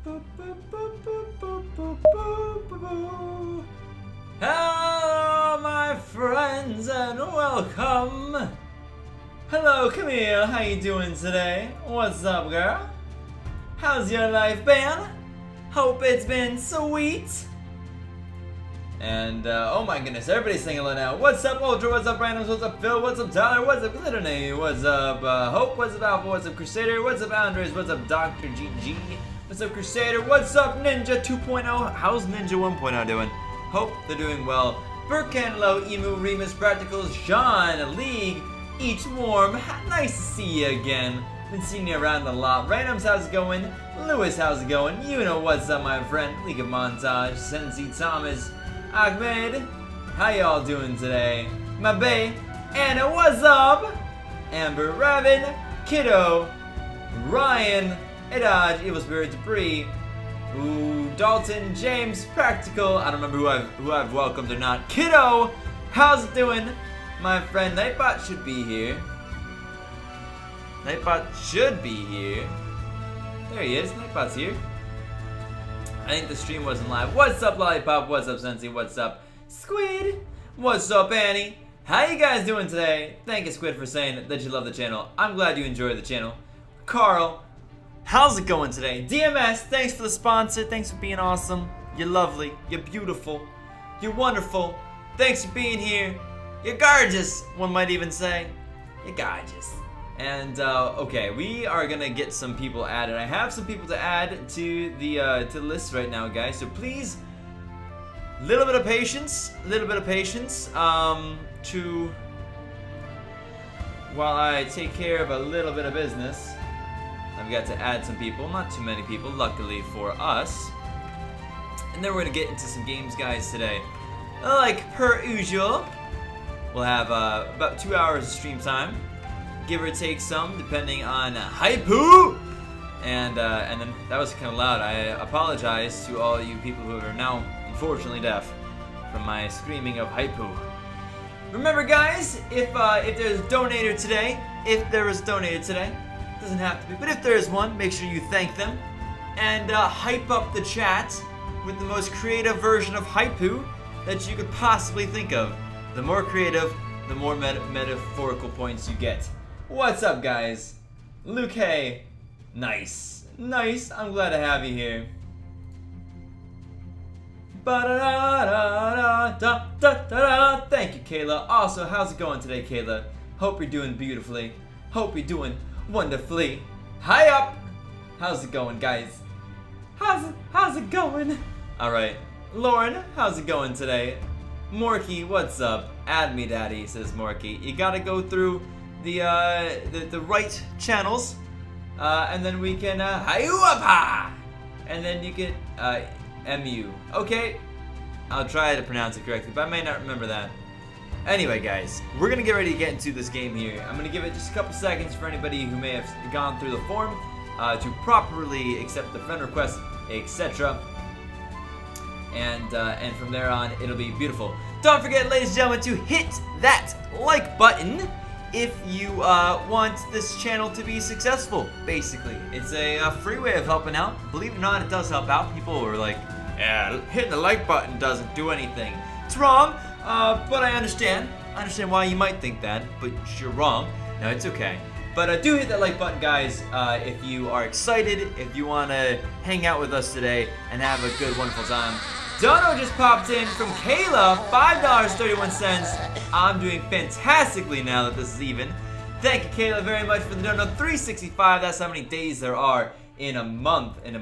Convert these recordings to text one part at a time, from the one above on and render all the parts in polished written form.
Hello, my friends, and welcome. Hello, Camille. How you doing today? What's up, girl? How's your life been? Hope it's been sweet. And oh my goodness, everybody's saying hello now. What's up, Ultra? What's up, Randoms? What's up, Phil? What's up, Tyler? What's up, Glitternay? What's up, Hope? What's up, Alpha? What's up, Crusader? What's up, Andres? What's up, Dr. GG? What's up, Crusader? What's up, Ninja 2.0? How's Ninja 1.0 doing? Hope they're doing well. Burkenlow, Emu, Remus, Practicals, John, League, Each Warm. Nice to see you again. Been seeing you around a lot. Randoms, how's it going? Lewis, how's it going? You know what's up, my friend. League of Montage, Sensi Thomas, Ahmed, how y'all doing today? My bae, Anna, what's up? Amber, Raven, Kiddo, Ryan, Edaj, Evil Spirit, Debris, ooh, Dalton, James, Practical. I don't remember who I've welcomed or not. Kiddo, how's it doing? My friend Nightbot should be here. Nightbot should be here. There he is. Nightbot's here. I think the stream wasn't live. What's up, Lollipop? What's up, Sensi? What's up, Squid? What's up, Annie? How you guys doing today? Thank you, Squid, for saying that you love the channel. I'm glad you enjoy the channel. Carl, how's it going today? DMS, thanks for the sponsor. Thanks for being awesome. You're lovely. You're beautiful. You're wonderful. Thanks for being here. You're gorgeous, one might even say. You're gorgeous. And okay, we are gonna get some people added. I have some people to add to the list right now, guys. So please, little bit of patience, to while I take care of a little bit of business. I've got to add some people, not too many people, luckily for us. And then we're gonna get into some games, guys, today. Like per usual, we'll have about 2 hours of stream time. Give or take some, depending on Hypoo! And then that was kind of loud. I apologize to all you people who are now unfortunately deaf from my screaming of Hypoo. Remember, guys, if there's a donator today, doesn't have to be, but if there is one, make sure you thank them and hype up the chat with the most creative version of Hypoo that you could possibly think of. The more creative, the more metaphorical points you get. What's up, guys? Luke, hey. Nice. Nice. I'm glad to have you here. Thank you, Kayla. Also, how's it going today, Kayla? Hope you're doing beautifully. Hope you're doing wonderfully. Hi up. How's it going, guys? How's it going? All right. Lauren, how's it going today? Morky, what's up? Add me, daddy, says Morky. You gotta go through the right channels, and then we can and then you can MU. Okay, I'll try to pronounce it correctly, but I may not remember that. Anyway, guys, we're gonna get ready to get into this game here. I'm gonna give it just a couple seconds for anybody who may have gone through the form to properly accept the friend request, etc. And from there on, it'll be beautiful. Don't forget, ladies and gentlemen, to hit that like button if you want this channel to be successful, basically. It's a free way of helping out. Believe it or not, it does help out. People are like, yeah, hitting the like button doesn't do anything. It's wrong, but I understand. I understand why you might think that, but you're wrong. No, it's okay. But do hit that like button, guys, if you are excited, if you want to hang out with us today and have a good, wonderful time. Dono just popped in from Kayla, $5.31. I'm doing fantastically now that this is even. Thank you, Kayla, very much for the dono. 365, that's how many days there are in a month. In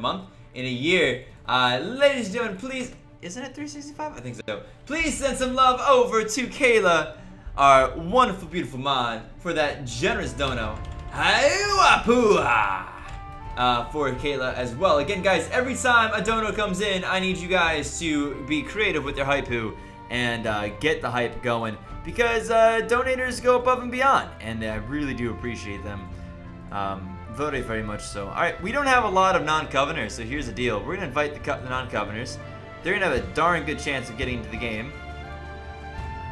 a year. Ladies and gentlemen, please, isn't it 365? I think so. Please send some love over to Kayla, our wonderful, beautiful mod, for that generous dono. For Kayla as well. Again, guys, every time a dono comes in, I need you guys to be creative with your Hypoo and get the hype going, because donators go above and beyond, and I really do appreciate them. Very, very much so. Alright, we don't have a lot of non-coveners, so here's the deal. We're going to invite the non-coveners. They're going to have a darn good chance of getting into the game.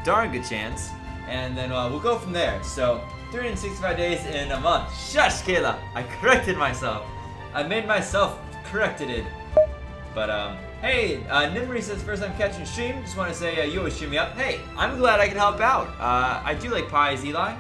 Darn good chance. And then we'll go from there. So, 365 days in a month. Shush, Kayla. I corrected myself. I made myself corrected it. But, hey, Nimri says, first time catching stream. Just want to say, you always cheer me up. Hey, I'm glad I can help out. I do like pies, Eli.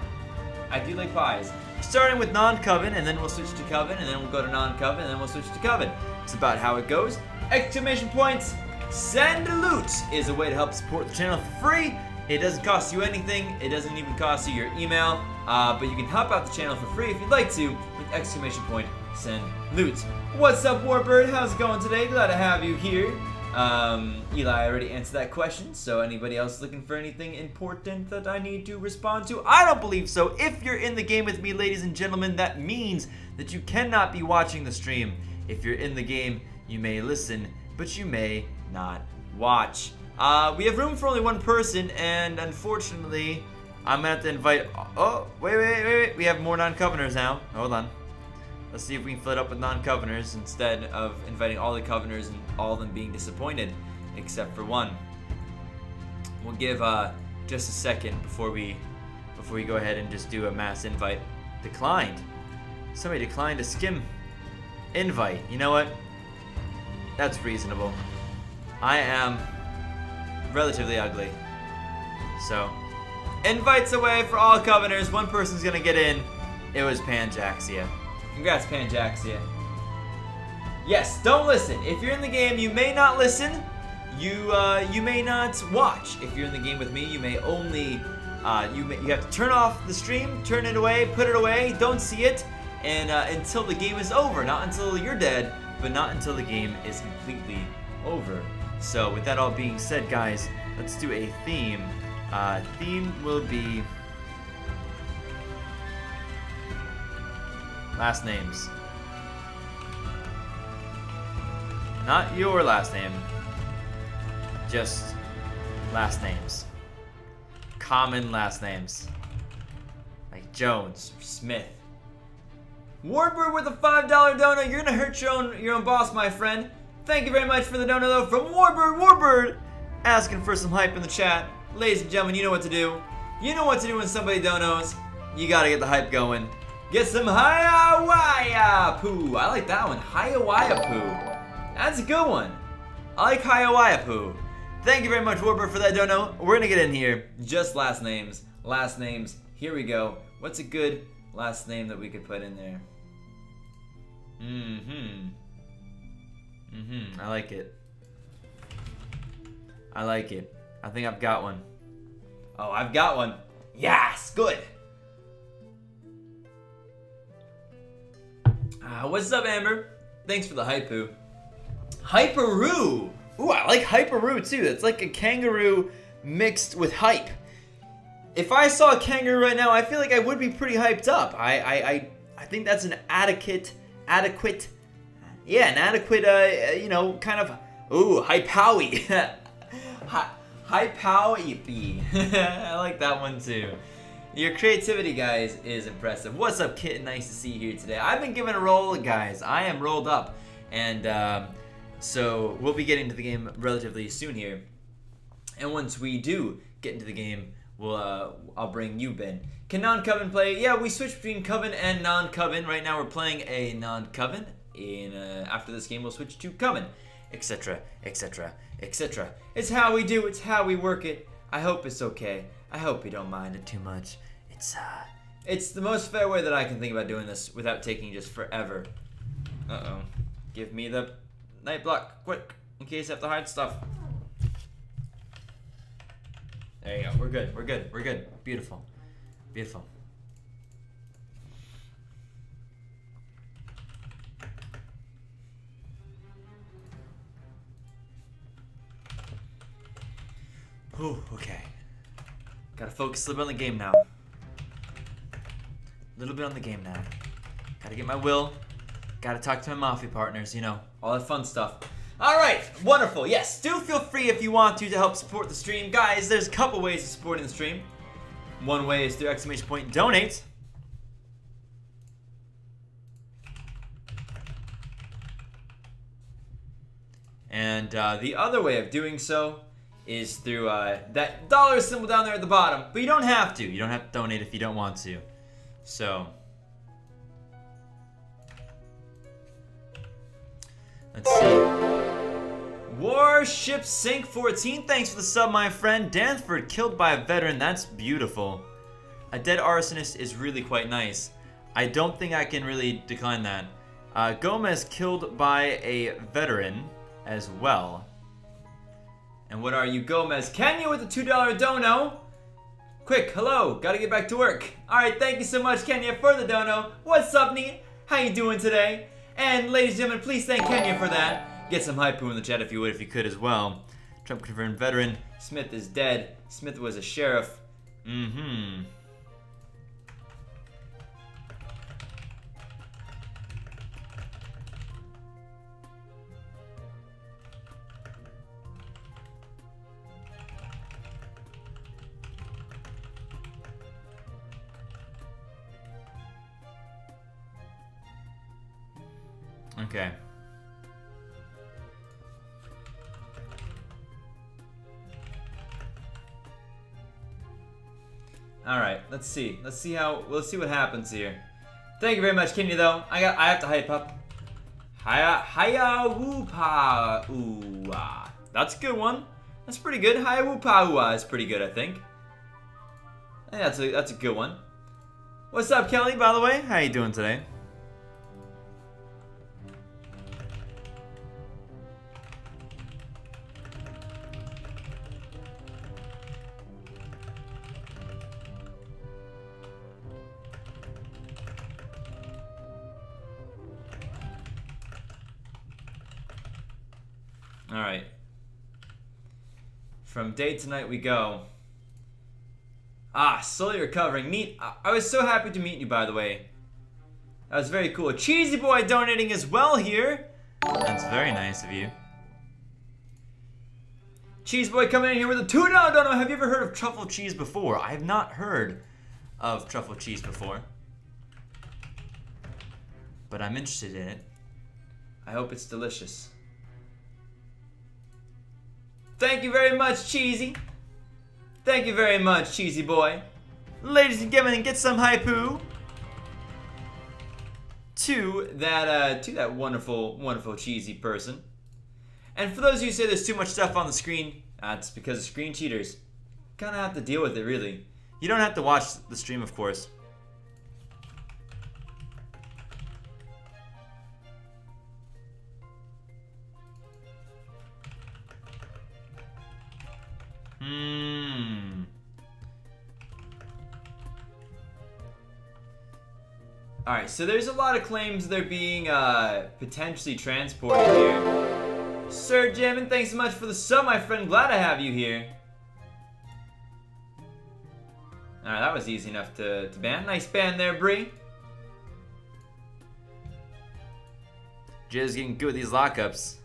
I do like pies. Starting with non-coven, and then we'll switch to coven, and then we'll go to non-coven, and then we'll switch to coven. It's about how it goes. Exclamation points, send loot is a way to help support the channel for free. It doesn't cost you anything. It doesn't even cost you your email. But you can help out the channel for free if you'd like to with exclamation point, send loot. What's up, Warbird? How's it going today? Glad to have you here. Eli already answered that question, so anybody else looking for anything important that I need to respond to? I don't believe so. If you're in the game with me, ladies and gentlemen, that means that you cannot be watching the stream. If you're in the game, you may listen, but you may not watch. We have room for only one person, and unfortunately, I'm gonna have to invite. Oh, wait. We have more non-coveners now. Hold on. Let's see if we can fill it up with non-coveners instead of inviting all the coveners and all of them being disappointed, except for one. We'll give just a second before we go ahead and just do a mass invite. Declined. Somebody declined a Skimm invite. You know what? That's reasonable. I am relatively ugly. So, invites away for all coveners. One person's gonna get in. It was Panjaxia. Congrats, Panjaxia. Yes, don't listen. If you're in the game, you may not listen. You may not watch. If you're in the game with me, you may only you have to turn off the stream, turn it away, put it away, don't see it, and until the game is over. Not until you're dead, but not until the game is completely over. So with that all being said, guys, let's do a theme. Theme will be last names. Not your last name. Just last names. Common last names. Like Jones or Smith. Warbird with a $5 dono. You're gonna hurt your own boss, my friend. Thank you very much for the dono though from Warbird. Warbird asking for some hype in the chat. Ladies and gentlemen, you know what to do. You know what to do when somebody donos. You gotta get the hype going. Get some Hiawaya Poo. I like that one. Hiawaya Poo. That's a good one. I like Hiawaya Poo. Thank you very much, Warbird, for that dono. We're gonna get in here. Just last names. Last names. Here we go. What's a good last name that we could put in there? I like it. I like it. I think I've got one. Oh, I've got one. Yes, good. What's up, Amber? Thanks for the hypoo. Hyperoo. Ooh, I like Hyperoo too. It's like a kangaroo mixed with hype. If I saw a kangaroo right now, I feel like I would be pretty hyped up. I think that's an adequate, you know, kind of, ooh, hypowy. Hypowy. I like that one too. Your creativity, guys, is impressive. What's up, Kitten? Nice to see you here today. I've been given a roll, guys. I am rolled up. And so we'll be getting to the game relatively soon here. And once we do get into the game, I'll bring you, Ben. Can non-coven play? Yeah, we switch between coven and non-coven. Right now we're playing a non-coven. After this game, we'll switch to coven, etc., etc., etc. It's how we do. It's how we work it. I hope it's okay. I hope you don't mind it too much. It's the most fair way that I can think about doing this without taking just forever. Uh-oh. Give me the night block, quick, in case I have to hide stuff. There you go. We're good. We're good. We're good. Beautiful. Beautiful. Ooh, okay. Gotta focus a little bit on the game now. A little bit on the game now. Gotta get my will. Gotta talk to my mafia partners, you know, all that fun stuff. Alright, wonderful. Yes, do feel free if you want to help support the stream. Guys, there's a couple ways of supporting the stream. One way is through exclamation point donate. And the other way of doing so is through that dollar symbol down there at the bottom. But you don't have to. You don't have to donate if you don't want to. So, let's see. Warship Sink 14, thanks for the sub, my friend. Danford killed by a veteran, that's beautiful. A dead arsonist is really quite nice. I don't think I can really decline that. Gomez killed by a veteran as well. And what are you, Gomez? Kenya with the $2 dono. Quick, hello, gotta get back to work. Alright, thank you so much, Kenya, for the dono. What's up, Nee? How you doing today? And ladies and gentlemen, please thank Kenya for that. Get some hype in the chat if you could as well. Trump confirmed veteran. Smith is dead. Smith was a sheriff. Mm-hmm. Okay. All right, let's see. Let's see what happens here. Thank you very much, Kenya. Though I have to hype up. Hayawupa-ua. That's a good one. That's pretty good. Hayawupa-ua is pretty good, I think. I think that's a good one. What's up, Kelly? By the way, how you doing today? Alright. From day to night we go. Ah, slowly recovering. Neat. I was so happy to meet you, by the way. That was very cool. Cheesy Boy donating as well here. That's very nice of you. Cheese Boy coming in here with a $2 dono. Have you ever heard of truffle cheese before? I have not heard of truffle cheese before. But I'm interested in it. I hope it's delicious. Thank you very much, Cheesy. Thank you very much, Cheesy Boy. Ladies and gentlemen, get some hypoo to that wonderful, wonderful cheesy person. And for those of you who say there's too much stuff on the screen, it's because of screen cheaters. Kind of have to deal with it, really. You don't have to watch the stream, of course. Alright, so there's a lot of claims they're being potentially transported here. Sir Jammin, thanks so much for the sub, my friend. Glad to have you here. Alright, that was easy enough to ban. Nice ban there, Bree. Jay's getting good with these lockups.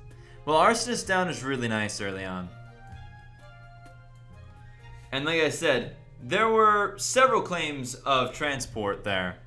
Well, Arsonist down is really nice early on. And like I said, there were several claims of transport there.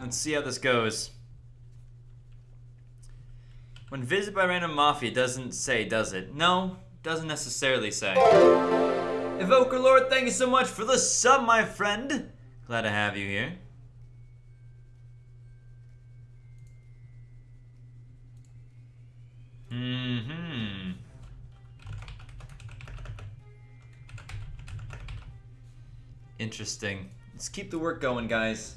Let's see how this goes. When visited by random mafia, doesn't say, does it? No, doesn't necessarily say. Evoker Lord, thank you so much for the sub, my friend. Glad to have you here. Interesting. Let's keep the work going, guys.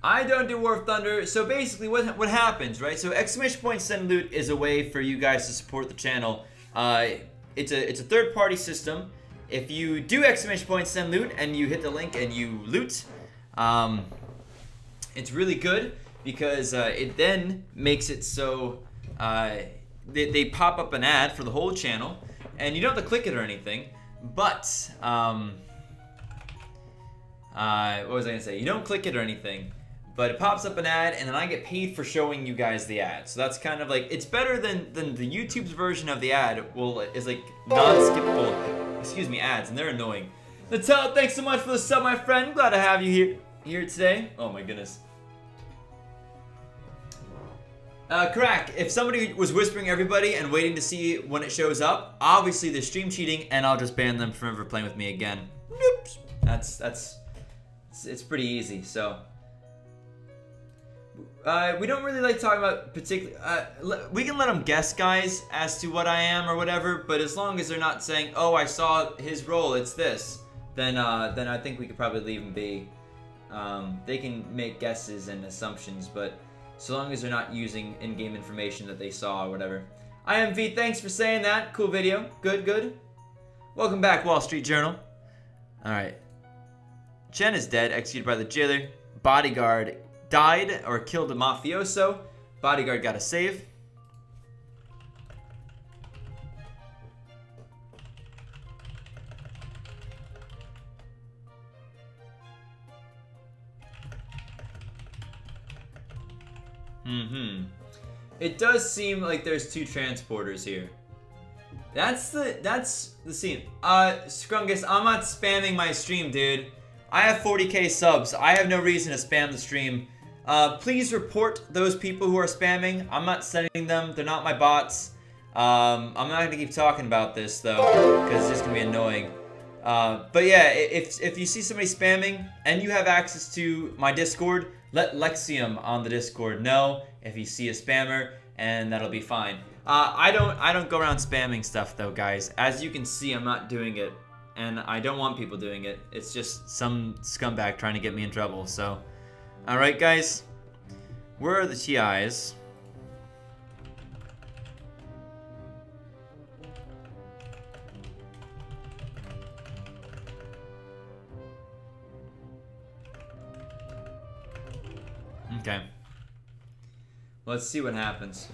I don't do War of Thunder, so basically what happens, right? So exclamation point send loot is a way for you guys to support the channel. It's a third-party system. If you do exclamation point send loot and you hit the link and you loot, it's really good because it then makes it so they pop up an ad for the whole channel, and you don't have to click it or anything. But what was I gonna say? You don't click it or anything. But it pops up an ad, and then I get paid for showing you guys the ad. So that's kind of like, it's better than the YouTube's version of the ad is like non-skippable. excuse me, ads, and they're annoying. Natal, thanks so much for the sub, my friend. Glad to have you here today. Oh my goodness. Crack, if somebody was whispering everybody and waiting to see when it shows up, obviously they're stream cheating, and I'll just ban them from ever playing with me again. Nope. It's pretty easy, so. We don't really like talking about particular, we can let them guess, guys, as to what I am or whatever, but as long as they're not saying, oh, I saw his role, it's this, then I think we could probably leave them be. They can make guesses and assumptions, but so long as they're not using in-game information that they saw or whatever. IMV, thanks for saying that. Cool video. Good, good. Welcome back, Wall Street Journal. Alright. Chen is dead, executed by the jailer. Bodyguard died or killed a mafioso. Bodyguard got a save. It does seem like there's two transporters here. That's the scene. Scrungus, I'm not spamming my stream, dude. I have 40k subs. I have no reason to spam the stream. Please report those people who are spamming. I'm not sending them. They're not my bots. I'm not gonna keep talking about this though, because it's just gonna be annoying. But yeah, if you see somebody spamming and you have access to my Discord, let Lexium on the Discord know if you see a spammer, and that'll be fine. I don't go around spamming stuff though, guys. As you can see, I'm not doing it, and I don't want people doing it. It's just some scumbag trying to get me in trouble. So, all right, guys, where are the TIs? Okay. Let's see what happens.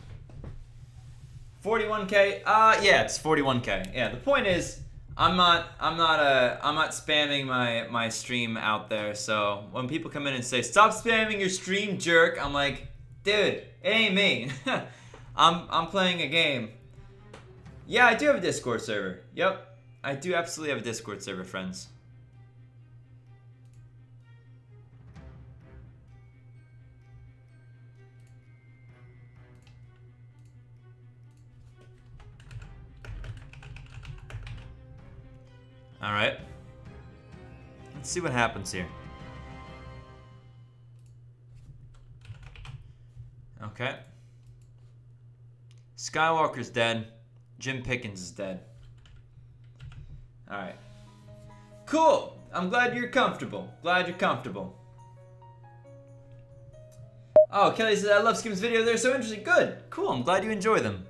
41k. Yeah, it's 41k. Yeah, the point is, I'm not spamming my stream out there. So when people come in and say, "Stop spamming your stream, jerk," I'm like, dude, it ain't me. I'm playing a game. Yeah, I do have a Discord server. Yep, I do absolutely have a Discord server, friends. Alright. Let's see what happens here. Okay. Skywalker's dead. Jim Pickens is dead. Alright. Cool! I'm glad you're comfortable. Glad you're comfortable. Oh, Kelly says, I love Skimm's videos. They're so interesting. Good. Cool. I'm glad you enjoy them.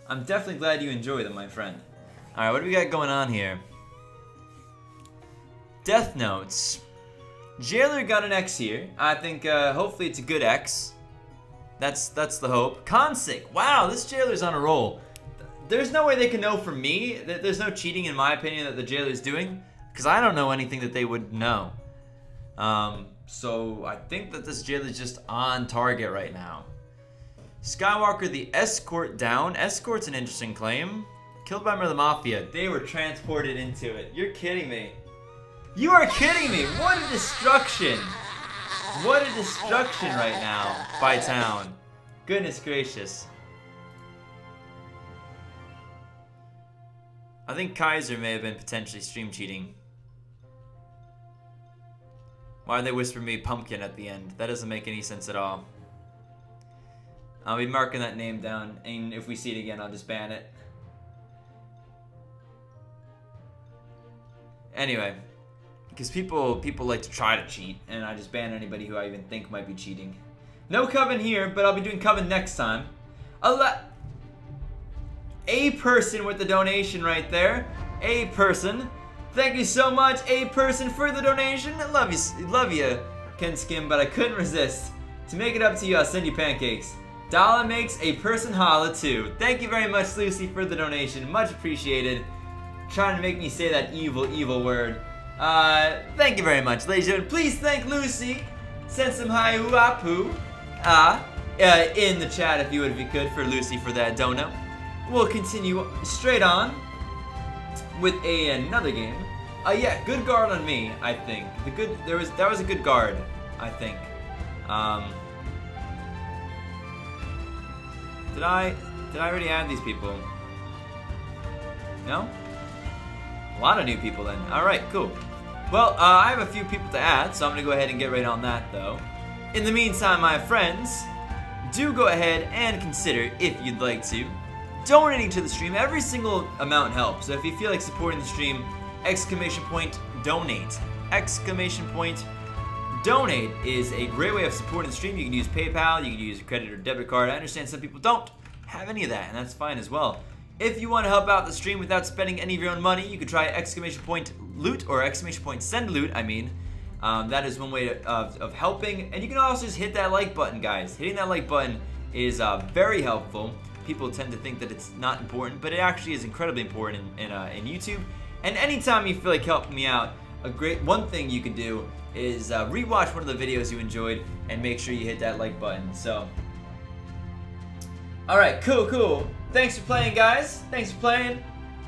I'm definitely glad you enjoy them, my friend. Alright, what do we got going on here? Death Notes. Jailer got an X here. I think hopefully it's a good X. That's the hope. Consig. Wow, this Jailer's on a roll. There's no way they can know from me that there's no cheating, in my opinion, that the Jailer's doing, because I don't know anything that they would know. So I think that this Jailer's just on target right now. Skywalker, the escort down. Escort's an interesting claim. Killed by a member of the Mafia. They were transported into it. You're kidding me. You are kidding me! What a destruction! What a destruction right now by town. Goodness gracious. I think Kaiser may have been potentially stream cheating. Why did they whisper me pumpkin at the end? That doesn't make any sense at all. I'll be marking that name down, and if we see it again, I'll just ban it. Anyway. Because people like to try to cheat, and I just ban anybody who I even think might be cheating. No Coven here, but I'll be doing Coven next time. A person with the donation right there. A person. Thank you so much, A person, for the donation. I love you, Ken Skim, but I couldn't resist. To make it up to you, I'll send you pancakes. Dala makes a person holla too. Thank you very much, Lucy, for the donation. Much appreciated. Trying to make me say that evil word. Thank you very much, ladies and gentlemen. Please thank Lucy. Send some hi-hoo-apu in the chat if you could for Lucy for that dono. We'll continue straight on. with another game. Yeah, good guard on me, I think. That was a good guard, I think. Did I already add these people? No? A lot of new people then. Alright, cool. Well, I have a few people to add, so I'm gonna go ahead and get right on that though. In the meantime, my friends, do go ahead and consider, if you'd like to, donating to the stream. Every single amount helps. So if you feel like supporting the stream, !donate. !donate is a great way of supporting the stream. You can use PayPal, you can use a credit or debit card. I understand some people don't have any of that, and that's fine as well. If you want to help out the stream without spending any of your own money, you could try !loot or !send loot, I mean. That is one way of helping. And you can also just hit that like button, guys. Hitting that like button is very helpful. People tend to think that it's not important, but it actually is incredibly important in YouTube. And anytime you feel like helping me out, one thing you can do is rewatch one of the videos you enjoyed and make sure you hit that like button. So, alright, cool. Thanks for playing, guys. Thanks for playing.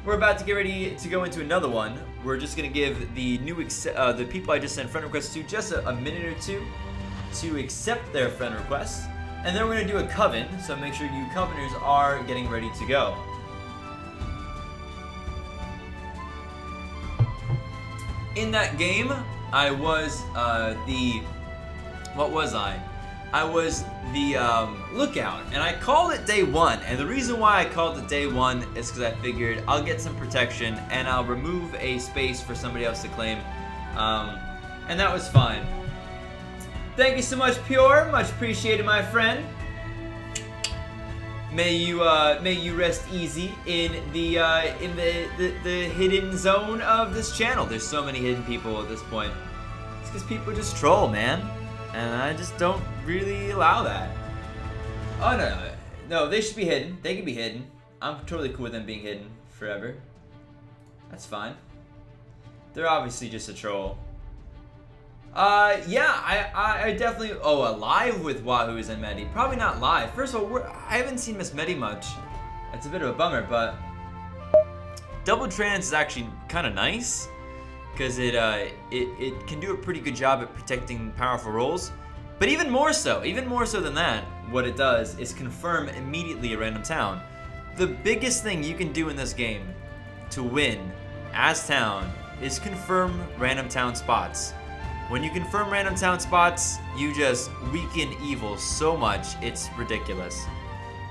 We're about to get ready to go into another one. We're just gonna give the the people I just sent friend requests to just a minute or two to accept their friend requests, and then we're gonna do a coven. So make sure you coveners are getting ready to go. In that game, I was what was I? I was the lookout, and I called it day 1. And the reason why I called it day 1 is because I figured I'll get some protection and I'll remove a space for somebody else to claim, and that was fine. Thank you so much, Pure. Much appreciated, my friend. May you rest easy in the hidden zone of this channel. There's so many hidden people at this point. It's because people just troll, man, and I just don't really allow that. Oh no, they should be hidden. They can be hidden. I'm totally cool with them being hidden forever. That's fine. They're obviously just a troll. Yeah, I definitely. Oh, live with Wahoo's and Medi. Probably not live. First of all, I haven't seen Miss Medi much. It's a bit of a bummer, but Double Trans is actually kind of nice because it can do a pretty good job at protecting powerful roles. But even more so than that, what it does is confirm immediately a random town. The biggest thing you can do in this game to win as town is confirm random town spots. When you confirm random town spots, you just weaken evil so much, it's ridiculous.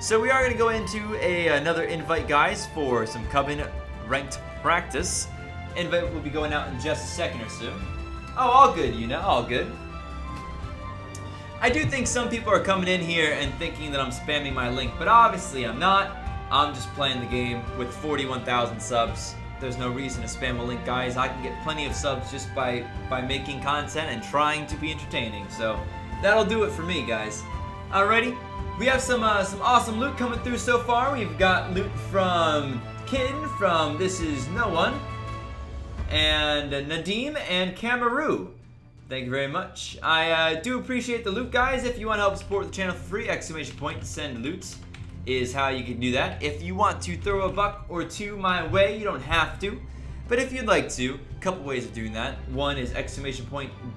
So we are going to go into another invite, guys, for some Coven ranked practice. Invite will be going out in just a second or so. Oh, all good, all good. I do think some people are coming in here and thinking that I'm spamming my link, but obviously I'm not. I'm just playing the game with 41,000 subs. There's no reason to spam a link, guys. I can get plenty of subs just by making content and trying to be entertaining. So that'll do it for me, guys. Alrighty, we have some awesome loot coming through so far. We've got loot from Kin, from This Is No One, and Nadim and Kamaru. Thank you very much. I do appreciate the loot, guys. If you want to help support the channel for free, !send loot is how you can do that. If you want to throw a buck or two my way, you don't have to. But if you'd like to, a couple ways of doing that. One is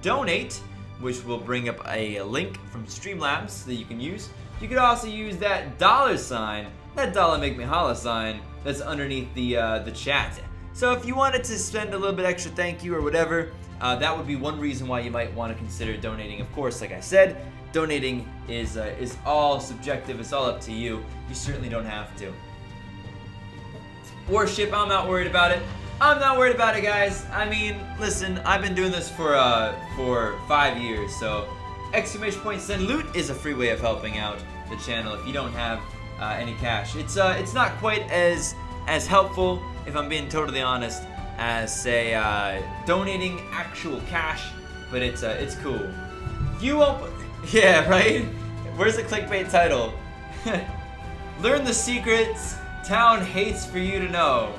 !donate, which will bring up a link from Streamlabs that you can use. You could also use that $sign, that dollar make me holla sign that's underneath the chat. So if you wanted to spend a little bit extra thank you or whatever, that would be one reason why you might want to consider donating. Of course, like I said, donating is all subjective. It's all up to you. You certainly don't have to. Warship, I'm not worried about it. I'm not worried about it, guys. I mean, listen, I've been doing this for 5 years, so !send loot is a free way of helping out the channel if you don't have any cash. It's not quite as helpful, if I'm being totally honest, as say donating actual cash, but it's cool. You won't. Yeah, right? Where's the clickbait title? Learn the secrets town hates for you to know.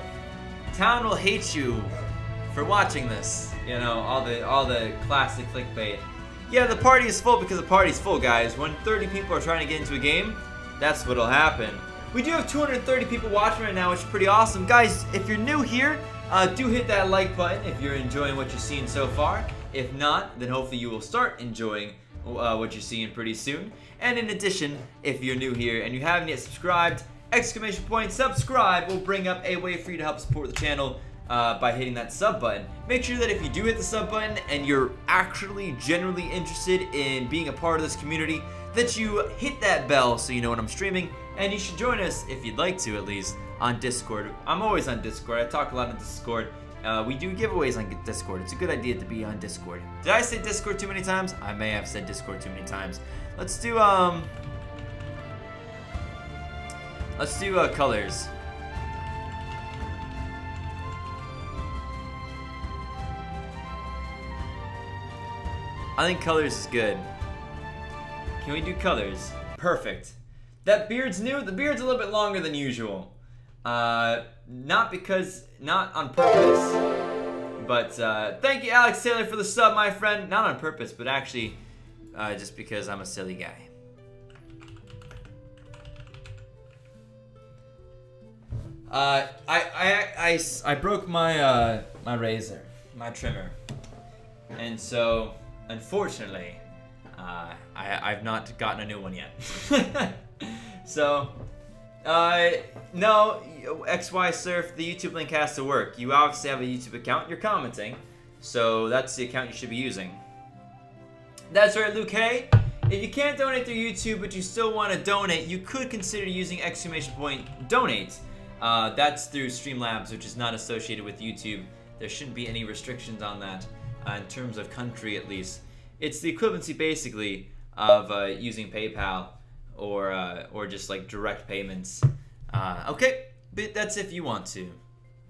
Town will hate you for watching this. You know, all the classic clickbait. Yeah, the party is full because the party's full, guys. When 30 people are trying to get into a game, that's what'll happen. We do have 230 people watching right now, which is pretty awesome. Guys, if you're new here, Do hit that like button if you're enjoying what you're seeing so far. If not, then hopefully you will start enjoying what you're seeing pretty soon. And in addition, if you're new here and you haven't yet subscribed, !subscribe will bring up a way for you to help support the channel by hitting that sub button. Make sure that if you do hit the sub button and you're actually genuinely interested in being a part of this community, that you hit that bell so you know when I'm streaming, and you should join us, if you'd like to at least, on Discord. I'm always on Discord. I talk a lot on Discord. We do giveaways on Discord. It's a good idea to be on Discord. Did I say Discord too many times? I may have said Discord too many times. Let's do colors. I think colors is good. Can we do colors? Perfect. That beard's new. The beard's a little bit longer than usual. Not on purpose. But thank you, Alex Taylor, for the sub, my friend. Not on purpose, but actually just because I'm a silly guy. I broke my my razor, my trimmer, and so unfortunately I've not gotten a new one yet. So no, XY Surf, the YouTube link has to work. You obviously have a YouTube account. You're commenting, so that's the account you should be using. That's right, Luke. Hey, if you can't donate through YouTube but you still want to donate, you could consider using !donate. That's through Streamlabs, which is not associated with YouTube. There shouldn't be any restrictions on that, in terms of country at least. It's the equivalency basically of using PayPal or just like direct payments. Okay, but that's if you want to.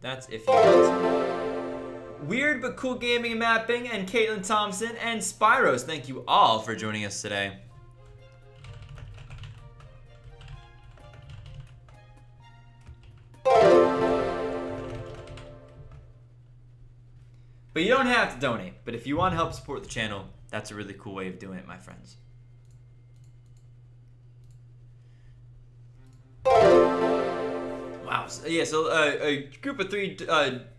That's if you want to. Weird but cool gaming and mapping, and Caitlin Thompson and Spyros, thank you all for joining us today. But you don't have to donate. But if you want to help support the channel, that's a really cool way of doing it, my friends. Wow. Yeah, so a group of 3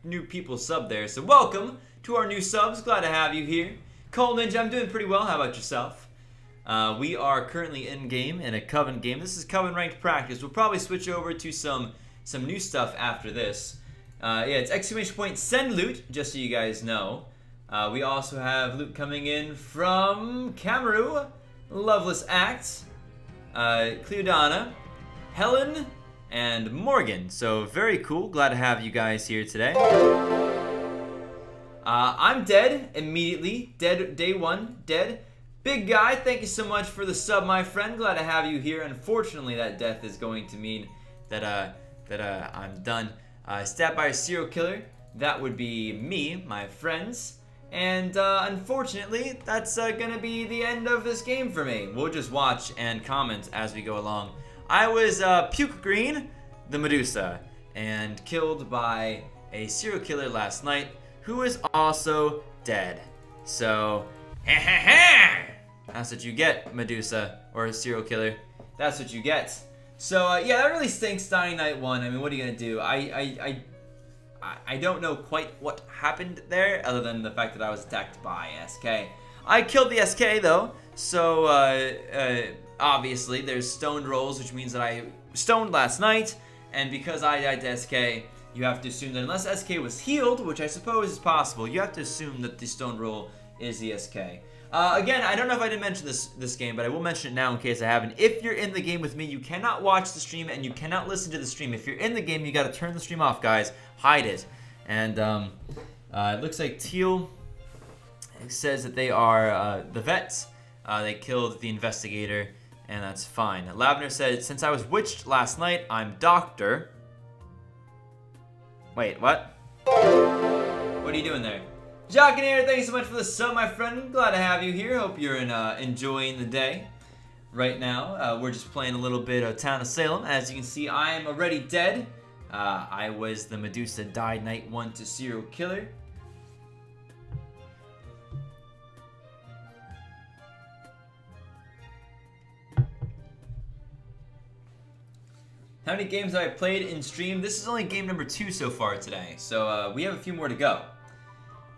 new people subbed there. So welcome to our new subs. Glad to have you here. Cole Ninja, I'm doing pretty well. How about yourself? We are currently in game in a Coven game. This is Coven ranked practice. We'll probably switch over to some new stuff after this. Yeah, it's !send loot, just so you guys know. We also have loot coming in from Cameroon, Loveless Act, Cleodana, Helen, and Morgan. So very cool. Glad to have you guys here today. I'm dead immediately. Dead day 1. Dead. Big guy, thank you so much for the sub, my friend. Glad to have you here. Unfortunately, that death is going to mean that I'm done. Stabbed by a serial killer. That would be me, my friends. And unfortunately, that's gonna be the end of this game for me. We'll just watch and comment as we go along. I was Puke Green, the Medusa, and killed by a serial killer last night who is also dead. So, that's what you get, Medusa, or a serial killer. That's what you get. So, yeah, that really stinks, dying night 1. I mean, what are you gonna do? I don't know quite what happened there, other than the fact that I was attacked by SK. I killed the SK, though, so, obviously, there's stoned rolls, which means that I stoned last night, and because I died to SK, you have to assume that unless SK was healed, which I suppose is possible, you have to assume that the stoned roll is the SK. Again, I don't know if I did mention this game, but I will mention it now in case I haven't. If you're in the game with me, you cannot watch the stream and you cannot listen to the stream. If you're in the game, you gotta turn the stream off, guys. Hide it. And it looks like Teal says that they are the vets. They killed the investigator, and that's fine. Lavender said, since I was witched last night, I'm Doctor. Wait, what? What are you doing there? Jock in here, thank you so much for the sub, my friend. Glad to have you here. Hope you're enjoying the day. Right now, we're just playing a little bit of Town of Salem. As you can see, I am already dead. I was the Medusa, died night 1 to serial killer. How many games have I played in stream? This is only game number 2 so far today, so we have a few more to go.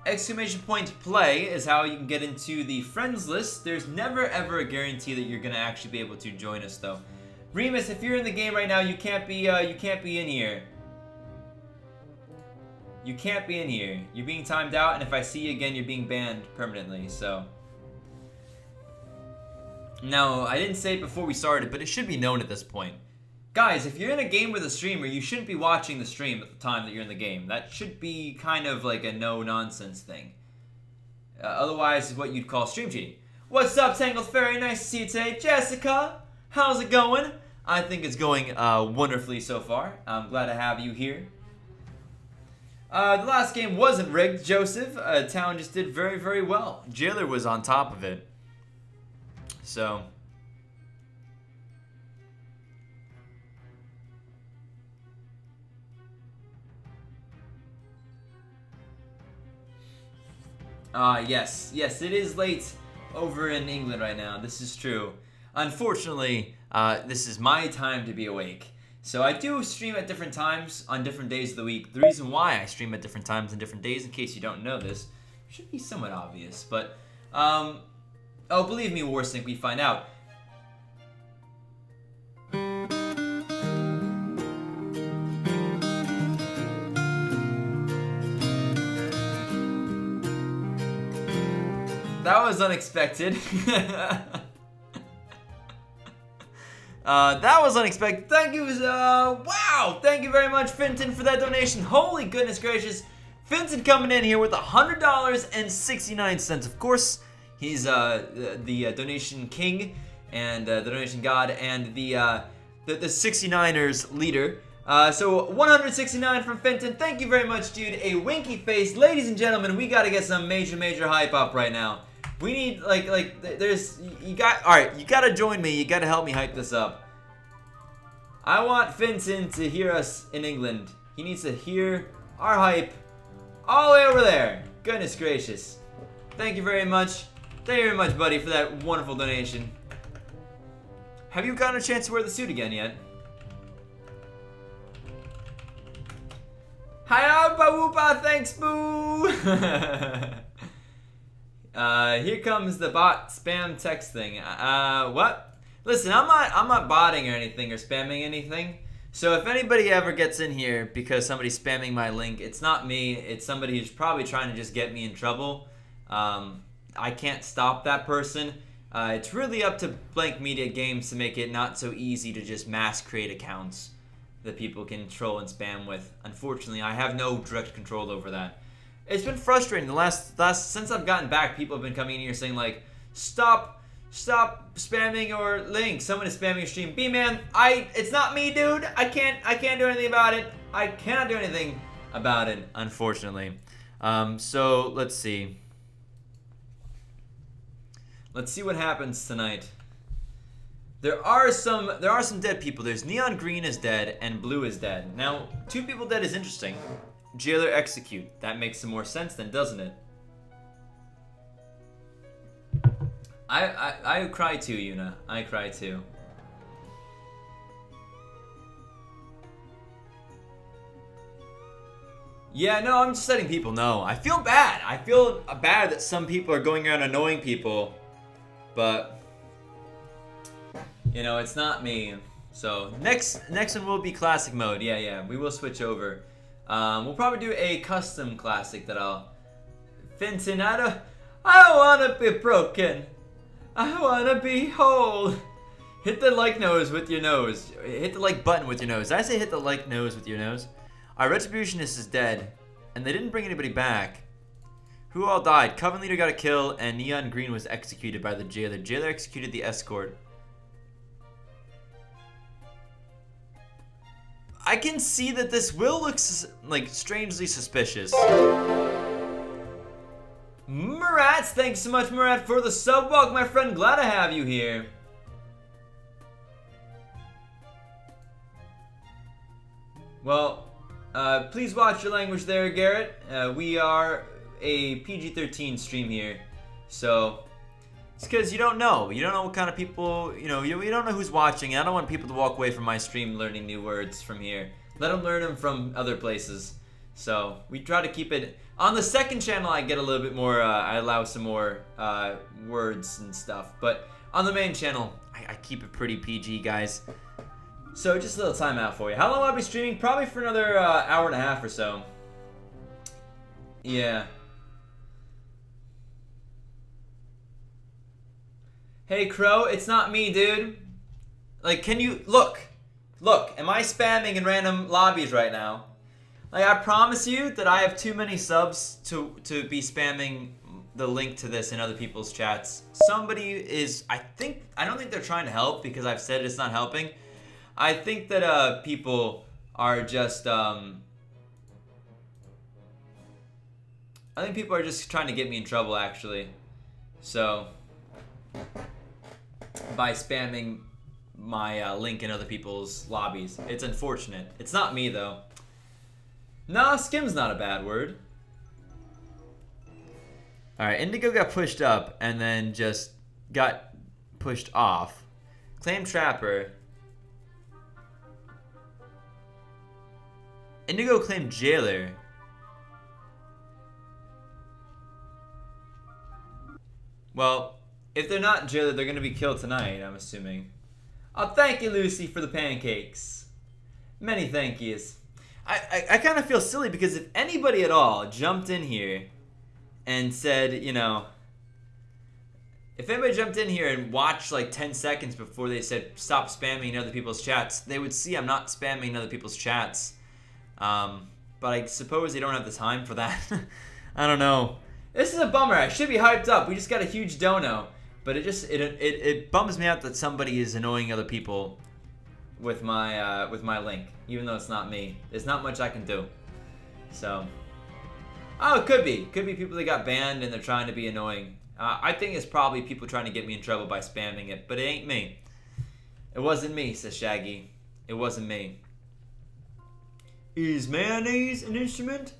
Exclamation point play is how you can get into the friends list. There's never ever a guarantee that you're gonna actually be able to join us though. Remus, if you're in the game right now, you can't be in here. You can't be in here. You're being timed out, and if I see you again, you're being banned permanently, so. Now, I didn't say it before we started, but it should be known at this point. Guys, if you're in a game with a streamer, you shouldn't be watching the stream at the time that you're in the game. That should be kind of like a no-nonsense thing. Otherwise, it's what you'd call stream cheating. What's up, Tangled Fairy? Nice to see you today. Jessica, how's it going? I think it's going wonderfully so far. I'm glad to have you here. The last game wasn't rigged, Joseph. Town just did very, very well. Jailer was on top of it. So... yes, it is late over in England right now. This is true. Unfortunately, this is my time to be awake. So I do stream at different times on different days of the week. The reason why I stream at different times and different days, in case you don't know this, should be somewhat obvious. But, oh, believe me, Warsync, we find out. That was unexpected. That was unexpected. Thank you, wow! Thank you very much, Finton, for that donation. Holy goodness gracious. Finton coming in here with $100.69. Of course, he's the donation king and the donation god and the 69ers leader. So 169 from Finton. Thank you very much, dude. A winky face. Ladies and gentlemen, we gotta get some major hype up right now. We need, you gotta join me. You gotta help me hype this up. I want Finton to hear us in England. He needs to hear our hype all the way over there. Goodness gracious. Thank you very much. Thank you very much, buddy, for that wonderful donation. Have you gotten a chance to wear the suit again yet? Hiya, Bawoopa, thanks, boo! Here comes the bot spam text thing. What? Listen, I'm not botting or anything or spamming anything. So if anybody ever gets in here because somebody's spamming my link, it's not me. It's somebody who's probably trying to just get me in trouble. I can't stop that person. It's really up to Blank Media Games to make it not so easy to just mass create accounts that people can troll and spam with. Unfortunately, I have no direct control over that. It's been frustrating. Since I've gotten back, people have been coming in here saying like, stop spamming your link. Someone is spamming your stream. B-man, it's not me, dude. I can't do anything about it. I cannot do anything about it, unfortunately. So let's see. Let's see what happens tonight. There are some dead people. There's Neon Green is dead and Blue is dead. Now, 2 people dead is interesting. Jailer execute. That makes some more sense then, doesn't it? I cry too, Yuna. I cry too. Yeah, no, I'm just letting people know. I feel bad. I feel bad that some people are going around annoying people, but you know, it's not me. So next one will be classic mode. Yeah, we will switch over. We'll probably do a custom classic that I'll... Finton, I don't wanna be broken. I wanna be whole. Hit the like nose with your nose. Hit the like button with your nose. Did I say hit the like nose with your nose? Our Retributionist is dead, and they didn't bring anybody back. Who all died? Coven Leader got a kill, and Neon Green was executed by the Jailer. Jailer executed the escort. I can see that this will look like strangely suspicious. Murat, thanks so much, Murat, for the sub. Welcome, my friend. Glad to have you here. Well, please watch your language there, Garrett. We are a PG-13 stream here, so It's because you don't know. You don't know what kind of people, you don't know who's watching. I don't want people to walk away from my stream learning new words from here. Let them learn them from other places. So we try to keep it. On the second channel, I get a little bit more, I allow some more words and stuff. But on the main channel, I keep it pretty PG, guys. So just a little timeout for you. How long will I be streaming? Probably for another hour and a half or so. Yeah. Hey, Crow, it's not me, dude. Like, can you... Look, am I spamming in random lobbies right now? Like, I promise you that I have too many subs to be spamming the link to this in other people's chats. Somebody is... I don't think they're trying to help because I've said it's not helping. I think that people are just... I think people are just trying to get me in trouble, actually. So... by spamming my link in other people's lobbies. It's unfortunate. It's not me, though. Nah, skim's not a bad word. Alright, Indigo got pushed up and then just got pushed off. Claim Trapper. Indigo claimed Jailer. Well, if they're not Jailer, they're going to be killed tonight, I'm assuming. Oh, thank you, Lucy, for the pancakes. Many thank yous. I kind of feel silly because if anybody at all jumped in here and said, if anybody jumped in here and watched like 10 seconds before they said stop spamming in other people's chats, they would see I'm not spamming in other people's chats. But I suppose they don't have the time for that. I don't know. This is a bummer. I should be hyped up. We just got a huge dono. But it bums me out that somebody is annoying other people with my link, even though it's not me. There's not much I can do. So, oh, it could be people that got banned and they're trying to be annoying. I think it's probably people trying to get me in trouble by spamming it, but it ain't me. It wasn't me, says Shaggy. It wasn't me. Is mayonnaise an instrument?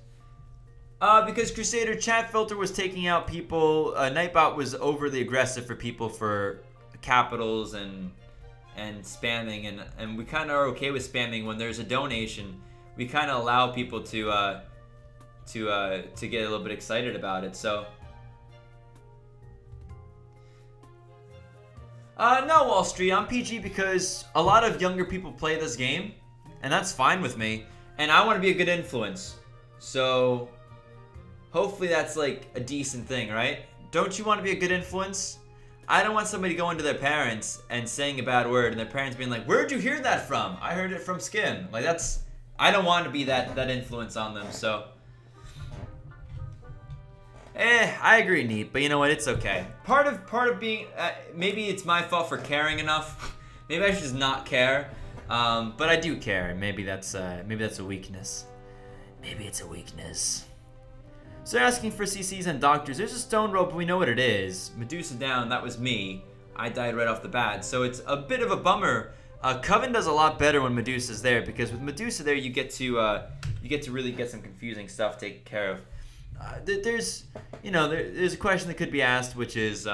Because Crusader chat filter was taking out people. Nightbot was overly aggressive for people for capitals and spamming, and we kind of are okay with spamming when there's a donation. We kind of allow people to get a little bit excited about it. So, no, Wall Street. I'm PG because a lot of younger people play this game, and that's fine with me. And I want to be a good influence. So. Hopefully that's like a decent thing, right? Don't you want to be a good influence? I don't want somebody going to their parents and saying a bad word and their parents being like, where'd you hear that from? I heard it from Skim. Like I don't want to be that influence on them, so. I agree, Neat, but you know what? It's okay. Part of being, maybe it's my fault for caring enough. Maybe I should just not care. But I do care, and maybe that's a weakness. Maybe it's a weakness. So they're asking for CCs and doctors. There's a stone rope, we know what it is. Medusa down, that was me. I died right off the bat. So it's a bit of a bummer. Coven does a lot better when Medusa's there, because with Medusa there you get to really get some confusing stuff taken care of. There's a question that could be asked, which is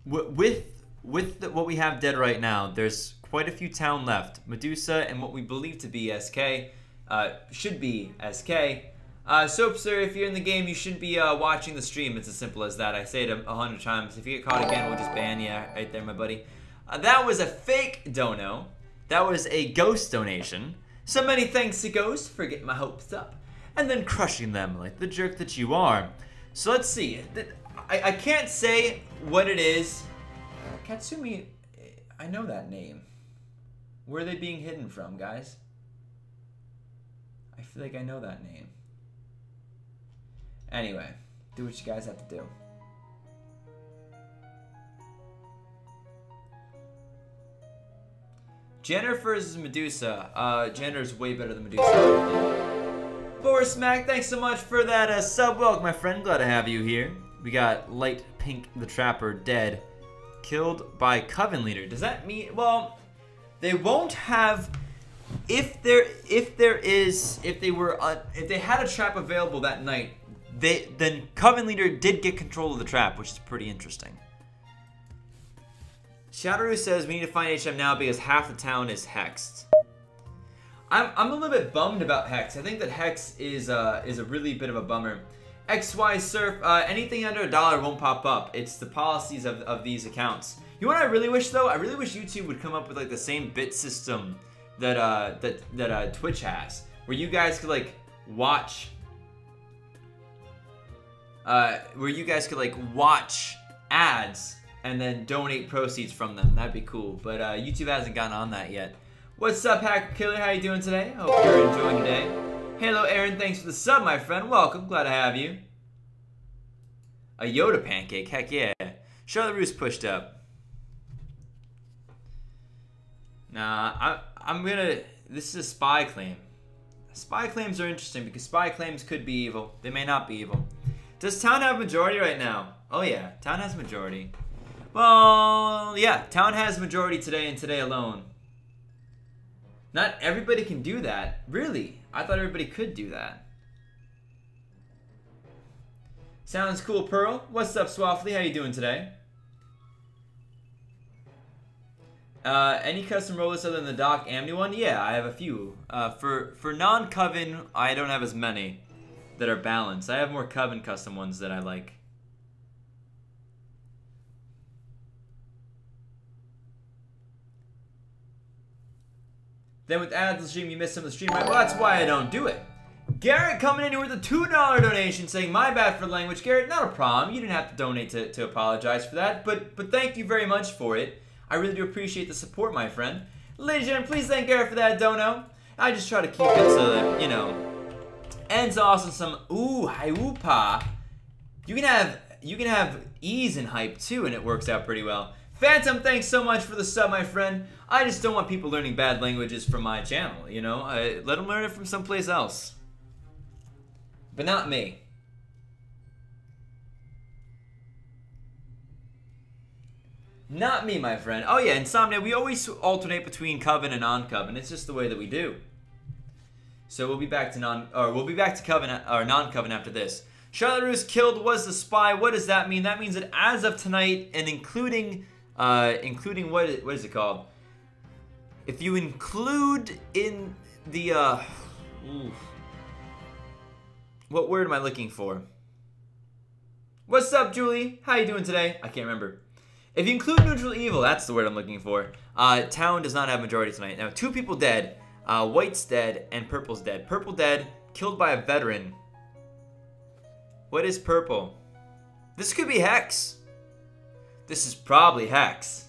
what we have dead right now, there's quite a few town left. Medusa and what we believe to be SK. Should be SK. Soapster, if you're in the game, you shouldn't be watching the stream. It's as simple as that. I say it 100 times. If you get caught again, we'll just ban you right there, my buddy. That was a fake dono. That was a ghost donation. So many thanks to Ghost for getting my hopes up and then crushing them like the jerk that you are. So let's see. I can't say what it is. Katsumi, I know that name. Where are they being hidden from, guys? I feel like I know that name. Anyway, do what you guys have to do. Jennifer's is Medusa. Jennifer's way better than Medusa. Boris Mac, thanks so much for that sub. Welcome, my friend. Glad to have you here. We got Light Pink the Trapper dead. Killed by Coven Leader. Does that mean... Well, they won't have... If they had a trap available that night, the Coven leader did get control of the trap, which is pretty interesting. Shadowroo says we need to find HM now because half the town is hexed. I'm a little bit bummed about Hex. I think that Hex is a really bit of a bummer. XY Surf, anything under $1 won't pop up. It's the policies of these accounts. You know what I really wish though? I really wish YouTube would come up with like the same bit system that Twitch has, where you guys could like watch, ads and then donate proceeds from them. That'd be cool. But YouTube hasn't gotten on that yet. What's up, Hacker Killer? How you doing today? Hope you're enjoying your day. Hello, Aaron. Thanks for the sub, my friend. Welcome. Glad to have you. A Yoda pancake. Heck yeah. Charlotte Roos pushed up. Nah, I'm gonna... This is a spy claim. Spy claims are interesting because spy claims could be evil. They may not be evil. Does town have majority right now? Oh yeah, town has majority. Well, yeah, town has majority today and today alone. Not everybody can do that. Really? I thought everybody could do that. Sounds cool, Pearl. What's up, Swaffly? How you doing today? Any custom rollers other than the Doc Amni one? Yeah, I have a few. For non-Coven, I don't have as many that are balanced. I have more Coven custom ones that I like. Then with ads on the stream, you missed some of the stream. Right? Well, that's why I don't do it. Garrett coming in here with a $2 donation saying, my bad for the language. Garrett, not a problem. You didn't have to donate to apologize for that. But thank you very much for it. I really do appreciate the support, my friend. Ladies and gentlemen, please thank Garrett for that dono. I just try to keep it so that, you know, ends off on some, ooh, hyupa. You can have ease and hype too, and it works out pretty well. Phantom, thanks so much for the sub, my friend. I just don't want people learning bad languages from my channel, you know? Let them learn it from someplace else. But not me. Not me, my friend. Oh yeah, Insomnia, we always alternate between Coven and non-Coven. It's just the way that we do. So we'll be back to Coven or non-Coven after this. Charlotte Roos killed was the spy. What does that mean? That means that as of tonight, and including what is it called? If you include in the what word am I looking for? What's up, Julie? How you doing today? I can't remember. If you include neutral evil, that's the word I'm looking for. Town does not have majority tonight. Now, 2 people dead. White's dead and Purple's dead. Purple dead, killed by a veteran. What is Purple? This could be Hex. This is probably Hex.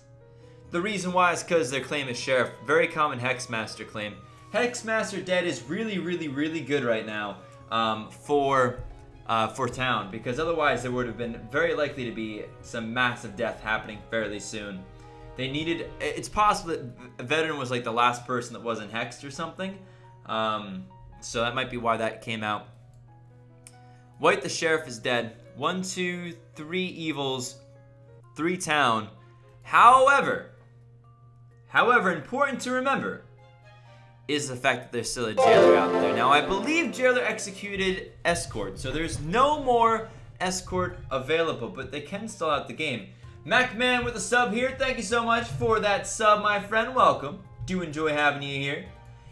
The reason why is because their claim is Sheriff. Very common Hexmaster claim. Hexmaster dead is really, really, really good right now for town, because otherwise there would have been very likely to be some massive death happening fairly soon. They needed, it's possible that a veteran was like the last person that wasn't hexed or something. So that might be why that came out. White the Sheriff is dead. 1, 2, 3 evils, 3 town. However, important to remember is the fact that there's still a jailer out there. Now, I believe jailer executed escort, so there's no more escort available, but they can stall out the game. MacMan with a sub here. Thank you so much for that sub, my friend. Welcome. Do enjoy having you here.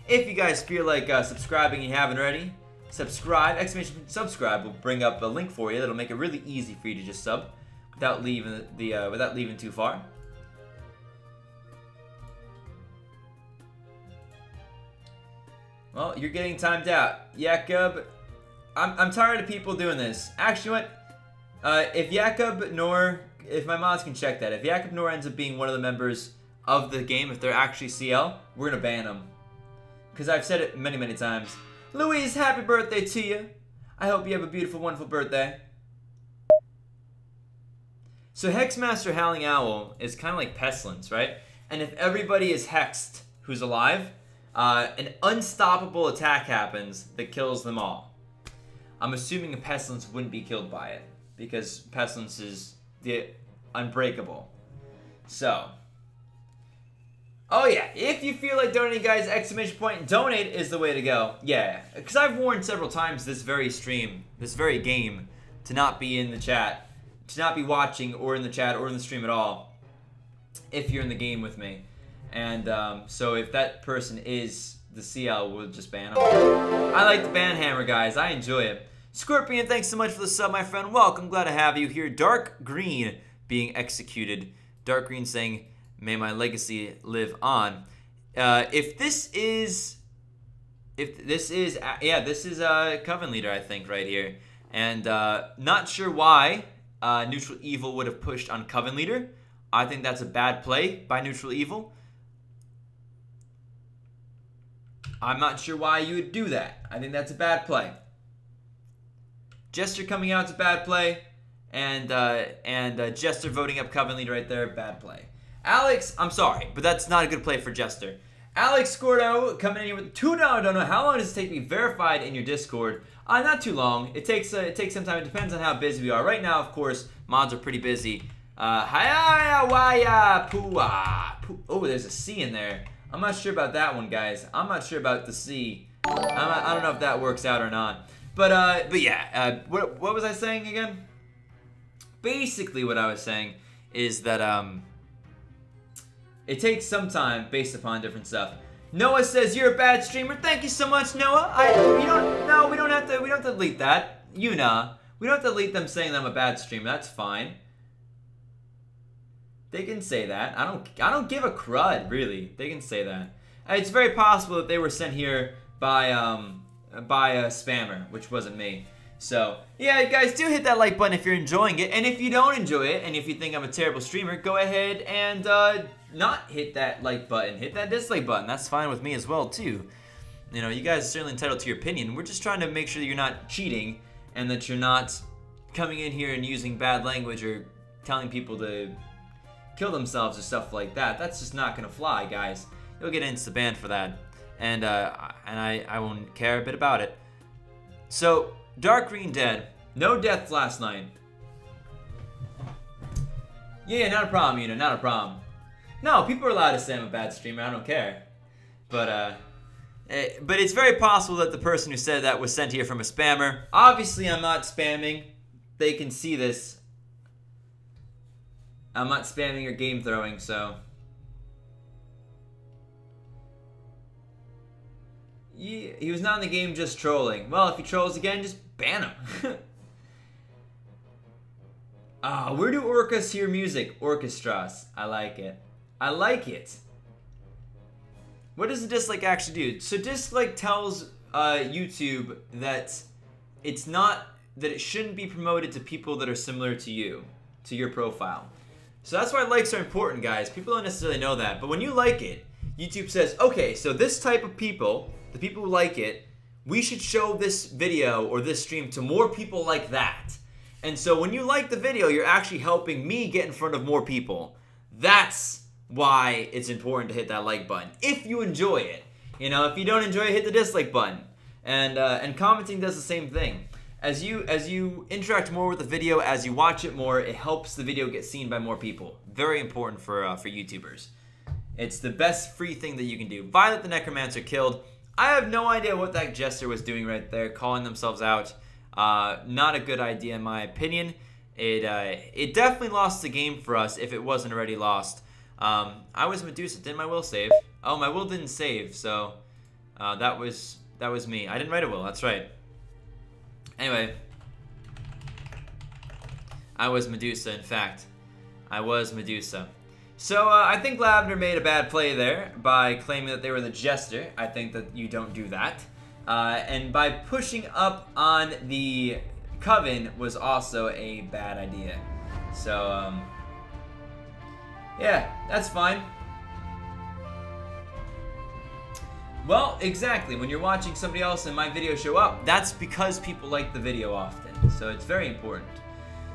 If you guys feel like subscribing and you haven't already, subscribe. Exclamation subscribe will bring up a link for you that'll make it really easy for you to just sub without leaving without leaving too far. Well, you're getting timed out. Jakob, I'm tired of people doing this. Actually, what? If Jakob Nor, if my mods can check that, if Jakob Nor ends up being one of the members of the game, if they're actually CL, we're gonna ban them. Because I've said it many, many times. Louise, happy birthday to you. I hope you have a beautiful, wonderful birthday. So Hexmaster Howling Owl is kind of like Pestilence, right? And if everybody is hexed who's alive, an unstoppable attack happens that kills them all. I'm assuming a Pestilence wouldn't be killed by it, because Pestilence is the unbreakable. So, Oh yeah, if you feel like donating, guys, exclamation point donate is the way to go. Yeah, because I've warned several times this very stream, this very game, to not be in the chat, to not be watching or in the chat or in the stream at all, if you're in the game with me. And so if that person is the CL, we'll just ban them. I like the ban hammer, guys. I enjoy it. Scorpion, thanks so much for the sub, my friend. Welcome, glad to have you here. Dark Green being executed. Dark Green saying, may my legacy live on. This is Coven Leader, I think, right here. And not sure why Neutral Evil would have pushed on Coven Leader. I think that's a bad play by Neutral Evil. I'm not sure why you would do that. I think that's a bad play. Jester coming out is a bad play. And Jester voting up Coven Leader right there, bad play. Alex, I'm sorry, but that's not a good play for Jester. Alex Scordo coming in here with a $2 donut. How long does it take to be verified in your Discord? Not too long. It takes some time. It depends on how busy we are. Right now, of course, mods are pretty busy. Oh, there's a C in there. I'm not sure about that one, guys. I'm not sure about the C. I don't know if that works out or not. But yeah. What was I saying again? Basically, what I was saying is that it takes some time based upon different stuff. Noah says you're a bad streamer. Thank you so much, Noah. We don't have to delete that. We don't have to delete them saying that I'm a bad streamer. That's fine. They can say that. I don't give a crud, really. They can say that. It's very possible that they were sent here by a spammer, which wasn't me. So, yeah, guys, do hit that like button if you're enjoying it. And if you don't enjoy it, and if you think I'm a terrible streamer, go ahead and not hit that like button. Hit that dislike button. That's fine with me as well, too. You know, you guys are certainly entitled to your opinion. We're just trying to make sure that you're not cheating and that you're not coming in here and using bad language or telling people to kill themselves or stuff like that. That's just not gonna fly, guys. You'll get insta-banned for that, and I won't care a bit about it. So, Dark Green dead. No deaths last night. Yeah, not a problem, not a problem. No, people are allowed to say I'm a bad streamer. I don't care. But it's very possible that the person who said that was sent here from a spammer. Obviously, I'm not spamming. They can see this. I'm not spamming or game throwing, so. Yeah, he was not in the game just trolling. Well, if he trolls again, just ban him. Where do orcas hear music? Orchestras. I like it. I like it. What does the dislike actually do? So dislike tells YouTube that it's not, that it shouldn't be promoted to people that are similar to you, to your profile. So that's why likes are important, guys. People don't necessarily know that. But when you like it, YouTube says, okay, so this type of people, the people who like it, we should show this video or this stream to more people like that. And so when you like the video, you're actually helping me get in front of more people. That's why it's important to hit that like button. If you enjoy it. You know, if you don't enjoy it, hit the dislike button. And commenting does the same thing. As you interact more with the video, as you watch it more, it helps the video get seen by more people. Very important for YouTubers. It's the best free thing that you can do. Violet the Necromancer killed. I have no idea what that Jester was doing right there, calling themselves out. Not a good idea in my opinion. It definitely lost the game for us if it wasn't already lost. I was Medusa. Didn't my will save? Oh, my will didn't save, so that was me. I didn't write a will. That's right. Anyway, I was Medusa, in fact. I was Medusa. So, I think Lavender made a bad play there by claiming that they were the Jester. I think that you don't do that. And by pushing up on the Coven was also a bad idea. So, yeah, that's fine. Well, exactly. When you're watching somebody else and my video show up, that's because people like the video often. So it's very important.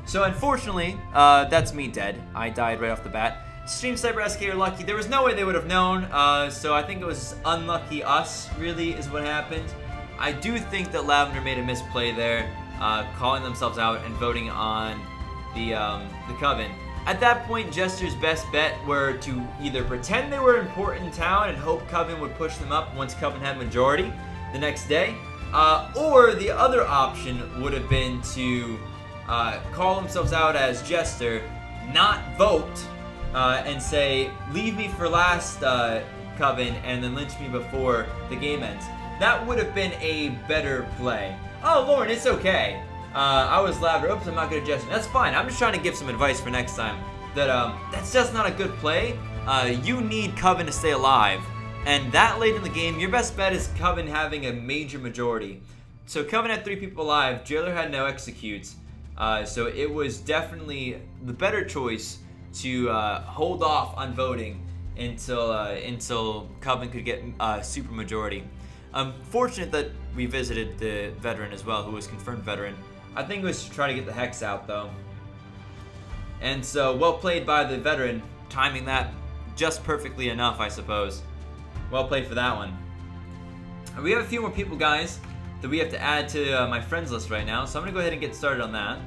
So unfortunately, that's me dead. I died right off the bat. Stream Cyber SK are lucky. There was no way they would have known. So I think it was unlucky us, really, is what happened. I do think that Lavender made a misplay there, calling themselves out and voting on the Coven. At that point, Jester's best bet were to either pretend they were important in town and hope Coven would push them up once Coven had majority the next day, or the other option would have been to call themselves out as Jester, not vote, and say, leave me for last, Coven, and then lynch me before the game ends. That would have been a better play. Oh, Lauren, it's okay. I was louder. Oops, I'm not good at Jester. That's fine. I'm just trying to give some advice for next time. That's just not a good play. You need Coven to stay alive. And that late in the game, your best bet is Coven having a major majority. So Coven had 3 people alive. Jailer had no executes. So it was definitely the better choice to hold off on voting until Coven could get super majority. I'm fortunate that we visited the veteran as well, who was confirmed veteran. I think it was to try to get the hex out, though. And so, well played by the veteran, timing that just perfectly enough, I suppose. Well played for that one. We have a few more people, guys, that we have to add to my friends list right now, so I'm going to go ahead and get started on that.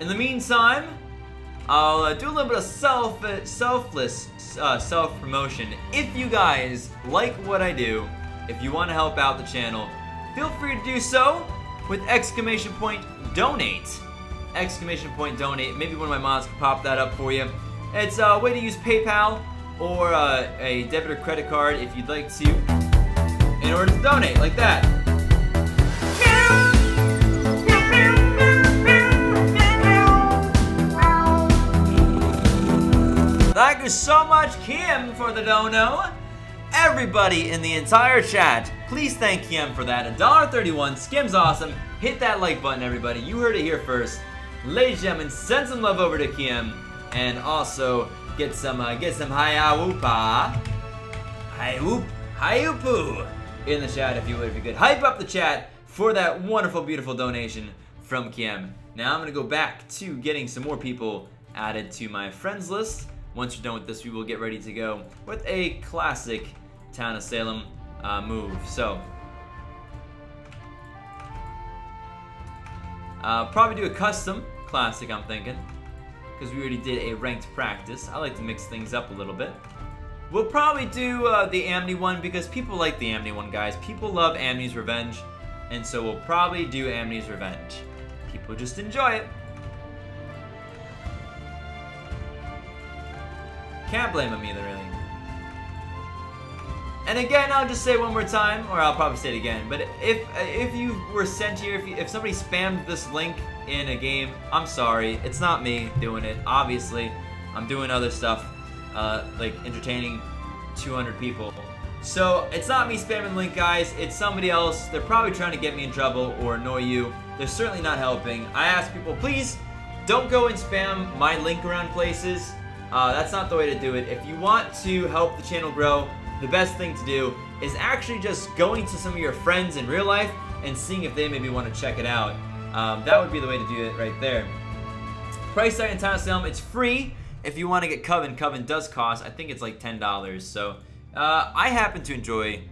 In the meantime, I'll do a little bit of self-promotion. If you guys like what I do, if you want to help out the channel, feel free to do so with ! Donate. ! Donate. Maybe one of my mods can pop that up for you. It's a way to use PayPal or a debit or credit card if you'd like to, in order to donate, like that. Thank you so much, Kim, for the dono. Everybody in the entire chat, please thank Kim for that. $1.31. Skimm's awesome. Hit that like button, everybody. You heard it here first. Ladies and gentlemen, send some love over to Kim, and also get some hi-ya-whoopa, hi-whoop-hi-whoop-oo in the chat if you would, if you could. Hype up the chat for that wonderful, beautiful donation from Kim. Now I'm gonna go back to getting some more people added to my friends list. Once you're done with this, we will get ready to go with a classic Town of Salem move. So, probably do a custom classic, I'm thinking, because we already did a ranked practice. I like to mix things up a little bit. We'll probably do the Amni one because people like the Amni one, guys. People love Amni's Revenge, and so we'll probably do Amni's Revenge. People just enjoy it. Can't blame them either, really. And again, I'll just say one more time, or I'll probably say it again, but if you were sent here, if somebody spammed this link in a game, I'm sorry. It's not me doing it, obviously. I'm doing other stuff, like entertaining 200 people. So, it's not me spamming the link, guys. It's somebody else. They're probably trying to get me in trouble or annoy you. They're certainly not helping. I ask people, please, don't go and spam my link around places. That's not the way to do it. If you want to help the channel grow, the best thing to do is actually just going to some of your friends in real life and seeing if they maybe want to check it out. That would be the way to do it right there. Price tag in Town of Salem, it's free. If you want to get Coven, Coven does cost, I think it's like $10. So I happen to enjoy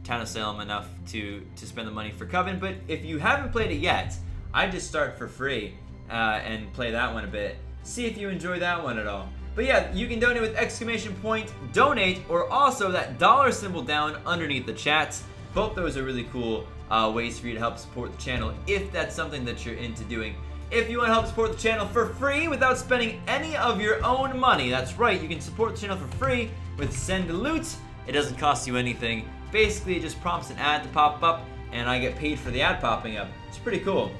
Town of Salem enough to spend the money for Coven, but if you haven't played it yet, I just start for free and play that one a bit. See if you enjoy that one at all. But yeah, you can donate with ! Donate, or also that dollar symbol down underneath the chats. Both those are really cool ways for you to help support the channel if that's something that you're into doing. If you want to help support the channel for free without spending any of your own money, that's right, you can support the channel for free with Send Loot. It doesn't cost you anything. Basically, it just prompts an ad to pop up, and I get paid for the ad popping up. It's pretty cool.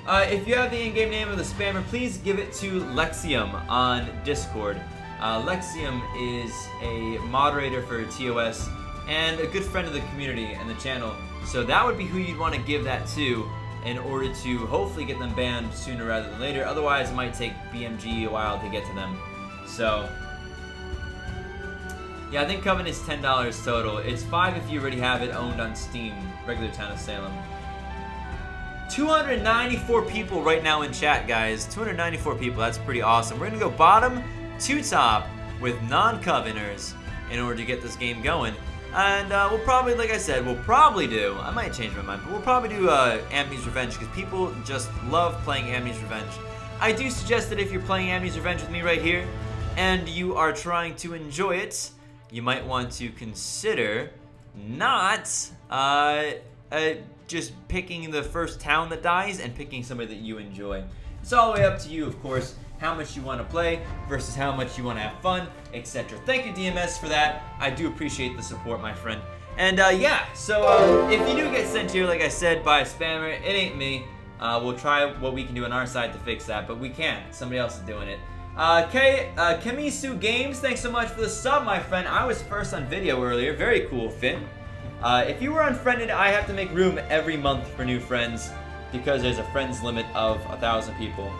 If you have the in-game name of the spammer, please give it to Lexium on Discord. Lexium is a moderator for TOS and a good friend of the community and the channel. So that would be who you'd want to give that to in order to hopefully get them banned sooner rather than later. Otherwise, it might take BMG a while to get to them. So, yeah, I think Coven is $10 total. It's $5 if you already have it owned on Steam, regular Town of Salem. 294 people right now in chat, guys. 294 people, that's pretty awesome. We're gonna go bottom to top with non-Coveners in order to get this game going. And we'll probably, like I said, I might change my mind, but we'll probably do Amni's Revenge because people just love playing Amni's Revenge. I do suggest that if you're playing Amy's Revenge with me right here, and you are trying to enjoy it, you might want to consider not just picking the first town that dies and picking somebody that you enjoy. It's all the way up to you, of course, how much you want to play versus how much you want to have fun, etc. Thank you, DMS, for that. I do appreciate the support, my friend. And yeah, so if you do get sent here, like I said, by a spammer, it ain't me. We'll try what we can do on our side to fix that, but we can't. Somebody else is doing it. Kamisu Games, thanks so much for the sub, my friend. I was first on video earlier. Very cool, Finn. If you were unfriended, I have to make room every month for new friends because there's a friends limit of 1,000 people.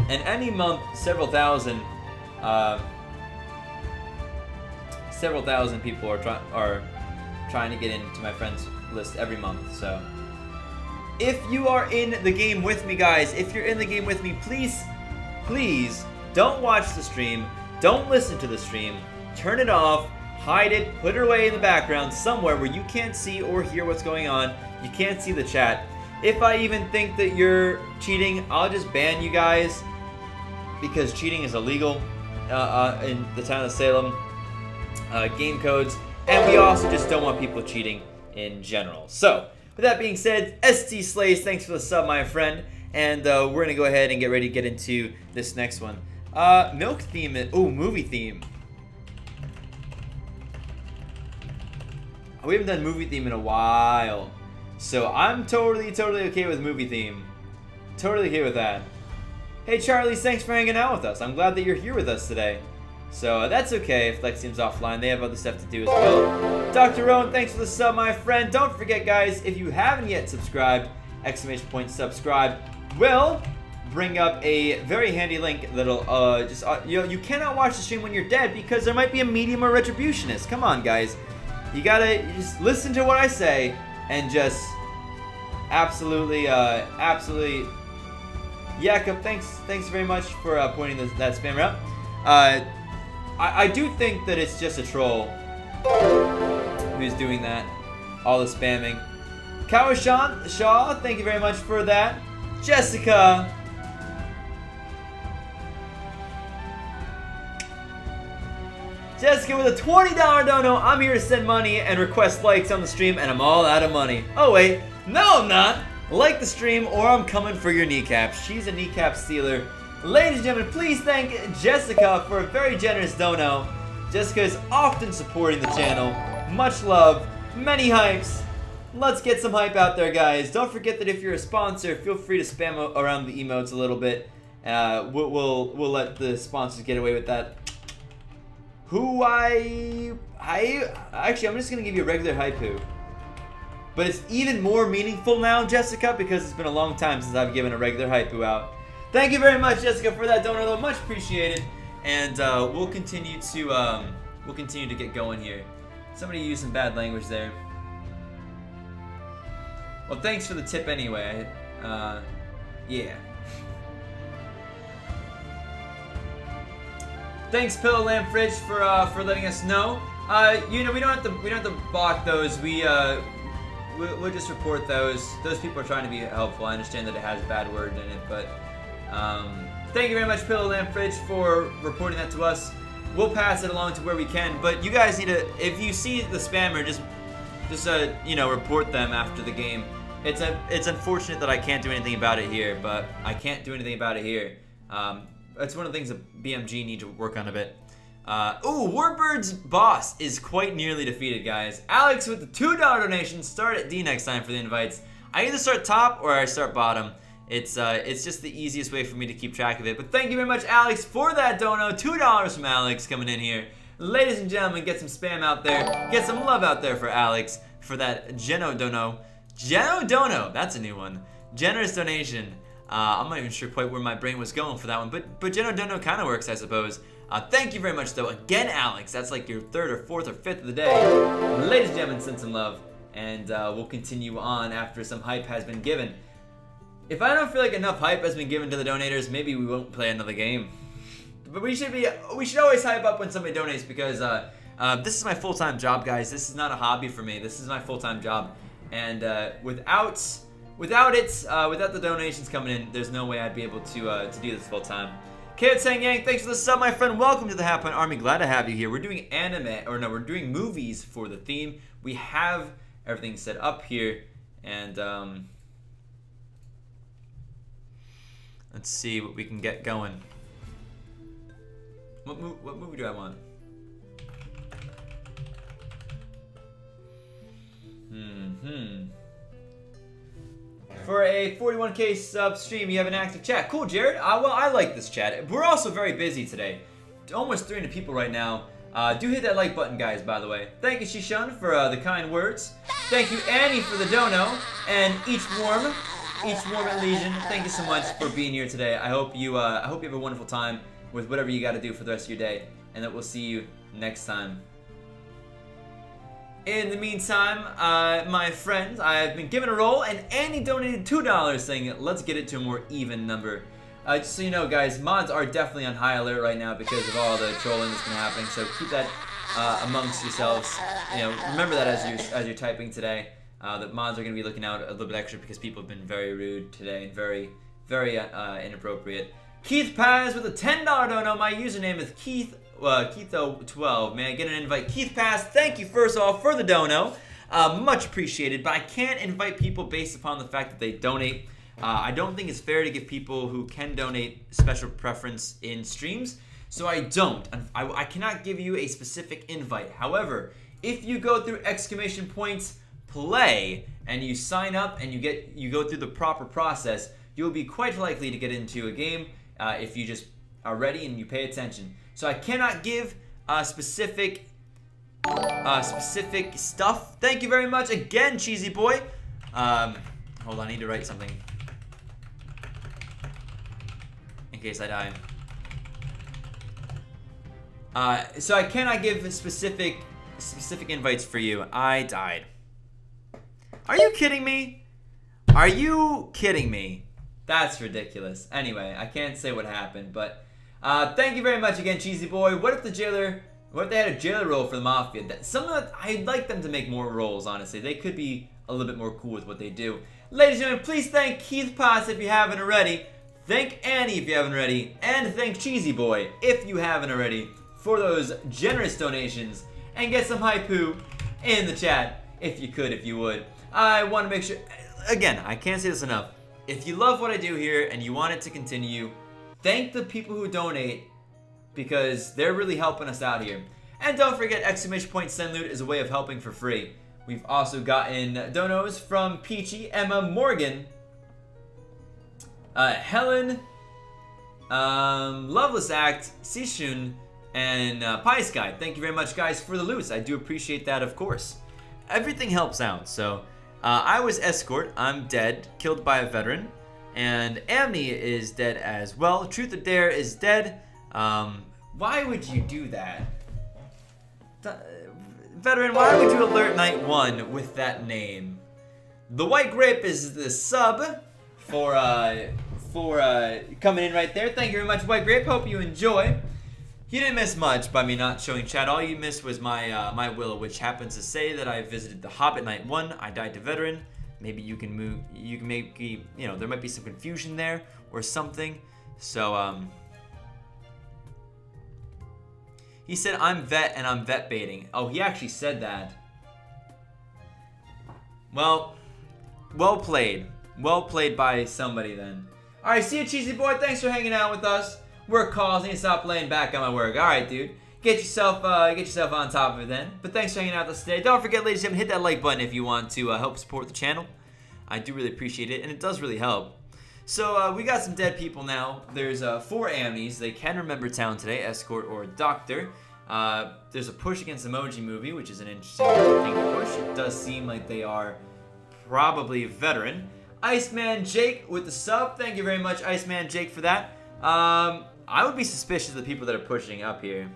And any month, several thousand people are trying to get into my friends list every month. So if you are in the game with me, guys, if you're in the game with me, please don't watch the stream, don't listen to the stream, turn it off, hide it, put it away in the background somewhere where you can't see or hear what's going on, you can't see the chat. If I even think that you're cheating, I'll just ban you guys because cheating is illegal in the town of Salem. Game codes, and we also just don't want people cheating in general. So with that being said, ST Slays, thanks for the sub, my friend, and we're gonna go ahead and get ready to get into this next one. Milk theme, movie theme. We haven't done movie theme in a while, so I'm totally okay with movie theme. Totally okay with that. Hey Charlie, thanks for hanging out with us. I'm glad that you're here with us today. So that's okay if Lex seems offline. They have other stuff to do as well. Dr. Rowan, thanks for the sub, my friend. Don't forget, guys, if you haven't yet subscribed, !subscribe will bring up a very handy link that'll you cannot watch the stream when you're dead because there might be a medium or retributionist. Come on, guys. You just listen to what I say and just absolutely Jakob, thanks very much for pointing that spammer out. I do think that it's just a troll who's doing that, all the spamming. Kawashan Shaw, thank you very much for that. Jessica, with a $20 dono. I'm here to send money and request likes on the stream, and I'm all out of money. Oh wait, no I'm not. Like the stream or I'm coming for your kneecaps. She's a kneecap stealer. Ladies and gentlemen, please thank Jessica for a very generous dono. Jessica is often supporting the channel. Much love, many hypes. Let's get some hype out there, guys. Don't forget that if you're a sponsor, feel free to spam around the emotes a little bit. We'll let the sponsors get away with that. Actually, I'm just gonna give you a regular haiku. But it's even more meaningful now, Jessica, because it's been a long time since I've given a regular haiku out. Thank you very much, Jessica, for that donor, though. Much appreciated. And we'll continue to get going here. Somebody used some bad language there. Well, thanks for the tip anyway. Yeah. Thanks, Pillow Lamp Fridge, for letting us know. You know, we don't have to block those. We'll just report those. Those people are trying to be helpful. I understand that it has bad words in it, but thank you very much, Pillow Lamp Fridge, for reporting that to us. We'll pass it along to where we can, but you guys need to, if you see the spammer, just you know, report them after the game. It's unfortunate that I can't do anything about it here, but I can't do anything about it here. That's one of the things that BMG need to work on a bit. Warbird's boss is quite nearly defeated, guys. Alex with the $2 donation. Start at D next time for the invites. I either start top or I start bottom. It's just the easiest way for me to keep track of it. But thank you very much, Alex, for that dono. $2 from Alex coming in here. Ladies and gentlemen, get some spam out there. Get some love out there for Alex for that Geno dono. Geno dono, that's a new one. Generous donation. I'm not even sure quite where my brain was going for that one, but Geno dono kind of works, I suppose. Thank you very much, though. Again, Alex, that's like your third or fourth or fifth of the day. Ladies and gentlemen, send some love, and we'll continue on after some hype has been given. If I don't feel like enough hype has been given to the donators, maybe we won't play another game. But we should always hype up when somebody donates because this is my full-time job, guys. This is not a hobby for me. This is my full-time job, and without Without it, without the donations coming in, there's no way I'd be able to do this full time. Kid Sang Yang, thanks for the sub, my friend. Welcome to the Half Pint Army. Glad to have you here. We're doing we're doing movies for the theme. We have everything set up here, and let's see what we can get going. What movie do I want? For a 41K sub stream, you have an active chat. Cool, Jared. Well, I like this chat. We're also very busy today. Almost 300 people right now. Do hit that like button, guys, by the way. Thank you, Shishun, for the kind words. Thank you, Annie, for the dono. And each warm at Legion, thank you so much for being here today. I hope you have a wonderful time with whatever you got to do for the rest of your day, and that we'll see you next time. In the meantime, my friends, I've been given a roll, and Annie donated $2 saying, let's get it to a more even number. Just so you know, guys, mods are definitely on high alert right now because of all the trolling that's been happening, so keep that amongst yourselves. You know, remember that as you're typing today. That mods are going to be looking out a little bit extra because people have been very rude today and very, very inappropriate. Keith Paz with a $10 dono. My username is Keitho12. May I get an invite? Keith Paz, thank you first of all for the dono. Much appreciated, but I can't invite people based upon the fact that they donate. I don't think it's fair to give people who can donate special preference in streams, so I don't. I cannot give you a specific invite. However, if you go through !play and you sign up and you go through the proper process, you'll be quite likely to get into a game if you just are ready and you pay attention. So I cannot give specific stuff. Thank you very much again, Cheesy Boy. Hold on, I need to write something in case I die. So I cannot give specific invites for you. I died. Are you kidding me? Are you kidding me? That's ridiculous. Anyway, I can't say what happened, but thank you very much again, Cheesy Boy. What if they had a jailer role for the Mafia? I'd like them to make more roles, honestly. They could be a little bit more cool with what they do. Ladies and gentlemen, please thank Keith Potts if you haven't already. Thank Annie if you haven't already. And thank Cheesy Boy if you haven't already for those generous donations. And get some haiku in the chat if you could, if you would. I want to make sure, again, I can't say this enough. If you love what I do here and you want it to continue, thank the people who donate because they're really helping us out here. And don't forget, !send loot is a way of helping for free. We've also gotten donos from Peachy, Emma, Morgan, Helen, Loveless Act, Sishun, and Pie Sky. Thank you very much, guys, for the loot. I do appreciate that, of course. Everything helps out, so I was escort. I'm dead, killed by a veteran, and Amni is dead as well. Truth or Dare is dead. Why would you do that? Veteran, why would you alert night 1 with that name? The White Grape is the sub for coming in right there. Thank you very much, White Grape. Hope you enjoy. You didn't miss much by me not showing chat. All you missed was my my will, which happens to say that I visited the Hobbit night 1. I died to veteran. Maybe you can move. You can maybe, you know, there might be some confusion there or something. So he said I'm vet and I'm vet baiting. Oh, he actually said that. Well played. Well played by somebody then. All right, see you, Cheesy Boy. Thanks for hanging out with us. Work calls, I need to stop laying back on my work. Alright, dude. Get yourself on top of it then. But thanks for hanging out with us today. Don't forget, ladies and gentlemen, hit that like button if you want to help support the channel. I do really appreciate it, and it does really help. So, we got some dead people now. There's 4 amnies. They can remember town today, escort or doctor. There's a push against emoji movie, which is an interesting thing to push. It does seem like they are probably a veteran. Iceman Jake with the sub. Thank you very much, Iceman Jake, for that. I would be suspicious of the people that are pushing up here.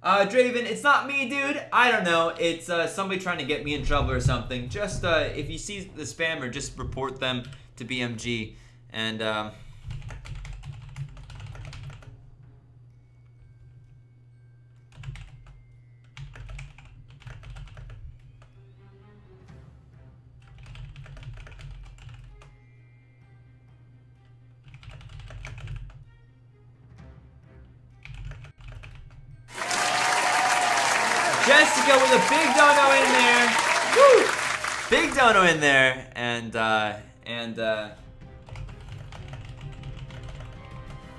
Draven, it's not me, dude. I don't know. It's somebody trying to get me in trouble or something. Just if you see the spammer, just report them to BMG. And Jessica with a big dono in there. Woo! Big dono in there. And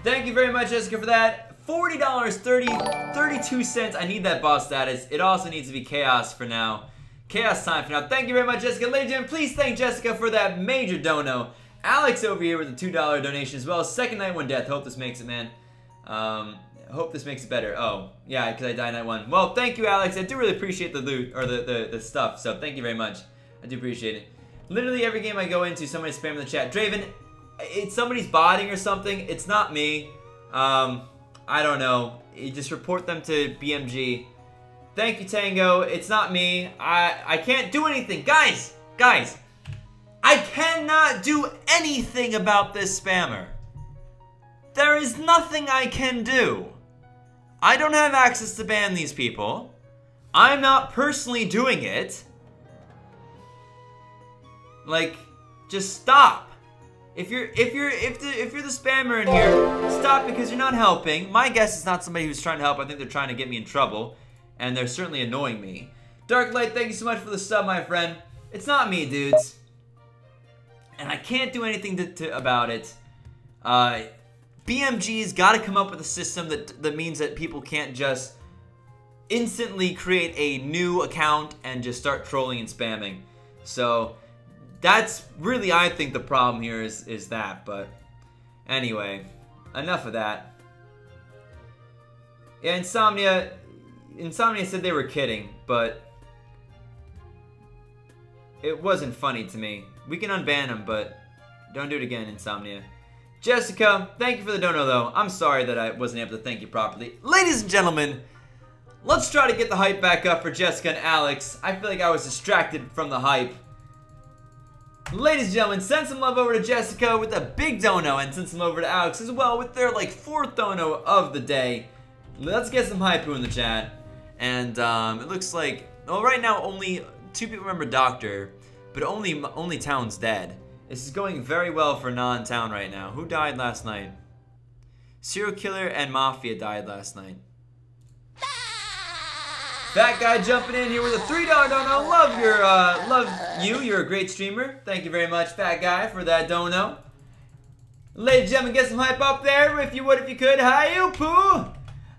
thank you very much, Jessica, for that. $40, 32 cents. I need that boss status. It also needs to be chaos for now. Chaos time for now. Thank you very much, Jessica. Ladies and gentlemen, please thank Jessica for that major dono. Alex over here with a $2 donation as well. Second night one death. Hope this makes it, man. Hope this makes it better. Oh, yeah, because I died night one. Well, thank you, Alex. I do really appreciate the loot, or the stuff. So thank you very much. I do appreciate it. Literally every game I go into, somebody's spamming the chat. Draven, it's somebody's botting or something. It's not me. I don't know. You just report them to BMG. Thank you, Tango. It's not me. I can't do anything. Guys, I cannot do anything about this spammer. There is nothing I can do. I don't have access to ban these people. I'm not personally doing it. Like, just stop. If you're the spammer in here, stop, because you're not helping. My guess is not somebody who's trying to help. I think they're trying to get me in trouble, and they're certainly annoying me. Dark Light, thank you so much for the sub, my friend. It's not me, dudes, and I can't do anything about it. BMG's got to come up with a system that means that people can't just instantly create a new account and just start trolling and spamming. So that's really, I think, the problem here is that. But anyway, enough of that. Yeah, Insomnia said they were kidding, but it wasn't funny to me. We can unban them, but don't do it again, Insomnia. Jessica, thank you for the dono, though. I'm sorry that I wasn't able to thank you properly. Ladies and gentlemen, let's try to get the hype back up for Jessica and Alex. I feel like I was distracted from the hype. Ladies and gentlemen, send some love over to Jessica with a big dono, and send some love over to Alex as well with their, like, 4th dono of the day. Let's get some hype in the chat. And it looks like, well, right now only 2 people remember Doctor, but only Town's dead. This is going very well for non-Town right now. Who died last night? Serial Killer and Mafia died last night. Fat Guy jumping in here with a $3 dono. Love you. You're a great streamer. Thank you very much, Fat Guy, for that dono. Ladies and gentlemen, get some hype up there if you would, if you could. Hi-you-poo!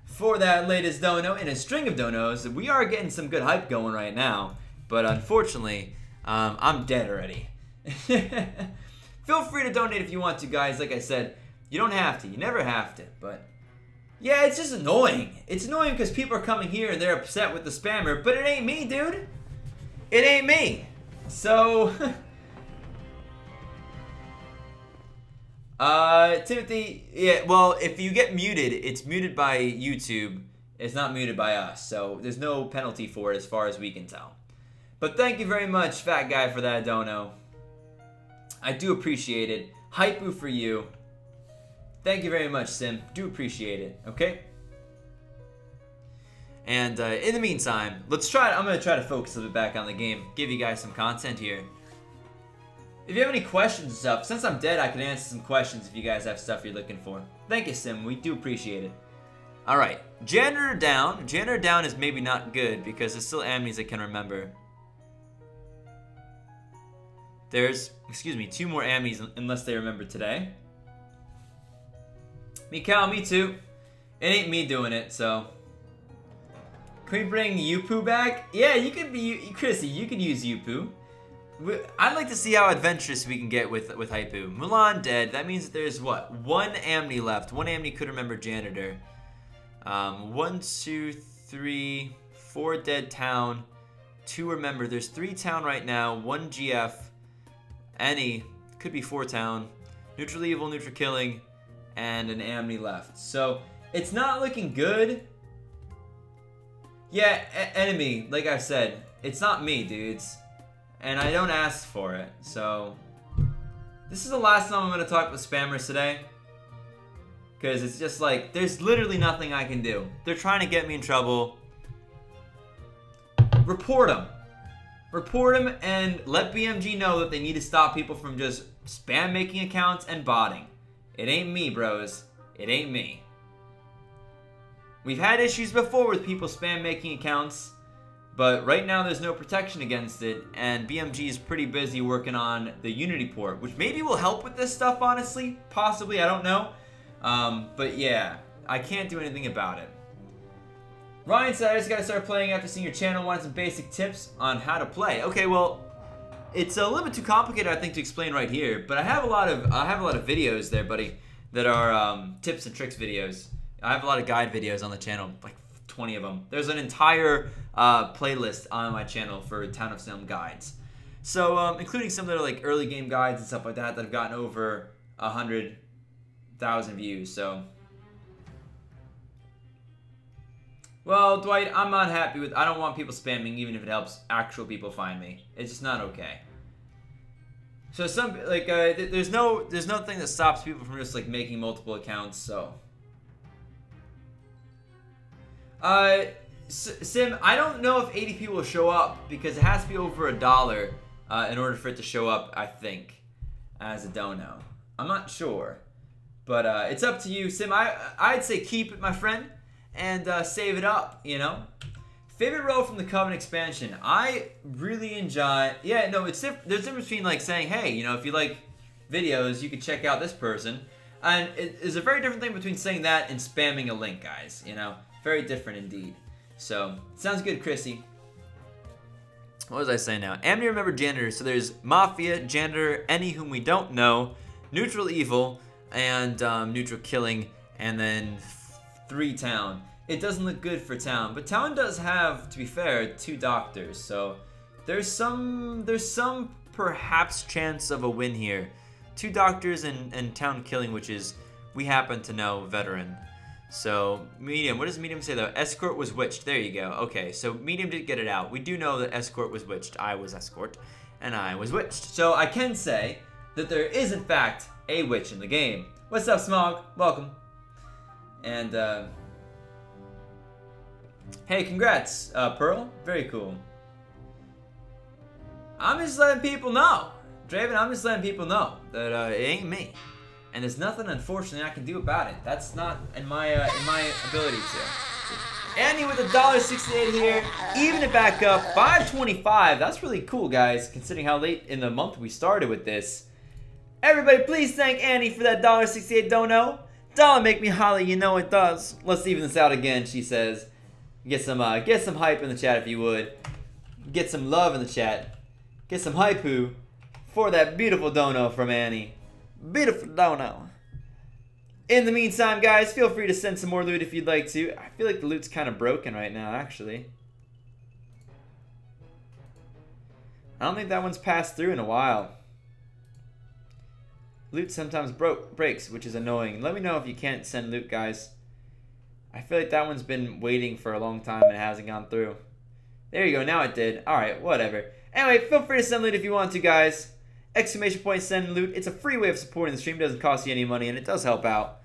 For that latest dono in a string of donos. We are getting some good hype going right now, but unfortunately, I'm dead already. Feel free to donate if you want to, guys. Like I said, you don't have to. You never have to, but yeah, it's just annoying. It's annoying because people are coming here and they're upset with the spammer, but it ain't me, dude. It ain't me. So, Timothy, yeah, well, if you get muted, it's muted by YouTube. It's not muted by us, so there's no penalty for it as far as we can tell. But thank you very much, Fat Guy, for that dono. I do appreciate it. Hypoo for you. Thank you very much, Sim. Do appreciate it, okay? And in the meantime, let's try. I'm going to try to focus a little bit back on the game. Give you guys some content here. If you have any questions and stuff, since I'm dead, I can answer some questions if you guys have stuff you're looking for. Thank you, Sim. We do appreciate it. Alright. Janitor down. Janitor down is maybe not good because there's still enemies I can remember. There's, excuse me, 2 more ammies unless they remember today. Mikal, me too. It ain't me doing it, so. Can we bring Yupu back? Yeah, you could be, Chrissy, you could use Yupu. I'd like to see how adventurous we can get with Hypu. Mulan dead. That means that there's what? 1 amni left. 1 amni could remember Janitor. 1, 2, 3, 4 dead Town. 2 remember. There's 3 Town right now. 1 GF. Any. Could be 4 Town. Neutral Evil, Neutral Killing. And an amni left. So, it's not looking good. Yeah, enemy. Like I said, it's not me, dudes. And I don't ask for it. So, this is the last time I'm going to talk with spammers today. Because it's just like, there's literally nothing I can do. They're trying to get me in trouble. Report them. Report them and let BMG know that they need to stop people from just spam making accounts and botting. It ain't me, bros. It ain't me. We've had issues before with people spam making accounts. But right now there's no protection against it, and BMG is pretty busy working on the Unity port, which maybe will help with this stuff, honestly. Possibly, I don't know. But yeah, I can't do anything about it. Ryan said, I just gotta start playing after seeing your channel. Wanted some basic tips on how to play. Okay, well, it's a little bit too complicated, I think, to explain right here. But I have a lot of videos there, buddy, that are tips and tricks videos. I have a lot of guide videos on the channel, like 20 of them. There's an entire playlist on my channel for Town of Salem guides. So, including some that are like early game guides and stuff like that that have gotten over 100,000 views. So, well, Dwight, I'm not happy with. I don't want people spamming, even if it helps actual people find me. It's just not okay. So some like there's no thing that stops people from just like making multiple accounts. So, Sim, I don't know if ADP will show up because it has to be over $1 in order for it to show up, I think, as a dono. I'm not sure, but it's up to you, Sim. I'd say keep it, my friend, and save it up, you know. Favorite role from the Covenant expansion? I really enjoy. Yeah, no, there's a difference between like saying, hey, you know, if you like videos, you could check out this person, and it is a very different thing between saying that and spamming a link, guys. You know, very different indeed. So sounds good, Chrissy. What was I saying now? Am to remember janitor. So there's mafia, janitor, any whom we don't know, neutral evil, and neutral killing, and then 3 town. It doesn't look good for town, but town does have, to be fair, 2 doctors. So there's some perhaps chance of a win here. 2 doctors and town killing, which is, we happen to know, veteran. So medium, what does medium say though? Escort was witched. There you go. Okay, so medium did get it out. We do know that escort was witched. I was escort, and I was witched. So I can say that there is in fact a witch in the game. What's up, Smog? Welcome. And hey, congrats, Pearl. Very cool. I'm just letting people know, Draven. I'm just letting people know that it ain't me. And there's nothing, unfortunately, I can do about it. That's not in my ability to. Andy with $1.68 here, even it back up, $5.25. That's really cool, guys, considering how late in the month we started with this. Everybody, please thank Annie for that $1.68 dono. Dollar make me holler, you know it does. Let's even this out again, she says. Get some hype in the chat if you would. Get some love in the chat. Get some hype-oo for that beautiful dono from Annie. Beautiful dono. In the meantime, guys, feel free to send some more loot if you'd like to. I feel like the loot's kind of broken right now, actually. I don't think that one's passed through in a while. Loot sometimes breaks, which is annoying. Let me know if you can't send loot, guys. I feel like that one's been waiting for a long time and it hasn't gone through. There you go, now it did. Alright, whatever. Anyway, feel free to send loot if you want to, guys. Exclamation point send loot. It's a free way of supporting the stream. It doesn't cost you any money and it does help out.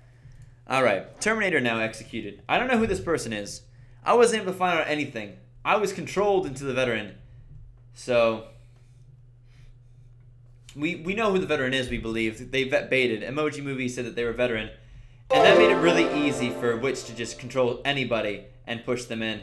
Alright, Terminator now executed. I don't know who this person is. I wasn't able to find out anything. I was controlled into the veteran. So we know who the veteran is, we believe. They baited. Emoji Movie said that they were veteran. And that made it really easy for Witch to just control anybody and push them in.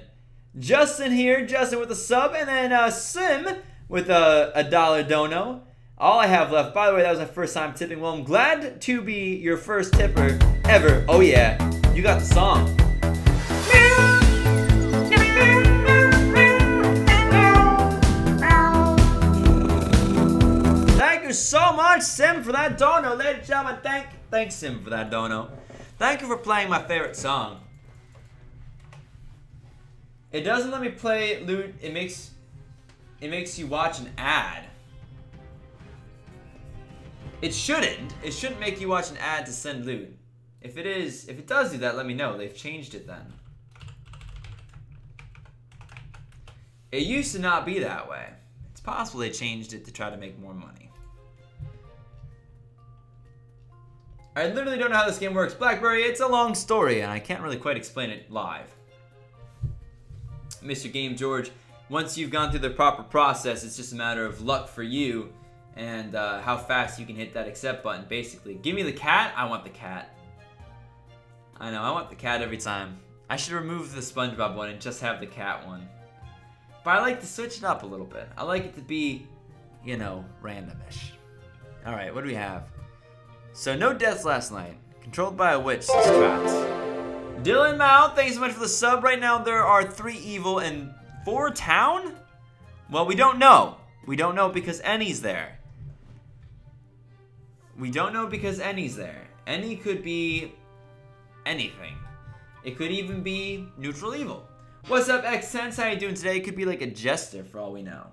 Justin here, Justin with a sub, and then Sim with a dollar dono. All I have left, by the way, that was my first time tipping. Well, I'm glad to be your first tipper ever. Oh yeah, you got the song. Thank you so much, Sim, for that dono. Ladies and gentlemen, thanks, Sim, for that dono. Thank you for playing my favorite song. It doesn't let me play loot. It makes you watch an ad. It shouldn't. It shouldn't make you watch an ad to send loot. If it does do that, let me know. They've changed it then. It used to not be that way. It's possible they changed it to try to make more money. I literally don't know how this game works. Blackberry, it's a long story, and I can't really quite explain it live. Mr. Game George, once you've gone through the proper process, it's just a matter of luck for you and how fast you can hit that accept button, basically. Give me the cat. I want the cat. I know, I want the cat every time. I should remove the SpongeBob one and just have the cat one. But I like to switch it up a little bit. I like it to be, you know, randomish. Alright, what do we have? So, no deaths last night. Controlled by a witch, says Trats. Dylan Mao, thank you so much for the sub. Right now, there are 3 evil and 4 town? Well, we don't know. We don't know because Ennie's there. We don't know because Ennie's there. Ennie could be anything. It could even be neutral evil. What's up, X-Sense? How you doing today? It could be like a jester for all we know.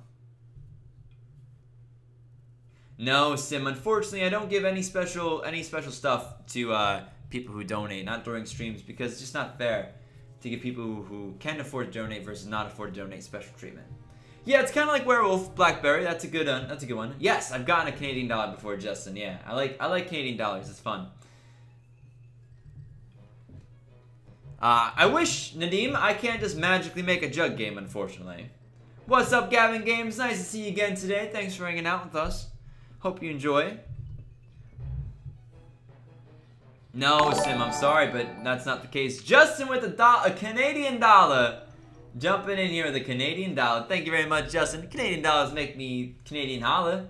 No, Sim. Unfortunately, I don't give any special stuff to people who donate, not during streams, because it's just not fair to give people who can afford to donate versus not afford to donate special treatment. Yeah, it's kind of like Werewolf Blackberry. That's a good one. Yes, I've gotten a Canadian dollar before, Justin. Yeah, I like Canadian dollars. It's fun. I wish, Nadim, I can't just magically make a jug game, unfortunately. What's up, Gavin Games? Nice to see you again today. Thanks for hanging out with us. Hope you enjoy. No, Sim, I'm sorry, but that's not the case. Justin with a Canadian dollar. Jumping in here with a Canadian dollar. Thank you very much, Justin. Canadian dollars make me Canadian holla.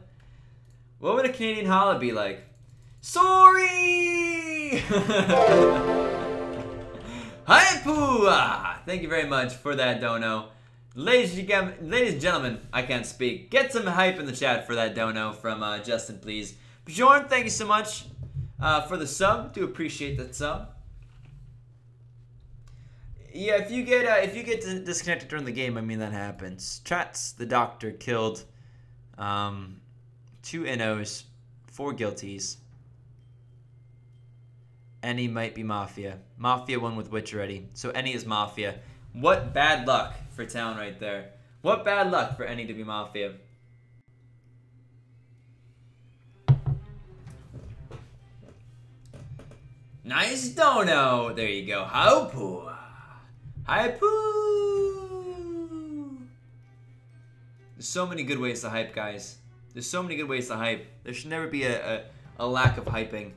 What would a Canadian holla be like? Sorry! Hi, Pooh! Thank you very much for that dono. Ladies and gentlemen, I can't speak. Get some hype in the chat for that dono from Justin, please. Bjorn, thank you so much for the sub. Do appreciate that sub. Yeah, if you get disconnected during the game, I mean that happens. Trats, the doctor, killed 2 Innos, 4 guilties. Ennie might be Mafia. Mafia won with Witch already, so Ennie is Mafia. What bad luck for town right there. What bad luck for Ennie to be Mafia. Nice dono. There you go. How poo. Hi poo. There's so many good ways to hype, guys. There's so many good ways to hype. There should never be a lack of hyping,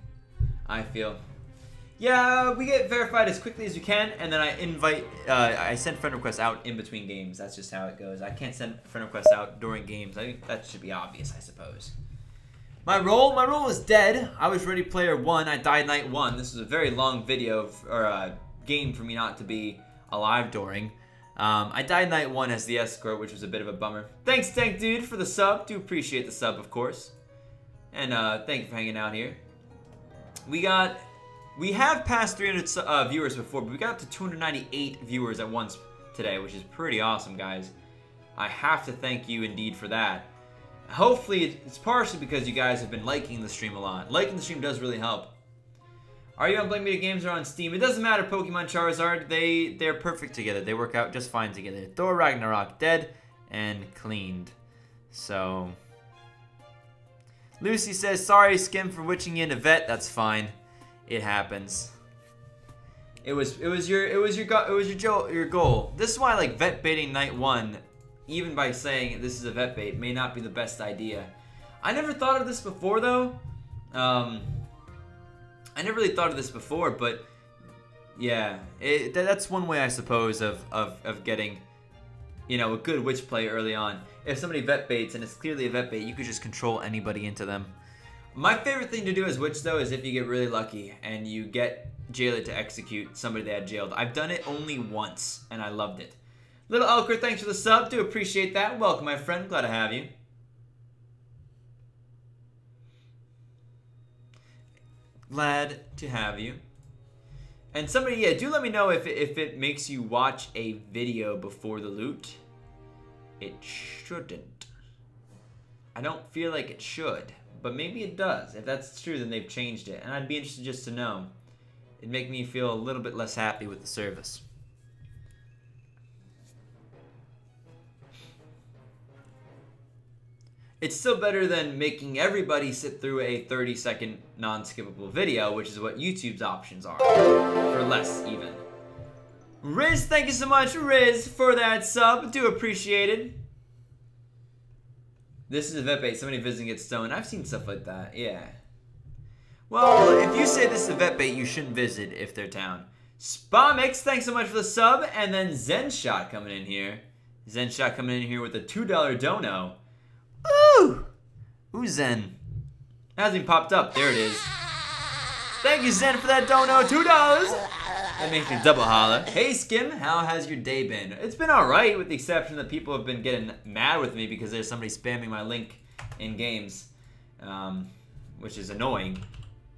I feel. Yeah, we get verified as quickly as we can, and then I send friend requests out in between games. That's just how it goes. I can't send friend requests out during games. I think that should be obvious, I suppose. My role was dead. I was Ready Player 1. I died night 1. This was a very long video, or game for me not to be alive during. I died night 1 as the escort, which was a bit of a bummer. Thanks, Tank Dude, for the sub. Do appreciate the sub, of course. And thank you for hanging out here. We have passed 300 viewers before, but we got up to 298 viewers at once today, which is pretty awesome, guys. I have to thank you indeed for that. Hopefully, it's partially because you guys have been liking the stream a lot. Liking the stream does really help. Are you on Blink Media Games or on Steam? It doesn't matter, Pokemon Charizard. They're perfect together. They work out just fine together. Thor Ragnarok dead and cleaned. So, Lucy says, "Sorry, Skim, for witching you into vet." That's fine. It happens. It was your goal. This is why, like, vet baiting night 1, even by saying this is a vet bait, may not be the best idea. I never thought of this before, though. I never really thought of this before, but yeah, that's one way, I suppose, of getting, you know, a good witch play early on. If somebody vet baits and it's clearly a vet bait, you could just control anybody into them. My favorite thing to do as witch, though, is if you get really lucky and you get jailer to execute somebody they had jailed. I've done it only once, and I loved it. Little Elker, thanks for the sub. Do appreciate that. Welcome, my friend. Glad to have you. Glad to have you. And somebody, yeah, do let me know if it makes you watch a video before the loot. It shouldn't. I don't feel like it should. But maybe it does. If that's true, then they've changed it. And I'd be interested just to know. It'd make me feel a little bit less happy with the service. It's still better than making everybody sit through a 30-second non-skippable video, which is what YouTube's options are. For less, even. Riz, thank you so much, Riz, for that sub. Do appreciate it. This is a vet bait. Somebody visiting at Stone. I've seen stuff like that. Yeah. Well, if you say this is a vet bait, you shouldn't visit if they're town. Spamix, thanks so much for the sub. And then Zenshot coming in here. Zen Shot coming in here with a $2 dono. Ooh! Ooh, Zen. Hasn't even popped up. There it is. Thank you, Zen, for that dono. $2. That makes me double holla. Hey, Skim, how has your day been? It's been alright, with the exception that people have been getting mad with me because there's somebody spamming my link in games. Which is annoying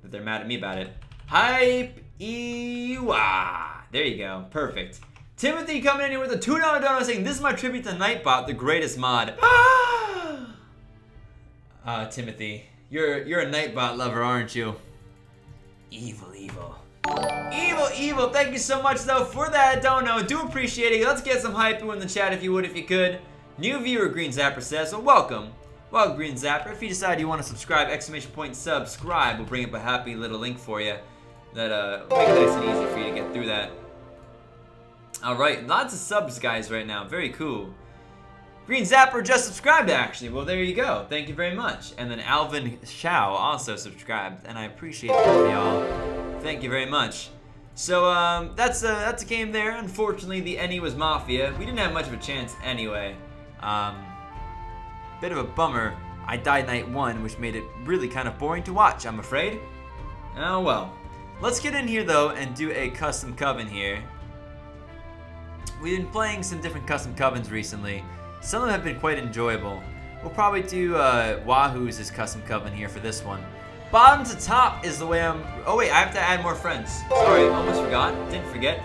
that they're mad at me about it. Hype Ewa. There you go. Perfect. Timothy coming in here with a $2 dono saying, this is my tribute to Nightbot, the greatest mod. Timothy, you're a Nightbot lover, aren't you? Evil, evil. Evil, evil. Thank you so much, though, for that dono. Do appreciate it. Let's get some hype in the chat if you would, if you could. New viewer, Green Zapper says, well, welcome. Well, Green Zapper, if you decide you want to subscribe, !subscribe, we'll bring up a happy little link for you that make it nice and easy for you to get through that. Alright, lots of subs, guys, right now. Very cool. Green Zapper just subscribed, actually. Well, there you go. Thank you very much. And then Alvin Shao also subscribed, and I appreciate both of y'all. Thank you very much. So, that's a game there. Unfortunately, the Eni was Mafia. We didn't have much of a chance anyway. Bit of a bummer. I died night 1, which made it really kind of boring to watch, I'm afraid. Oh well. Let's get in here though and do a custom coven here. We've been playing some different custom covens recently. Some of them have been quite enjoyable. We'll probably do Wahoo's custom coven here for this one. Bottom to top is the way I'm... Oh wait, I have to add more friends. Sorry, almost forgot. Didn't forget.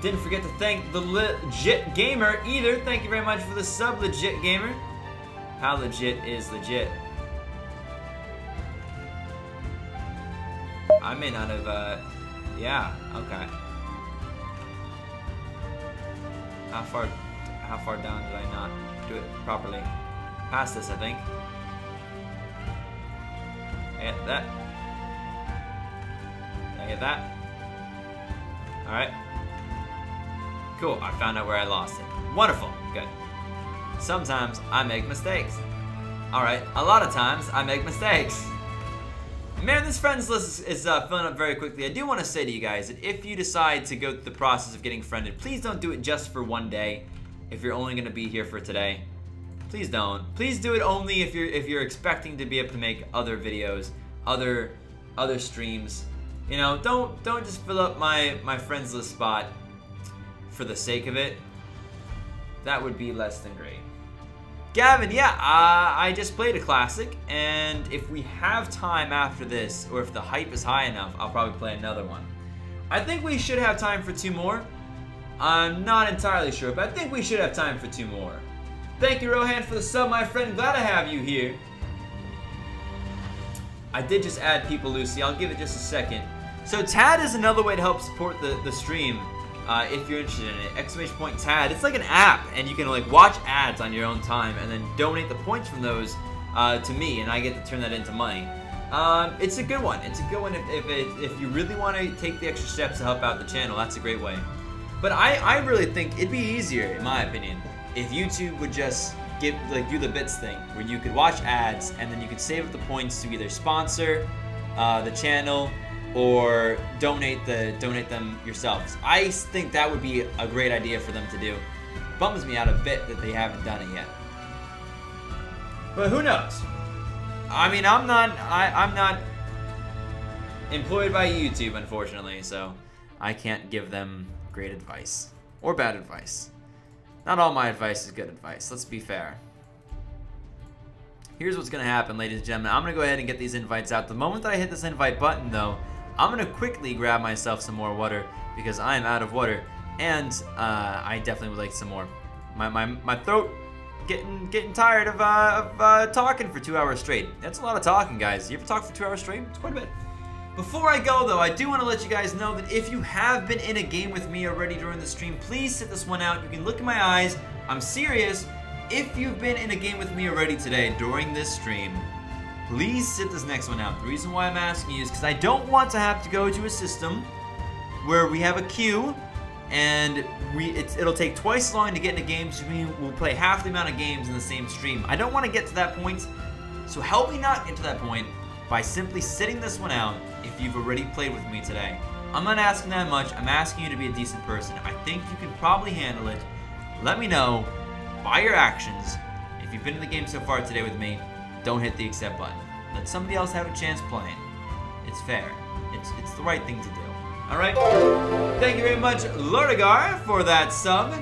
Didn't forget to thank the Legit Gamer either. Thank you very much for the sub, Legit Gamer. How legit is legit? I may not have, yeah, okay. How far down did I not do it properly? Past this, I think. I get that. I get that. Alright. Cool, I found out where I lost it. Wonderful, good. Sometimes I make mistakes. Alright, a lot of times I make mistakes. Man, this friends list is filling up very quickly. I do want to say to you guys that if you decide to go through the process of getting friended, please don't do it just for one day. If you're only going to be here for today, please don't. Please do it only if you're expecting to be able to make other videos, other streams. You know, don't just fill up my friends list spot for the sake of it. That would be less than great. Gavin, yeah, I just played a classic, and if we have time after this, or if the hype is high enough, I'll probably play another one. I think we should have time for 2 more. I'm not entirely sure, but I think we should have time for 2 more. Thank you, Rohan, for the sub, my friend. Glad to have you here. I did just add people, Lucy. I'll give it just a second. So Tad is another way to help support the stream. If you're interested in it, !TAD. It's like an app, and you can like watch ads on your own time, and then donate the points from those to me, and I get to turn that into money. It's a good one. It's a good one if you really want to take the extra steps to help out the channel. That's a great way. But I really think it'd be easier, in my opinion, if YouTube would just do the bits thing, where you could watch ads, and then you could save up the points to either sponsor the channel or donate them yourselves. I think that would be a great idea for them to do. Bums me out a bit that they haven't done it yet. But who knows? I mean, I'm not employed by YouTube, unfortunately, so I can't give them great advice or bad advice. Not all my advice is good advice. Let's be fair. Here's what's gonna happen, ladies and gentlemen. I'm gonna go ahead and get these invites out. The moment that I hit this invite button, though, I'm gonna quickly grab myself some more water because I am out of water, and I definitely would like some more. My throat getting tired of talking for 2 hours straight. That's a lot of talking, guys. You ever talk for 2 hours straight? It's quite a bit. Before I go, though, I do want to let you guys know that if you have been in a game with me already during the stream, please sit this one out. You can look in my eyes. I'm serious. If you've been in a game with me already today during this stream, please sit this next one out. The reason why I'm asking you is because I don't want to have to go to a system where we have a queue and it'll take twice as long to get into games, so we'll play half the amount of games in the same stream. I don't want to get to that point, so help me not get to that point by simply sitting this one out if you've already played with me today. I'm not asking that much. I'm asking you to be a decent person. I think you can probably handle it. Let me know, by your actions, if you've been in the game so far today with me, don't hit the accept button. Let somebody else have a chance playing. It's fair. It's the right thing to do. Alright? Thank you very much, Lordigar, for that sub.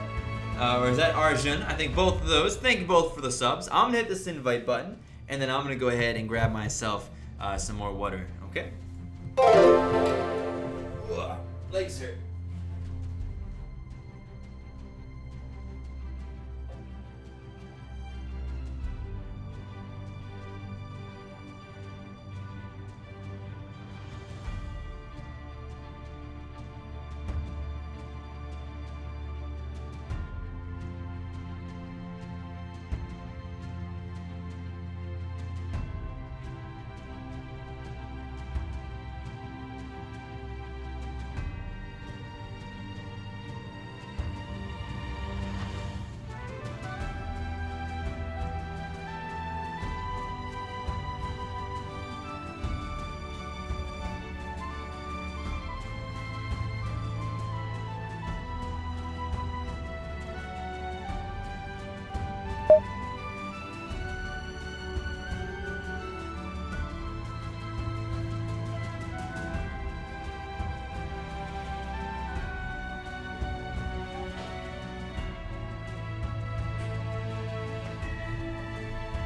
Or is that Arjun? I think both of those. Thank you both for the subs. I'm gonna hit this invite button, and then I'm gonna go ahead and grab myself some more water. Okay? Legs hurt.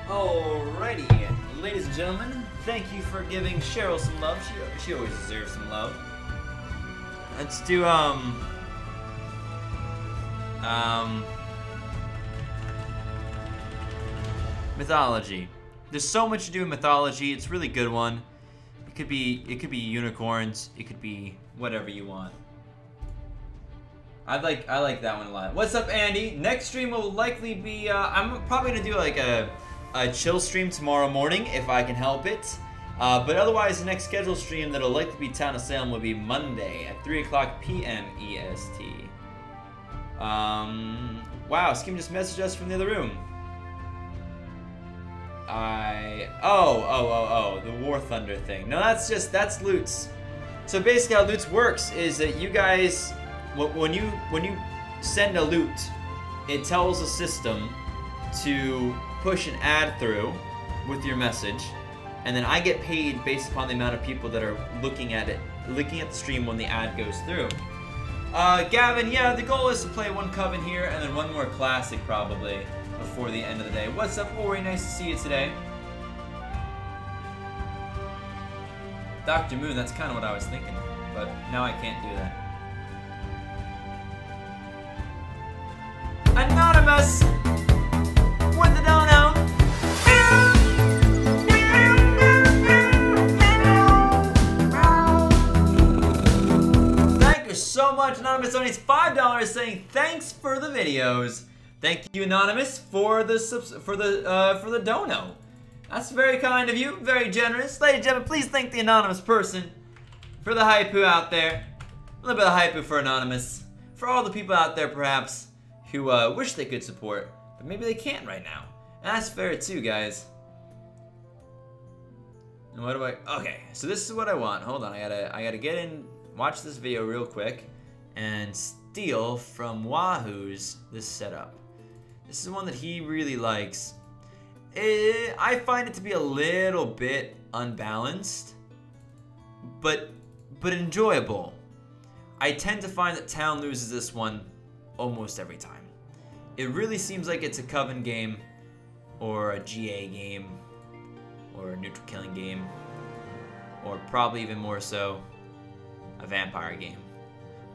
Alrighty, ladies and gentlemen, thank you for giving Cheryl some love. She always deserves some love. Let's do mythology. There's so much to do in mythology. It's a really good one. It could be unicorns. It could be whatever you want. I like that one a lot. What's up, Andy? Next stream will likely be I'm probably gonna do like a chill stream tomorrow morning if I can help it. But otherwise, the next scheduled stream that'll likely be Town of Salem will be Monday at 3 o'clock p.m. EST. Wow, Skim just messaged us from the other room. The War Thunder thing. No, that's Loots. So basically how Loots works is that you guys, when you send a loot, it tells the system to push an ad through with your message, and then I get paid based upon the amount of people that are looking at the stream when the ad goes through. Gavin, yeah, the goal is to play one Coven here and then one more Classic probably before the end of the day. What's up, Ori? Nice to see you today. Dr. Moon, that's kind of what I was thinking, but now I can't do that. Anonymous with the dono. Thank you so much, Anonymous. Donates $5 saying thanks for the videos. Thank you, Anonymous, for the dono. That's very kind of you, very generous. Ladies and gentlemen, please thank the anonymous person for the haiku out there. A little bit of haiku for Anonymous. For all the people out there, perhaps, who wish they could support, but maybe they can't right now. And that's fair too, guys. And what do I... Okay, so this is what I want. Hold on, I gotta get in, watch this video real quick, and steal from Wahoo's this setup. This is one that he really likes. I find it to be a little bit unbalanced, but enjoyable. I tend to find that Town loses this one almost every time. It really seems like it's a Coven game, or a GA game, or a neutral killing game, or probably even more so, a vampire game.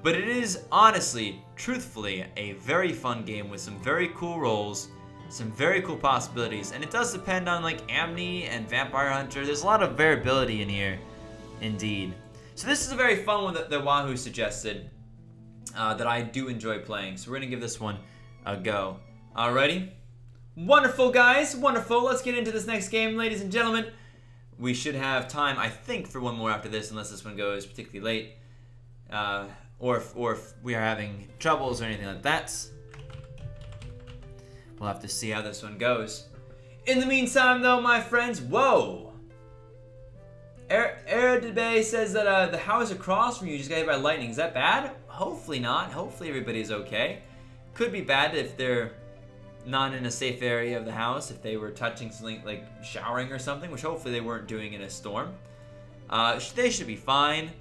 But it is honestly, truthfully, a very fun game with some very cool roles, some very cool possibilities, and it does depend on like Amni and Vampire Hunter. There's a lot of variability in here, indeed. So this is a very fun one that Wahoo suggested that I do enjoy playing. So we're gonna give this one a go. Alrighty, wonderful guys, wonderful. Let's get into this next game, ladies and gentlemen. We should have time, I think, for one more after this, unless this one goes particularly late, or if we are having troubles or anything like that. We'll have to see how this one goes. In the meantime, though, my friends, whoa! Eridebe says that the house across from you just got hit by lightning. Is that bad? Hopefully not. Hopefully everybody's okay. Could be bad if they're, not in a safe area of the house, if they were touching something like showering or something, which hopefully they weren't doing in a storm. They should be fine,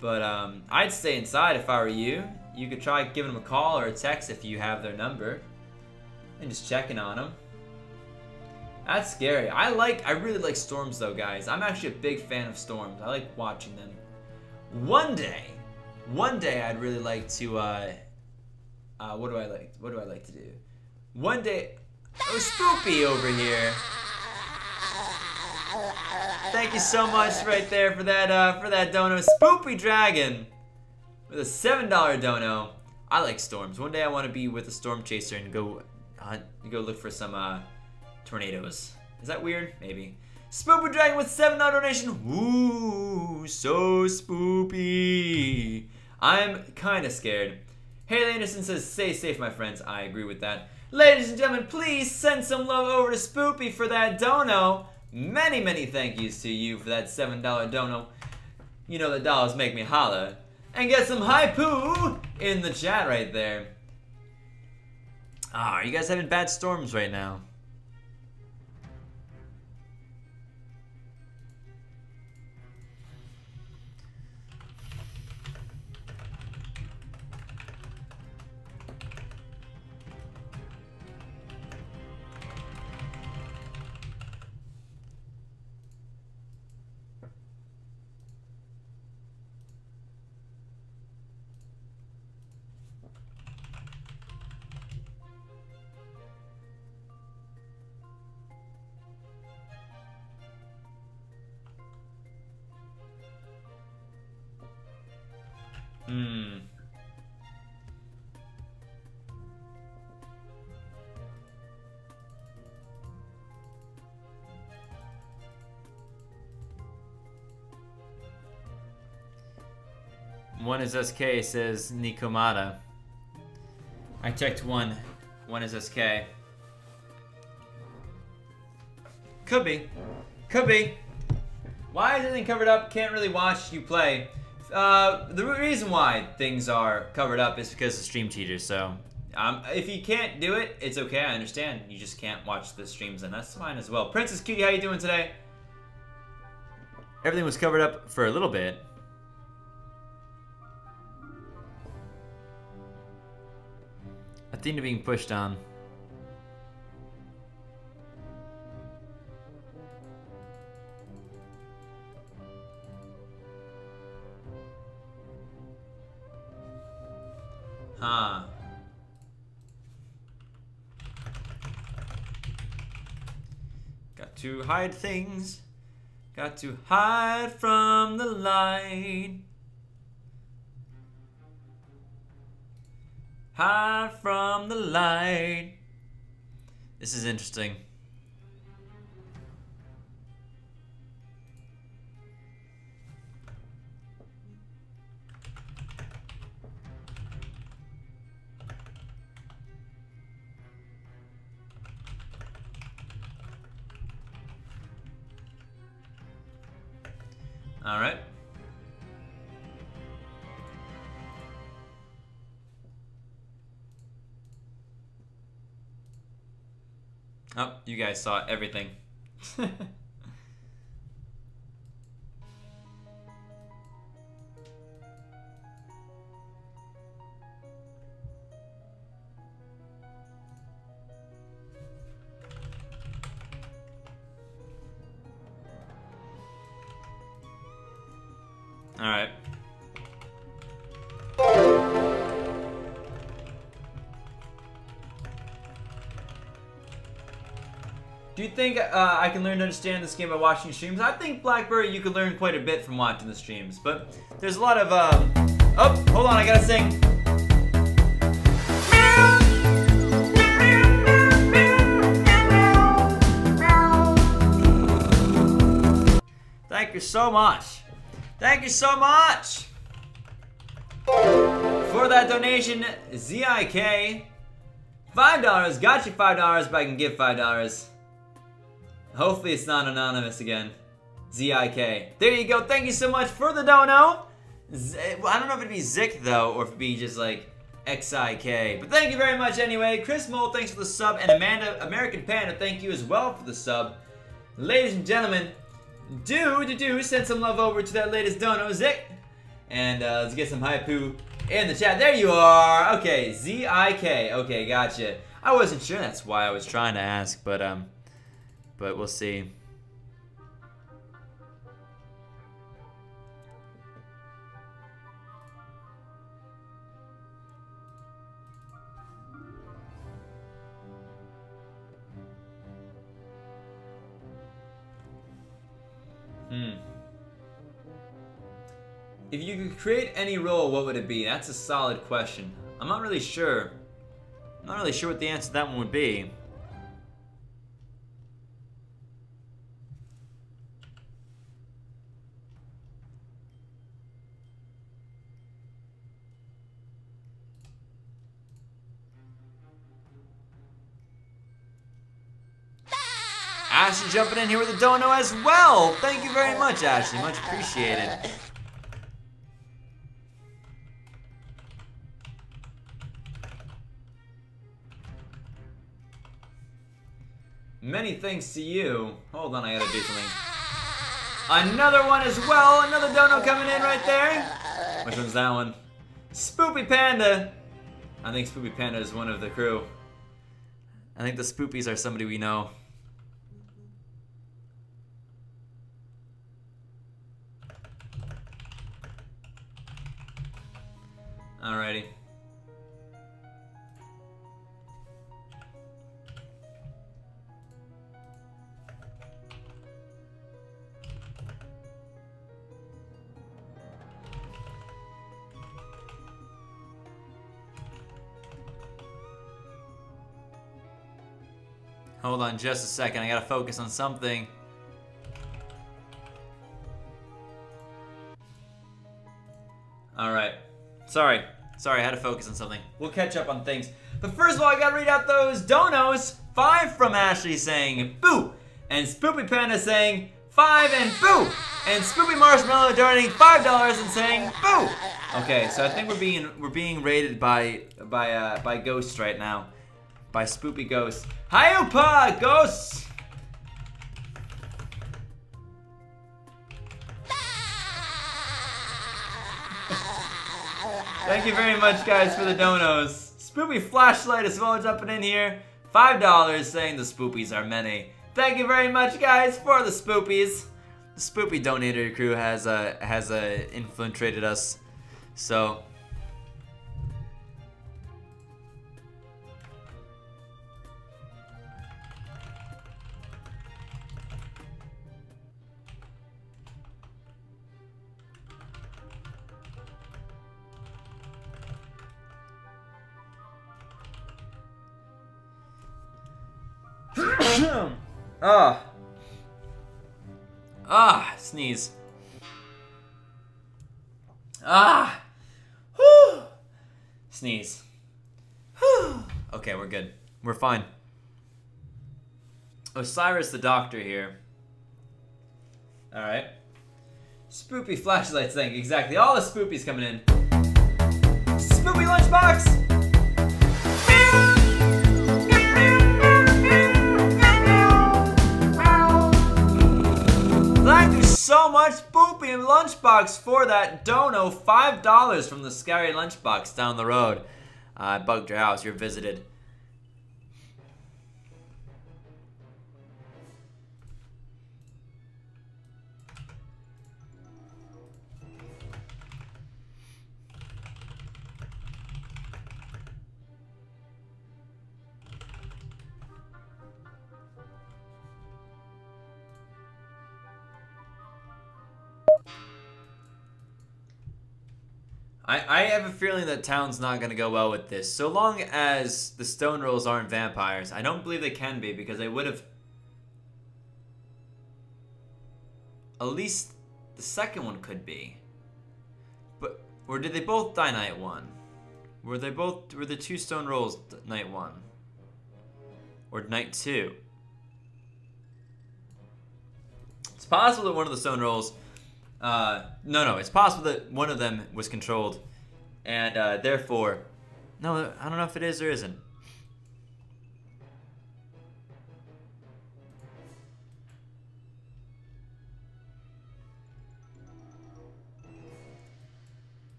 but I'd stay inside if I were you. You could try giving them a call or a text if you have their number, and just checking on them. That's scary. I really like storms though, guys. I'm actually a big fan of storms. I like watching them. One day I'd really like to, what do I like to do? One day, oh, Spoopy over here. Thank you so much right there for that dono. Spoopy Dragon with a $7 dono. I like storms. One day I want to be with a storm chaser and go hunt, go look for some tornadoes. Is that weird? Maybe. Spoopy Dragon with $7 donation. Ooh, so spoopy. I'm kind of scared. Haley Anderson says, stay safe, my friends. I agree with that. Ladies and gentlemen, please send some love over to Spoopy for that dono. Many, many thank yous to you for that $7 dono. You know the dollars make me holla. And get some hi poo in the chat right there. Ah, are you guys having bad storms right now? One is SK, says Nikomata. I checked one. One is SK. Could be. Could be. Why is everything covered up? Can't really watch you play. The reason why things are covered up is because of stream cheaters, so if you can't do it, it's okay, I understand. You just can't watch the streams, and that's fine as well. Princess Cutie, how you doing today? Everything was covered up for a little bit. Athena being pushed on. Huh. Got to hide things. Got to hide from the light. Hide from the light. This is interesting. All right. Oh, you guys saw everything. All right. Do you think I can learn to understand this game by watching streams? I think, Blackberry, you could learn quite a bit from watching the streams, but there's a lot of, oh, hold on, I gotta sing. Thank you so much. Thank you so much for that donation, ZIK. $5, got you $5, but I can give $5. Hopefully it's not anonymous again. ZIK. There you go. Thank you so much for the dono. I don't know if it'd be Zik though, or if it'd be just like XIK. But thank you very much anyway. Chris Mole, thanks for the sub. And Amanda, American Panda, thank you as well for the sub. Ladies and gentlemen, do send some love over to that latest dono, Zick. And let's get some Haipu in the chat. There you are. Okay, ZIK. Okay, gotcha. I wasn't sure. That's why I was trying to ask, but we'll see. If you could create any role, what would it be? That's a solid question. I'm not really sure. I'm not really sure what the answer to that one would be. Ashley jumping in here with a dono as well. Thank you very much, Ashley. Much appreciated. Many thanks to you. Hold on, I gotta do something. Another one as well. Another dono coming in right there. Which one's that one? Spoopy Panda. I think Spoopy Panda is one of the crew. I think the Spoopies are somebody we know. Alrighty. Hold on just a second, I gotta focus on something. Alright. Sorry, I had to focus on something. We'll catch up on things. But first of all, I gotta read out those donos. 5 from Ashley saying boo. And Spoopy Panda saying 5 and boo. And Spoopy Marshmallow donating $5 and saying boo. Okay, so I think we're being rated by ghosts right now. By Spoopy Ghosts. Hi Opa! Ghosts! Thank you very much, guys, for the donos. Spoopy Flashlight as well jumping in here. $5 saying the Spoopies are many. Thank you very much, guys, for the Spoopies. The Spoopy donator crew has infiltrated us. So sneeze. Whew. Sneeze. Whew. Okay, we're good. We're fine. Osiris the doctor here. Alright. Spoopy Flashlights thing, exactly. All the Spoopies coming in. Spoopy Lunchbox! Thank you so much, Spoopy and Lunchbox, for that dono. $5 from the Scary Lunchbox down the road. I bugged your house. You're visited. I have a feeling that town's not going to go well with this. So long as the Stone Rolls aren't vampires. I don't believe they can be because they would have... At least the second one could be. But or did they both die night 1? Were the 2 Stone Rolls night 1? Or night 2? It's possible that one of the Stone Rolls... No, it's possible that one of them was controlled, and therefore No, I don't know if it is or isn't.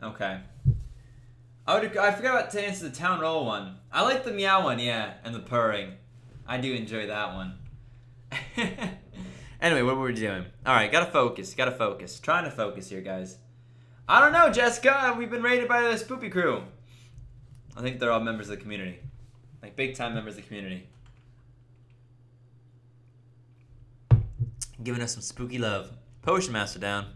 Okay. I forgot about to answer the town roll one. I like the meow one, yeah, and the purring. I do enjoy that one. Anyway, what were we doing? Alright, gotta focus, gotta focus. Trying to focus here, guys. I don't know, Jessica. We've been raided by the Spoopy crew. I think they're all members of the community. Like, big time members of the community. Giving us some spooky love. Potion Master down.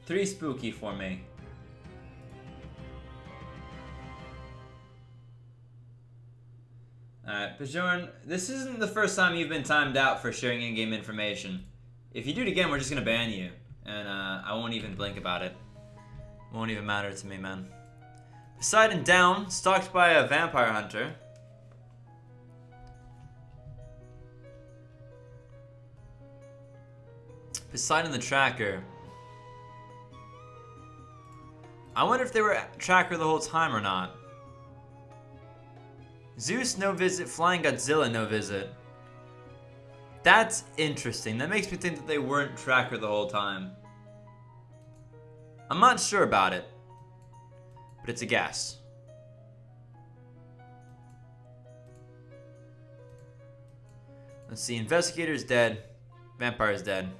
Three spooky for me. Alright, Bajorn, this isn't the first time you've been timed out for sharing in-game information. If you do it again, we're just gonna ban you. And I won't even blink about it. Won't even matter to me, man. Poseidon down, stalked by a vampire hunter. Poseidon the tracker. I wonder if they were tracker the whole time or not. Zeus no visit, Flying Godzilla no visit. That's interesting. That makes me think that they weren't tracker the whole time. I'm not sure about it, but it's a guess. Let's see, Investigator's dead. Vampire's dead.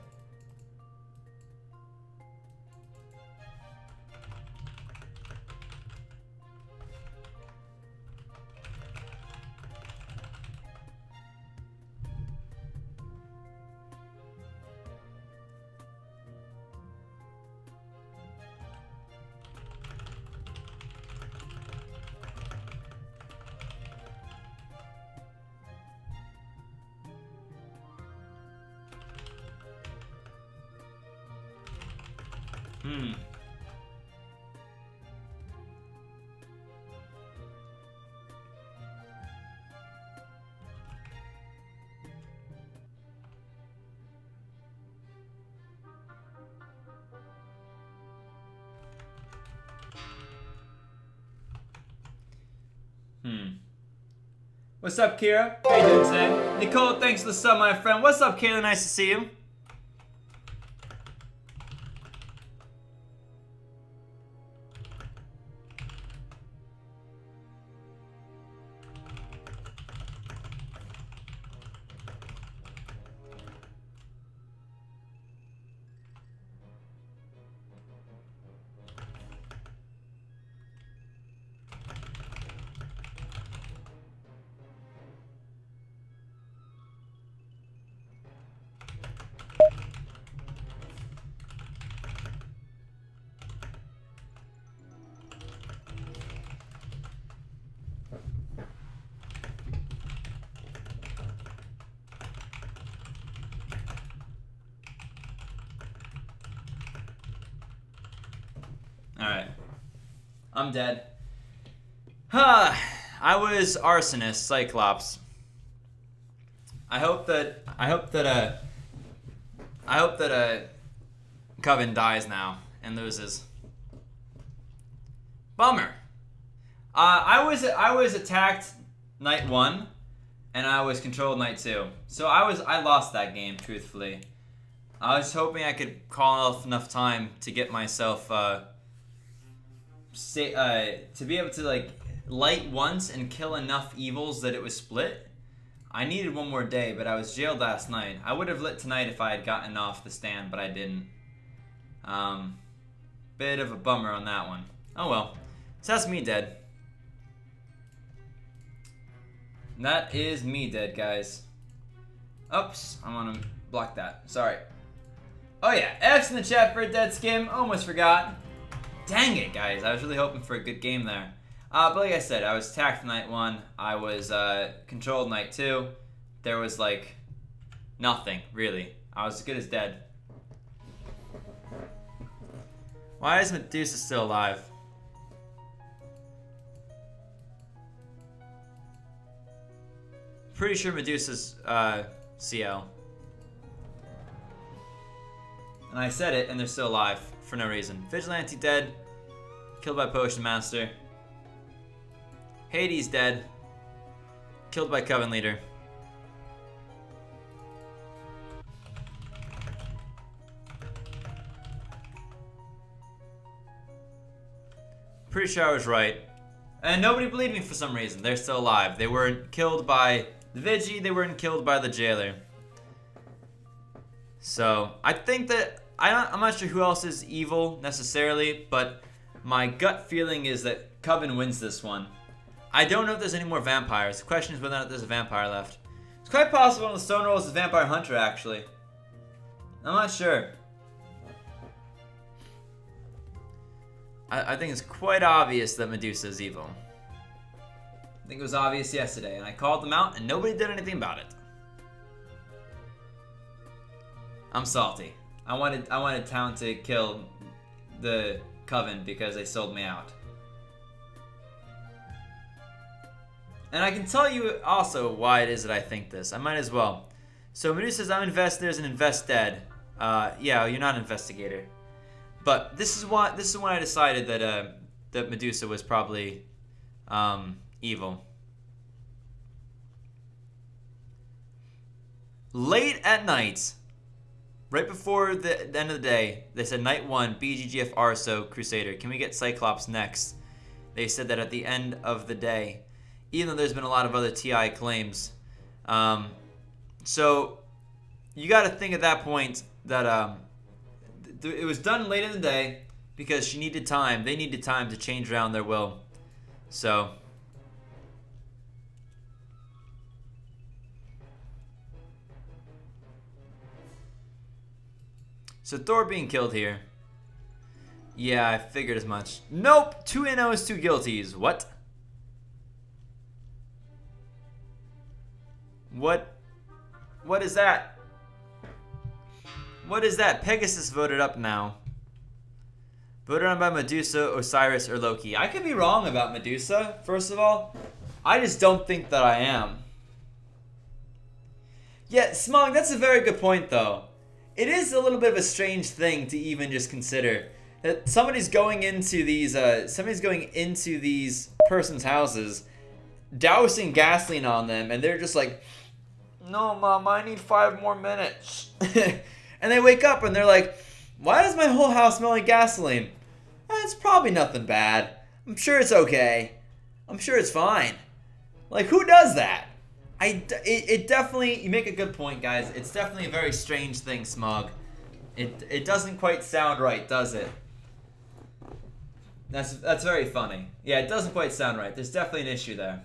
What's up, Kira? How you doing today? Nicole, thanks for the sub, my friend. What's up, Kayla? Nice to see you. Alright. I'm dead. I was Arsonist, Cyclops. I hope that Coven dies now and loses. Bummer. I was attacked night 1 and I was controlled night 2. So I lost that game, truthfully. I was hoping I could call off enough time to get myself to be able to like light once and kill enough evils that it was split. I needed one more day, but I was jailed last night. I would have lit tonight if I had gotten off the stand, but I didn't. Bit of a bummer on that one. Oh well. So that's me dead. That is me dead, guys. Oops, I want to block that. Sorry. Oh yeah, F's in the chat for a dead skim. Almost forgot. Dang it, guys. I was really hoping for a good game there. But like I said, I was attacked night 1. I was controlled night 2. There was like nothing, really. I was as good as dead. Why is Medusa still alive? Pretty sure Medusa's CL. And I said it, and they're still alive for no reason. Vigilante dead. Killed by Potion Master. Hades dead. Killed by Coven Leader. Pretty sure I was right. And nobody believed me for some reason. They're still alive. They weren't killed by the Vigi. They weren't killed by the Jailer. So, I think that... I'm not sure who else is evil, necessarily, but my gut feeling is that Coven wins this one. I don't know if there's any more vampires. The question is whether or not there's a vampire left. It's quite possible one of the Stone Rolls is Vampire Hunter, actually. I'm not sure. I think it's quite obvious that Medusa is evil. I think it was obvious yesterday, and I called them out, and nobody did anything about it. I'm salty. I wanted Town to kill the Coven because they sold me out. And I can tell you also why it is that I think this. I might as well. So Medusa says, I'm invested, there's an invest dead. Yeah, you're not an investigator. But this is when I decided that that Medusa was probably evil. Late at night, right before the end of the day, they said night 1, BGGF Arso Crusader. Can we get Cyclops next? They said that at the end of the day, even though there's been a lot of other TI claims. So you got to think at that point that it was done late in the day because she needed time. They needed time to change around their will. So Thor being killed here. Yeah, I figured as much. Nope! 2 NOs, 2 guilties. What? What is that? What is that? Pegasus voted up now. Voted on by Medusa, Osiris, or Loki. I could be wrong about Medusa, first of all. I just don't think that I am. Yeah, Smog, that's a very good point, though. It is a little bit of a strange thing to even just consider that somebody's going into these person's houses, dousing gasoline on them, and they're just like, "No, Mom, I need 5 more minutes." And they wake up and they're like, "Why does my whole house smell like gasoline?" It's probably nothing bad. I'm sure it's okay. I'm sure it's fine. Like, who does that? It definitely, you make a good point, guys. It's definitely a very strange thing, Smug. It doesn't quite sound right, does it? That's very funny. Yeah, it doesn't quite sound right. There's definitely an issue there.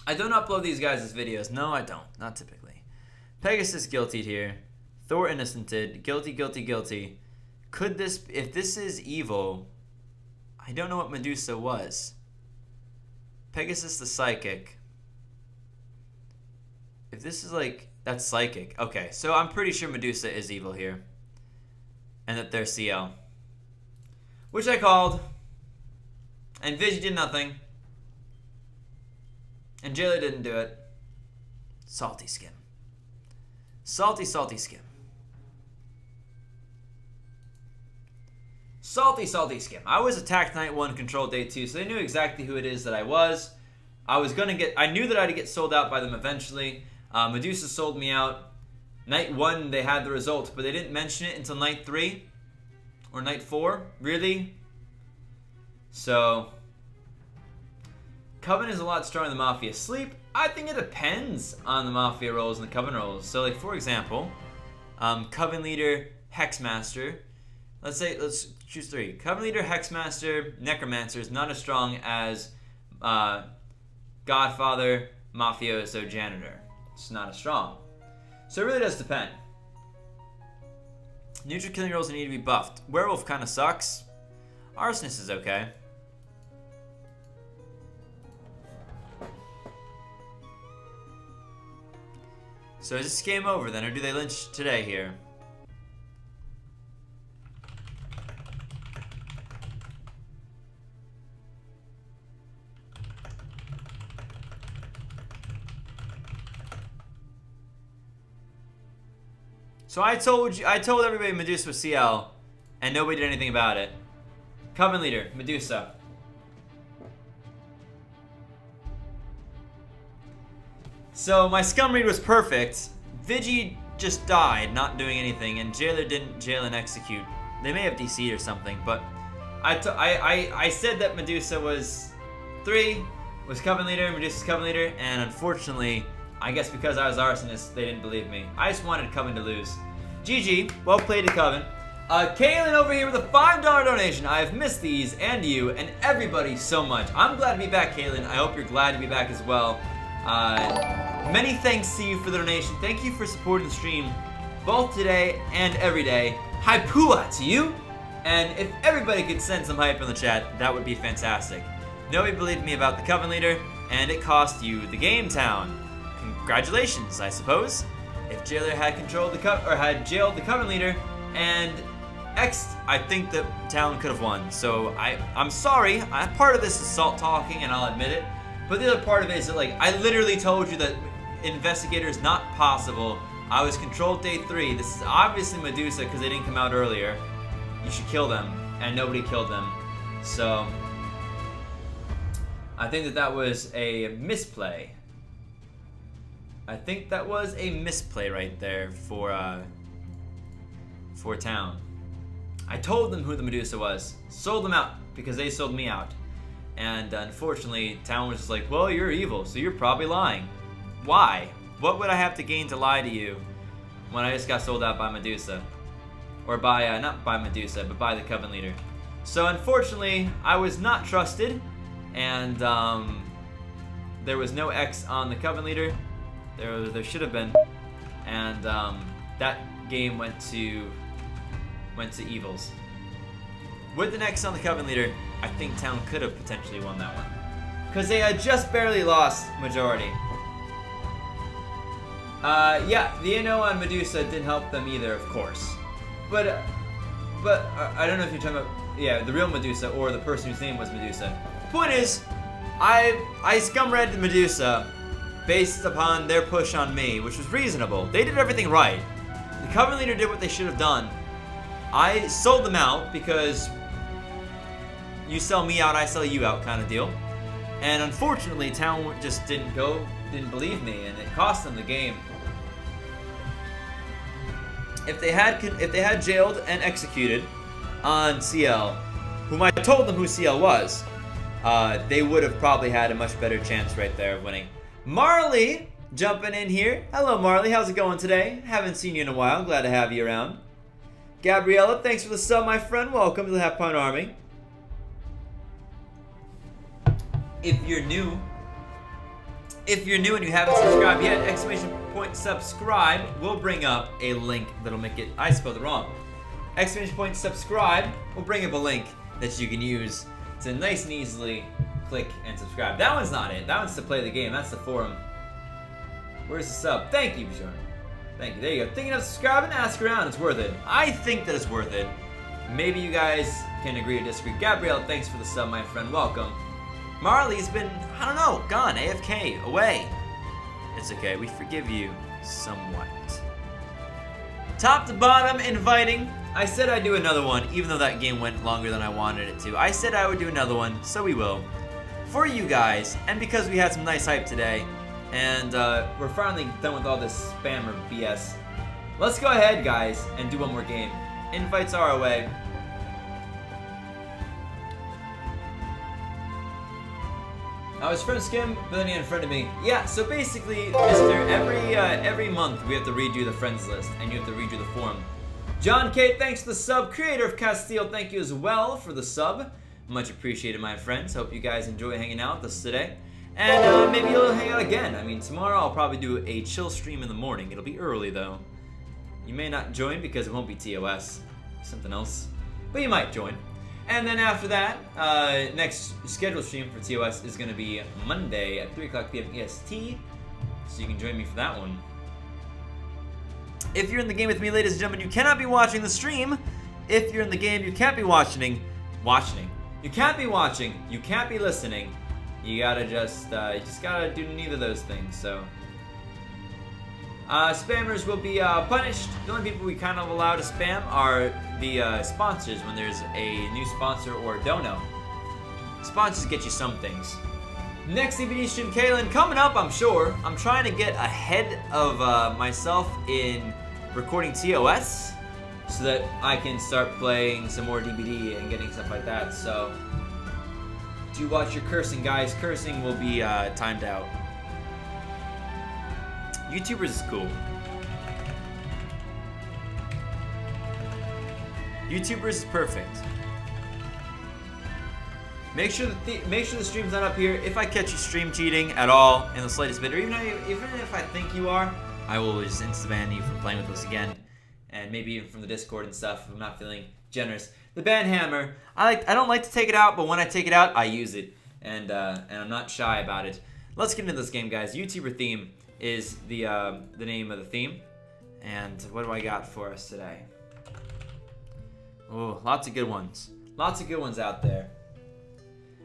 I don't upload these guys' videos. No, I don't. Not typically. Pegasus guiltied here. Thor innocented. Guilty, guilty, guilty. Could this, if this is evil, I don't know what Medusa was. Pegasus the psychic. If this is like, that's psychic. Okay, so I'm pretty sure Medusa is evil here. And that they're CL. Which I called. And Vigi did nothing. And Jailer didn't do it. Salty skim. Salty, salty skim. Salty, salty skim. I was attacked night 1, control day 2, so they knew exactly who it is that I was. I knew that I'd get sold out by them eventually. Medusa sold me out. Night 1, they had the result, but they didn't mention it until night 3 or night 4. Really? So, Coven is a lot stronger than Mafia. Sleep, I think it depends on the Mafia roles and the Coven roles. So, like, for example, Coven Leader, Hexmaster. Let's choose 3. Coven Leader, Hexmaster, Necromancer is not as strong as Godfather, Mafioso, Janitor. It's not as strong. So it really does depend. Neutral killing rolls need to be buffed. Werewolf kind of sucks. Arsonist is okay. So is this game over then, or do they lynch today here? So I told everybody Medusa was CL, and nobody did anything about it. Coven leader, Medusa. So my scum read was perfect. Vigi just died, not doing anything, and Jailer didn't jail and execute. They may have DC'd or something, but I said that Medusa was 3, was Coven leader, Medusa's Coven leader, and unfortunately, I guess because I was Arsonist, they didn't believe me. I just wanted Coven to lose. GG, well played to Coven. Kaylin over here with a $5 donation. I have missed these, and you, and everybody so much. I'm glad to be back, Kaylin. I hope you're glad to be back as well. Many thanks to you for the donation. Thank you for supporting the stream, both today and every day. Hypua to you. And if everybody could send some hype in the chat, that would be fantastic. Nobody believed me about the Coven leader, and it cost you the game town. Congratulations, I suppose. If Jailer had controlled the had jailed the Coven leader and X'd, I think the town could have won. So I'm sorry. Part of this is salt talking, and I'll admit it. But the other part of it is that, like, I literally told you that Investigator is not possible. I was controlled day 3. This is obviously Medusa because they didn't come out earlier. You should kill them, and nobody killed them. So I think that was a misplay. I think that was a misplay right there for town. I told them who the Medusa was, sold them out because they sold me out, and unfortunately, town was just like, "Well, you're evil, so you're probably lying." Why? What would I have to gain to lie to you when I just got sold out by Medusa, or by not by Medusa, but by the Coven leader? So unfortunately, I was not trusted, and there was no X on the Coven leader. There should have been, and that game went to evils. With an X on the Coven leader, I think town could have potentially won that one, because they had just barely lost majority. Yeah, the NO on Medusa didn't help them either, of course, but I don't know if you're talking about the real Medusa or the person whose name was Medusa. Point is, I scum read Medusa based upon their push on me, which was reasonable. They did everything right. The Coven leader did what they should have done. I sold them out because you sell me out, I sell you out kind of deal. And unfortunately, town just didn't believe me, and it cost them the game. If they had jailed and executed on CL, whom I told them who CL was, they would have probably had a much better chance right there of winning. Marley jumping in here. Hello, Marley. How's it going today? Haven't seen you in a while. Glad to have you around. Gabriella, thanks for the sub, my friend. Welcome to the Half Pint Army. If you're new and you haven't subscribed yet, !subscribe will bring up a link that'll make it. I spelled it wrong. !subscribe will bring up a link that you can use to nice and easily click and subscribe. That one's not it. That one's to play the game. That's the forum. Where's the sub? Thank you, Bjorn. Thank you. There you go. Thinking of subscribing? Ask around. It's worth it. I think that it's worth it. Maybe you guys can agree or disagree. Gabrielle, thanks for the sub, my friend. Welcome. Marley's been, I don't know, gone. AFK. Away. It's okay. We forgive you somewhat. Top to bottom, inviting. I said I'd do another one, even though that game went longer than I wanted it to. I said I would do another one, so we will. For you guys, and because we had some nice hype today, and we're finally done with all this spam or BS, let's go ahead, guys, and do one more game. Invites are away. I was from Skim, but then he unfriended me. Yeah, so basically, mister, every month we have to redo the friends list, and you have to redo the forum. John K, thanks for the sub. Creator of Castile, thank you as well for the sub. Much appreciated, my friends. Hope you guys enjoy hanging out with us today. And maybe you'll hang out again. I mean, tomorrow I'll probably do a chill stream in the morning. It'll be early though. You may not join because it won't be TOS. Something else. But you might join. And then after that, next scheduled stream for TOS is going to be Monday at 3 o'clock p.m. EST. So you can join me for that one. If you're in the game with me, ladies and gentlemen, you cannot be watching the stream. If you're in the game, you can't be watching. You can't be watching. You can't be listening. You gotta just gotta do neither of those things. So, spammers will be punished. The only people we kind of allow to spam are the sponsors when there's a new sponsor or dono. Sponsors get you some things. Next DVD stream, Kaylin, coming up, I'm sure. I'm trying to get ahead of myself in recording TOS so that I can start playing some more DBD and getting stuff like that. So, do watch your cursing, guys. Cursing will be timed out. YouTubers is cool. YouTubers is perfect. Make sure the stream's not up here. If I catch you stream cheating at all in the slightest bit, or even if I think you are, I will just insta-ban you from playing with us again, and maybe even from the Discord and stuff if I'm not feeling generous. The ban hammer, I don't like to take it out, but when I take it out, I use it, and I'm not shy about it. Let's get into this game, guys. YouTuber theme is the name of the theme, and what do I got for us today? Oh, lots of good ones. Lots of good ones out there.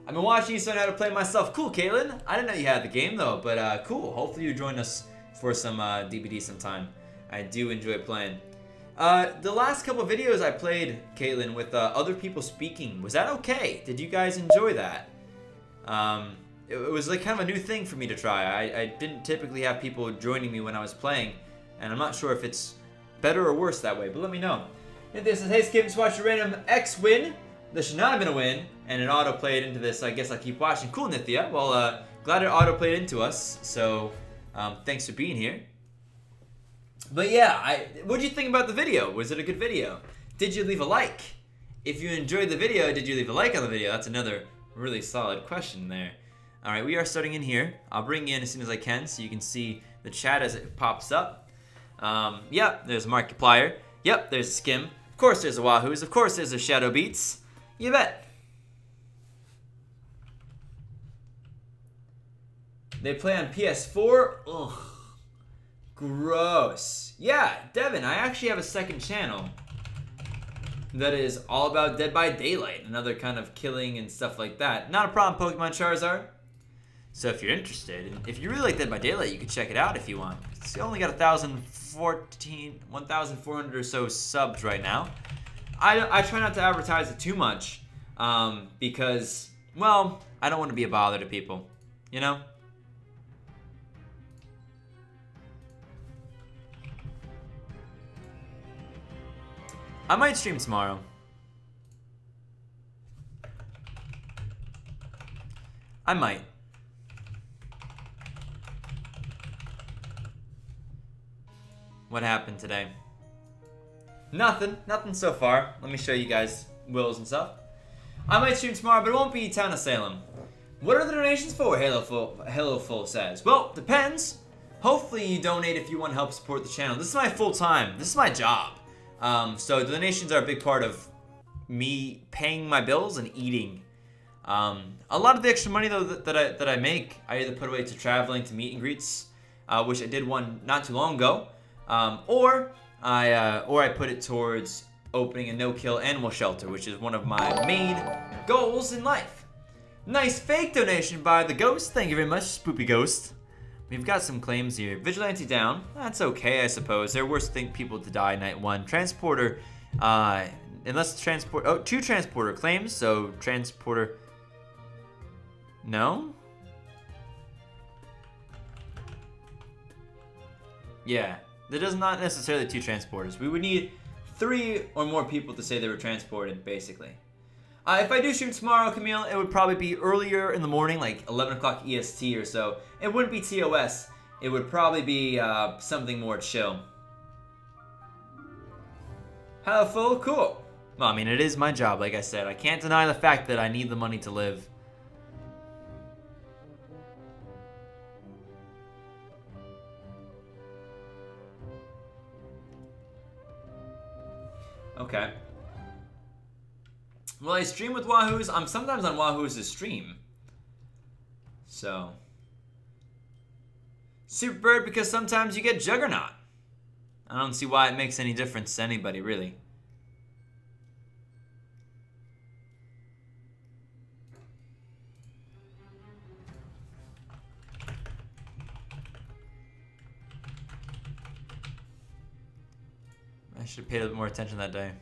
I've been watching you, so I know how to play myself. Cool, Kaylin. I didn't know you had the game, though, but cool. Hopefully you join us for some DBD sometime. I do enjoy playing. The last couple of videos I played, Caitlin, with other people speaking, was that okay? Did you guys enjoy that? It was like kind of a new thing for me to try. I didn't typically have people joining me when I was playing, and I'm not sure if it's better or worse that way, but let me know. And this is, hey Skip, just watched a random X win. This should not have been a win, and it auto-played into this. I guess I'll keep watching. Cool, Nithya. Well, glad it auto-played into us, so thanks for being here. But yeah, what'd you think about the video? Was it a good video? Did you leave a like? If you enjoyed the video, did you leave a like on the video? That's another really solid question there. Alright, we are starting in here. I'll bring you in as soon as I can so you can see the chat as it pops up. Yep, there's Markiplier. Yep, there's a Skim. Of course there's a Wahoos. Of course there's a Shadow Beats. You bet. They play on PS4? Ugh. Gross. Yeah, Devin, I actually have a second channel that is all about Dead by Daylight, another kind of killing and stuff like that. Not a problem, Pokemon Charizard. So if you're interested, and if you really like Dead by Daylight, you can check it out if you want. It's only got 1,400 or so subs right now. I try not to advertise it too much because, well, I don't want to be a bother to people, you know? I might stream tomorrow. I might. What happened today? Nothing so far. Let me show you guys wills and stuff. I might stream tomorrow, but it won't be Town of Salem. What are the donations for? HaloFull says. Well, depends. Hopefully you donate if you want to help support the channel. This is my full time. This is my job. So donations are a big part of me paying my bills and eating. A lot of the extra money though that I make, I either put away to traveling to meet and greets, which I did one not too long ago, or I put it towards opening a no-kill animal shelter, which is one of my main goals in life. Nice fake donation by the Ghost. Thank you very much, Spoopy Ghost. We've got some claims here. Vigilante down. That's okay, I suppose. There are worse people to die night one. Transporter, unless transport. Oh, 2 transporter claims. So transporter. No. Yeah, there does not necessarily 2 transporters. We would need 3 or more people to say they were transported, basically. If I do stream tomorrow, Camille, it would probably be earlier in the morning, like 11 o'clock EST or so. It wouldn't be TOS. It would probably be something more chill. Hello, cool. Well, I mean, it is my job, like I said. I can't deny the fact that I need the money to live. Okay. Well, I stream with Wahoo's. I'm sometimes on Wahoo's stream. So. Superbird, because sometimes you get Juggernaut. I don't see why it makes any difference to anybody, really. I should have paid a bit more attention that day.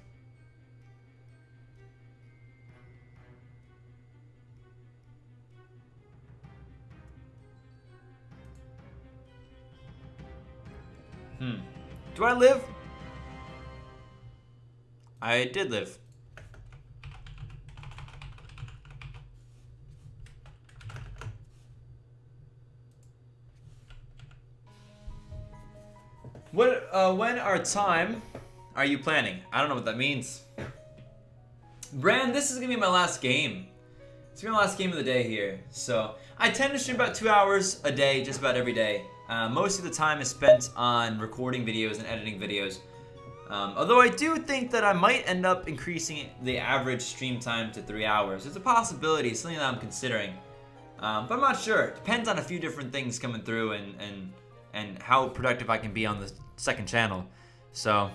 Do I live? I did live. When or time are you planning? I don't know what that means. Brand, this is gonna be my last game. It's gonna be my last game of the day here. So I tend to stream about 2 hours a day, just about every day. Most of the time is spent on recording videos and editing videos. Although I do think that I might end up increasing the average stream time to 3 hours. It's a possibility, it's something that I'm considering. But I'm not sure. It depends on a few different things coming through and how productive I can be on the second channel. So.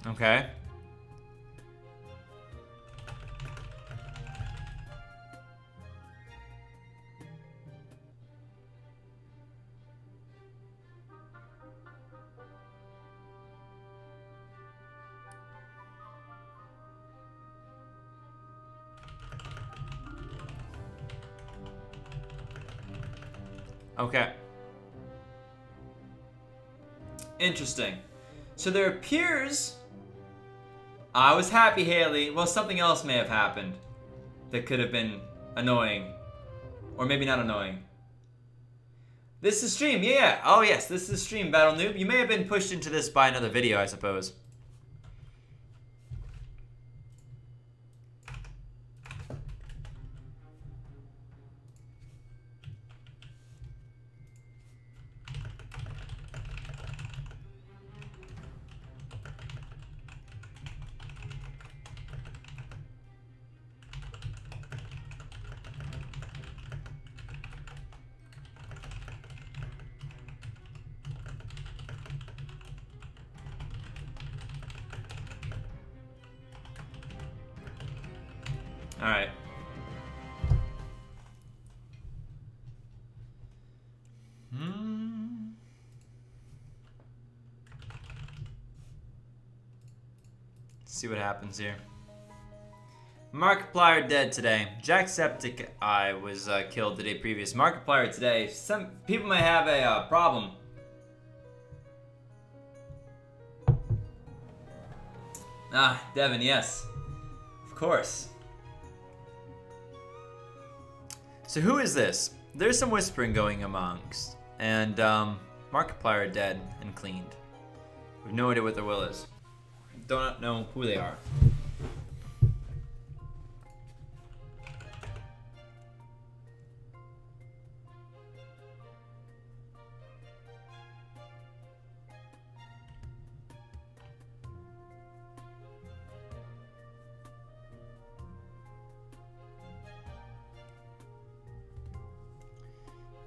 Okay. Okay. Interesting. So there appears... I was happy, Haley. Well, something else may have happened that could have been annoying. Or maybe not annoying. This is stream, yeah. Oh yes, this is stream, Battle Noob. You may have been pushed into this by another video, I suppose. All right. Let's see what happens here. Markiplier dead today. Jacksepticeye was killed the day previous. Markiplier today. Some people may have a problem. Ah, Devin, yes. Of course. So who is this? There's some whispering going amongst. And Markiplier dead and cleaned. We have no idea what their will is. Don't know who they are.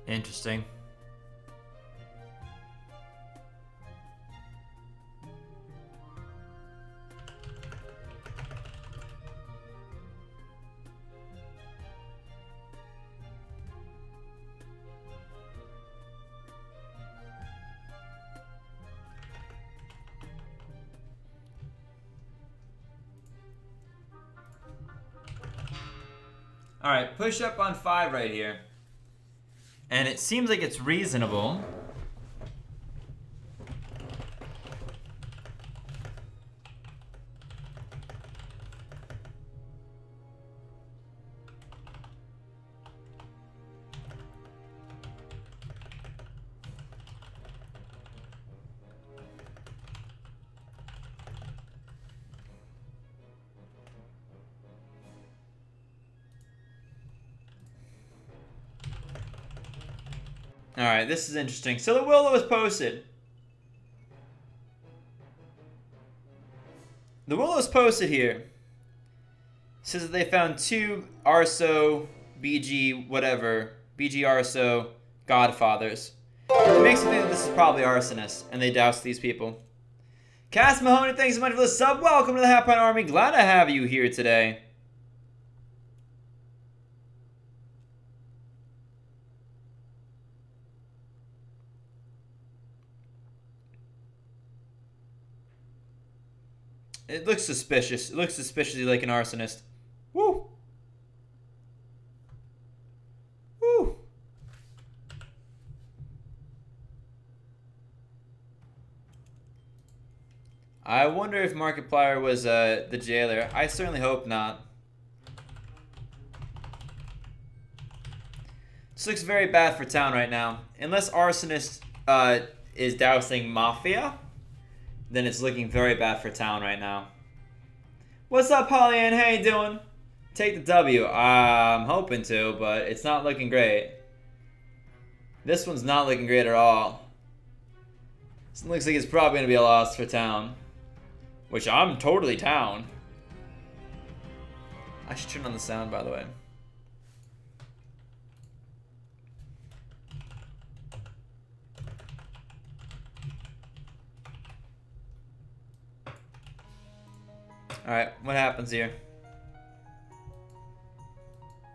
Interesting. All right, push up on 5 right here. And it seems like it's reasonable. Alright, this is interesting. So the will that was posted. The will that was posted here says that they found 2 Arso, BG, whatever, BG Arso godfathers. It makes me think that this is probably arsonists, and they doused these people. Cass Mahoney, thanks so much for the sub. Welcome to the Half Pound Army. Glad to have you here today. It looks suspicious. It looks suspiciously like an arsonist. Woo! Woo! I wonder if Markiplier was the jailer. I certainly hope not. This looks very bad for town right now. Unless arsonist is dousing mafia, then it's looking very bad for town right now. What's up, Pollyann? How you doing? Take the W. I'm hoping to, but it's not looking great. This one's not looking great at all. This looks like it's probably going to be a loss for town. Which I'm totally down. I should turn on the sound, by the way. Alright, what happens here?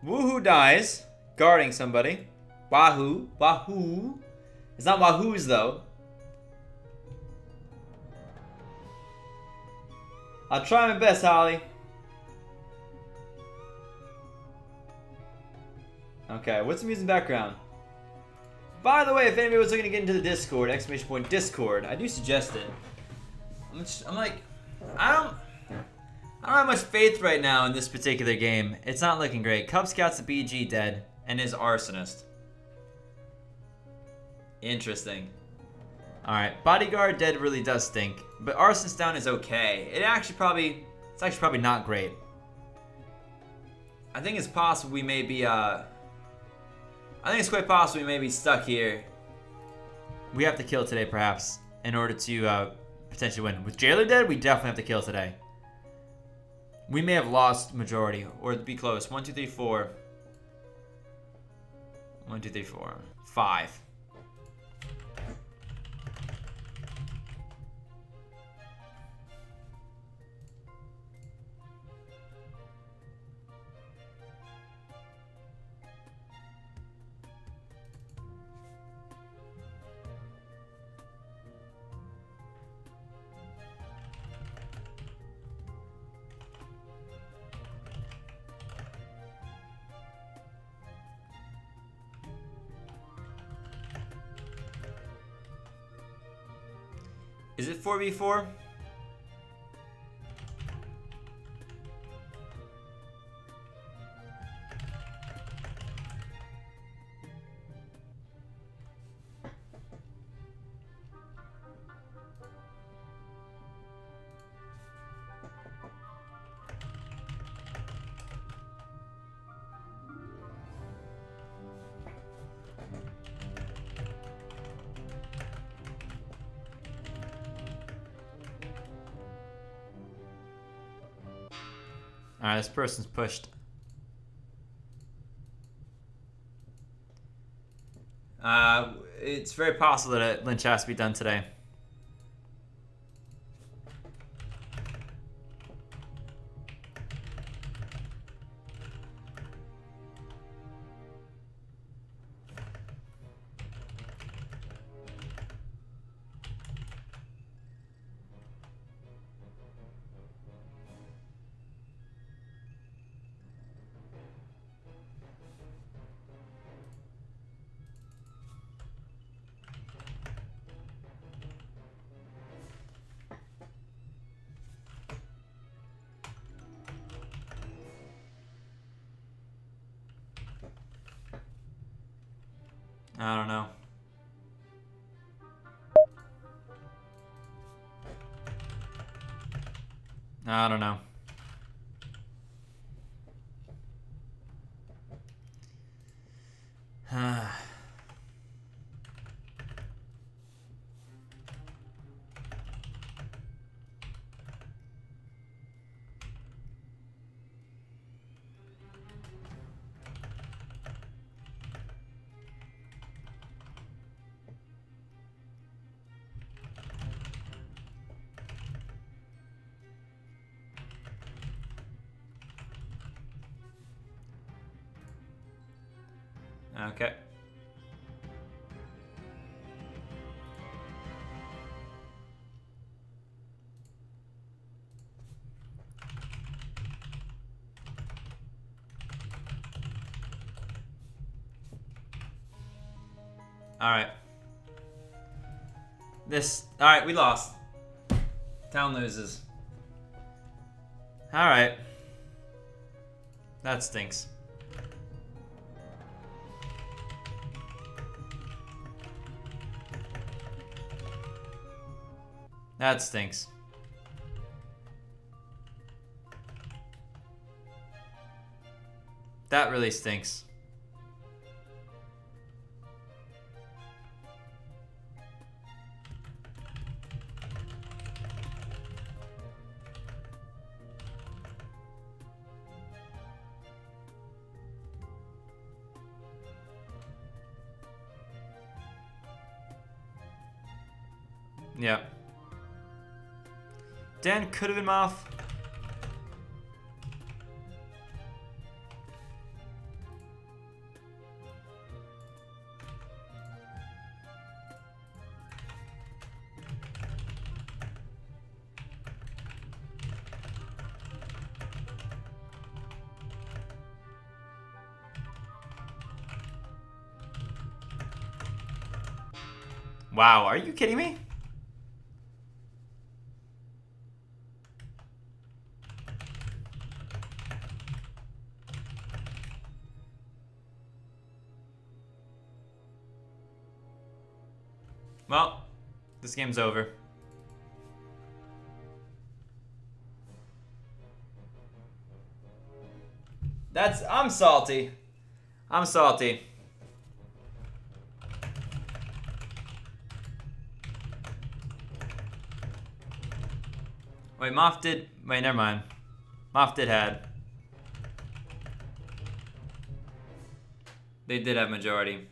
Woohoo dies, guarding somebody. Wahoo, Wahoo. It's not Wahoo's though. I'll try my best, Holly. Okay, what's the music in the background? By the way, if anybody was looking to get into the Discord, exclamation point Discord, I do suggest it. I'm like, I don't have much faith right now in this particular game. It's not looking great. Cub Scout's a BG dead, and is arsonist. Interesting. Alright, Bodyguard dead really does stink. But arsonist down is okay. It's actually probably not great. I think it's possible we may be, I think it's quite possible we may be stuck here. We have to kill today, perhaps, in order to, potentially win. With Jailer dead, we definitely have to kill today. We may have lost majority, or be close. 1, 2, 3, 4. 1, 2, 3, 4. 5. Is it 4v4? Alright, this person's pushed. It's very possible that a lynch has to be done today. I don't know. I don't know. Okay. Alright. Alright, we lost. Town loses. Alright. That stinks. That stinks. That really stinks. Yeah. Dan could have been Moth. Wow, are you kidding me? Well, this game's over. I'm salty. I'm salty. Wait, Moth did, wait, never mind. Moth did had. They did have majority.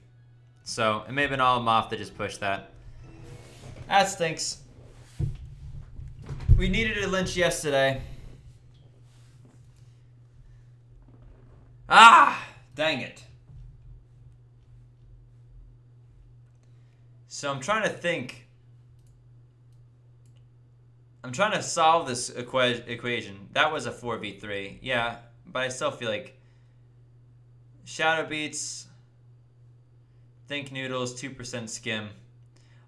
So, it may have been all Moth that just pushed that. That stinks. We needed a lynch yesterday. Ah! Dang it. So I'm trying to think. I'm trying to solve this equation. That was a 4v3. Yeah, but I still feel like Shadow Beats, Think Noodles, 2%Skimm.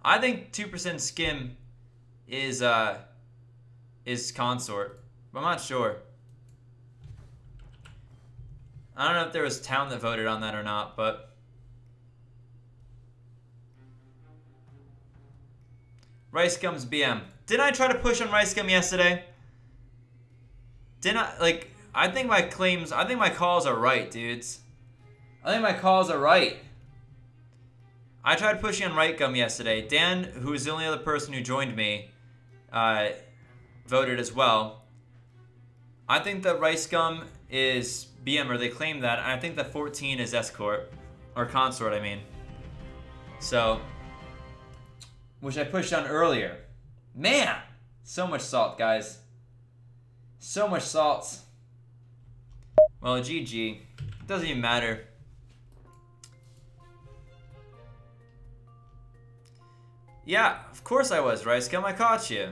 I think 2%Skimm is consort, but I'm not sure. I don't know if there was town that voted on that or not, but Rice Gum's BM. Didn't I try to push on Rice Gum yesterday? Didn't I? Like, I think my calls are right, dudes. I think my calls are right. I tried pushing on Right Gum yesterday. Dan, who is the only other person who joined me, voted as well. I think that Rice Gum is BM, or they claim that. And I think that 14 is Escort. Or Consort, I mean. So, which I pushed on earlier. Man! So much salt, guys. So much salt. Well, GG. It doesn't even matter. Yeah, of course I was, Rice Gum. I caught you.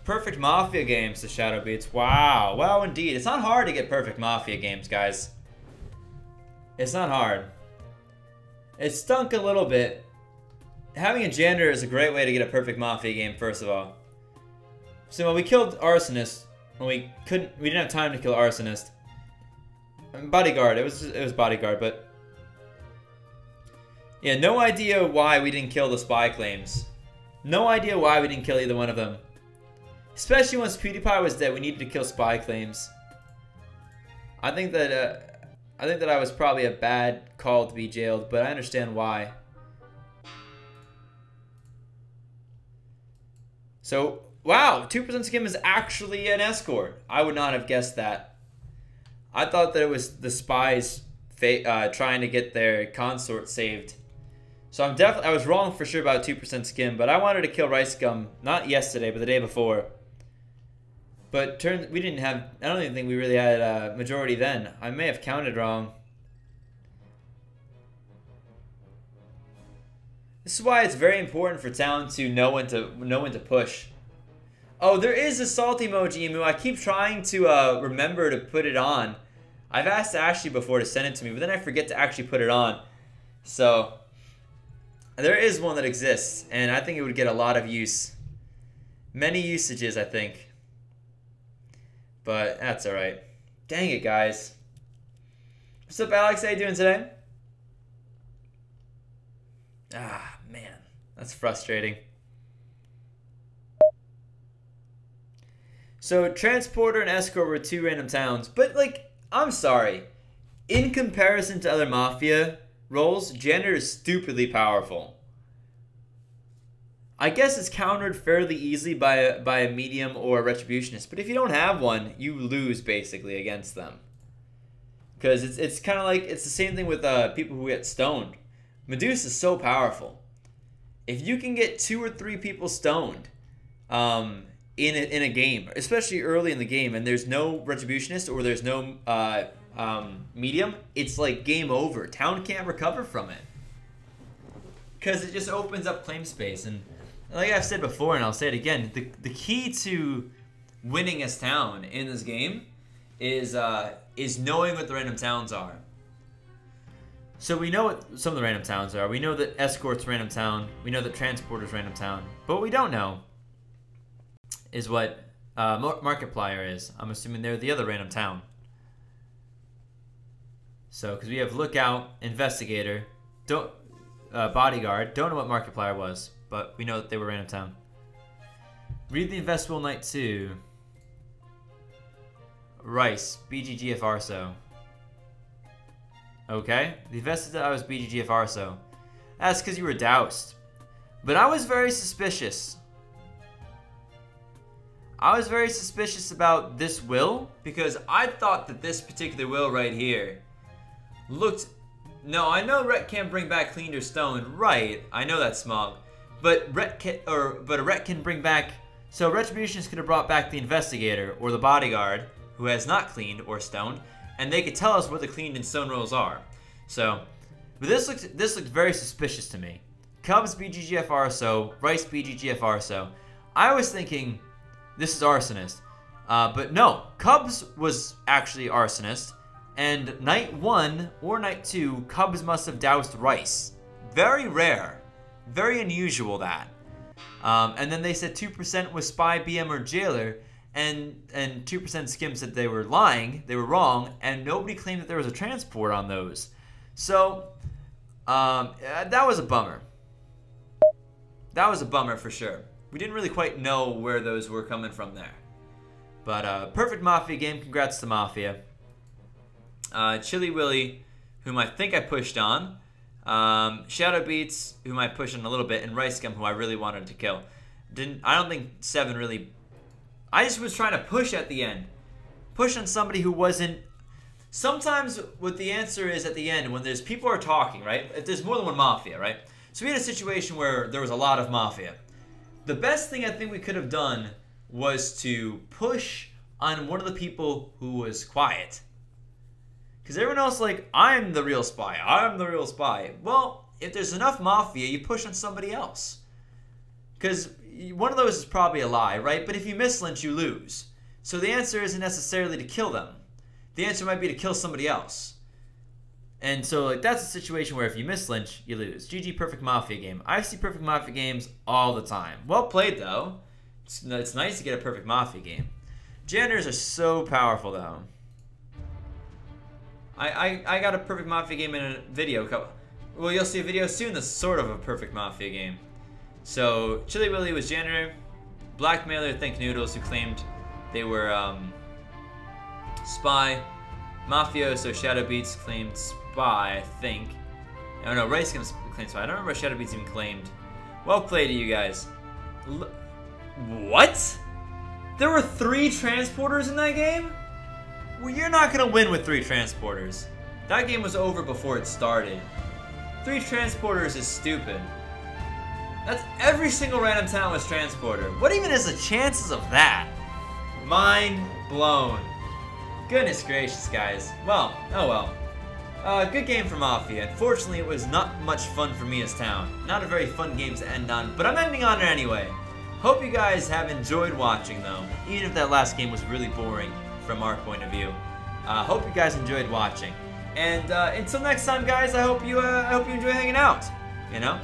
Perfect Mafia games, the Shadow Beats. Wow. Wow, indeed. It's not hard to get perfect Mafia games, guys. It's not hard. It stunk a little bit. Having a janitor is a great way to get a perfect Mafia game, first of all. So when we killed Arsonist, when we didn't have time to kill Arsonist. Bodyguard, it was Bodyguard, but yeah, no idea why we didn't kill the spy claims. No idea why we didn't kill either one of them. Especially once PewDiePie was dead, we needed to kill spy claims. I think that I was probably a bad call to be jailed, but I understand why. So, wow, 2%Skimm is actually an escort. I would not have guessed that. I thought that it was the spies trying to get their consort saved. So I was wrong for sure about 2%Skimm, but I wanted to kill Rice Gum, not yesterday, but the day before. But we didn't have, I don't even think we really had a majority then. I may have counted wrong. This is why it's very important for Town to know when to push. Oh, there is a salty emoji, Emu. I keep trying to remember to put it on. I've asked Ashley before to send it to me, but then I forget to actually put it on. So there is one that exists, and I think it would get a lot of use. Many usages, I think. But that's alright. Dang it, guys. What's up, Alex? How you doing today? Ah, man. That's frustrating. So, Transporter and Escort were 2 random towns. But, like, I'm sorry. In comparison to other Mafia roles, Janitor is stupidly powerful. I guess it's countered fairly easily by a medium or a retributionist, but if you don't have one, you lose basically against them. Because it's kind of like it's the same thing with people who get stoned. Medusa is so powerful. If you can get 2 or 3 people stoned, in a game, especially early in the game, and there's no retributionist or there's no medium, it's like game over. Town can't recover from it because it just opens up claim space. And like I've said before, and I'll say it again, the key to winning as Town in this game is knowing what the random towns are. So we know what some of the random towns are. We know that Escort's random town. We know that Transporter's random town. But what we don't know is what Markiplier is. I'm assuming they're the other random town. So, because we have Lookout, Investigator, Bodyguard. Don't know what Markiplier was, but we know that they were random town. Read the Investable Knight 2. Rice, BGGF Arso. Okay, the invested that I was BGGF Arso. That's because you were doused. But I was very suspicious. I was very suspicious about this will because I thought that this particular will right here looked... No, I know Ret can't bring back cleaned or stoned. Right, I know that's Smog. But a Ret can bring back... So Retributions could have brought back the Investigator or the Bodyguard who has not cleaned or stoned, and they could tell us what the cleaned and stone rolls are. So, but this looked very suspicious to me. Cubs BGGF Arso, Rice BGGF Arso. I was thinking this is Arsonist, but no, Cubs was actually Arsonist, and Night 1 or Night 2, Cubs must have doused Rice. Very rare, very unusual that. And then they said 2% was Spy, BM, or Jailer, and 2%Skimm said they were lying, they were wrong, and nobody claimed that there was a transport on those. So, that was a bummer. That was a bummer for sure. We didn't really quite know where those were coming from there. But, perfect Mafia game. Congrats to Mafia. Chili Willy, whom I think I pushed on. Shadow Beats, whom I pushed on a little bit. And Rice Gum, who I really wanted to kill. I don't think 7 really... I just was trying to push at the end. Push on somebody who wasn't... Sometimes what the answer is at the end, when there's people are talking, right? If there's more than one Mafia, right? So we had a situation where there was a lot of Mafia. The best thing I think we could have done was to push on one of the people who was quiet. Because everyone else like, I'm the real spy. I'm the real spy. Well, if there's enough Mafia, you push on somebody else. Because one of those is probably a lie, right? But if you mislynch, you lose. So the answer isn't necessarily to kill them. The answer might be to kill somebody else. And so like that's a situation where if you mislynch, you lose. GG Perfect Mafia game. I see Perfect Mafia games all the time. Well played though. It's nice to get a Perfect Mafia game. Janitors are so powerful though. I got a Perfect Mafia game in a video. Well, you'll see a video soon that's sort of a Perfect Mafia game. So, Chili Willy was Janitor. Blackmailer, Think Noodles, who claimed they were Spy. Mafioso, Shadow Beats claimed Spy, I think. Oh no, Rice claimed Spy. I don't remember if Shadow Beats even claimed. Well played to you guys. What? There were 3 transporters in that game? Well, you're not gonna win with 3 transporters. That game was over before it started. 3 transporters is stupid. That's every single random town was transporter. What even is the chances of that? Mind blown. Goodness gracious, guys. Well, oh well. Good game for Mafia. Unfortunately, it was not much fun for me as Town. Not a very fun game to end on, but I'm ending on it anyway. Hope you guys have enjoyed watching, though, even if that last game was really boring from our point of view. Hope you guys enjoyed watching. And until next time, guys, I hope you enjoy hanging out. You know,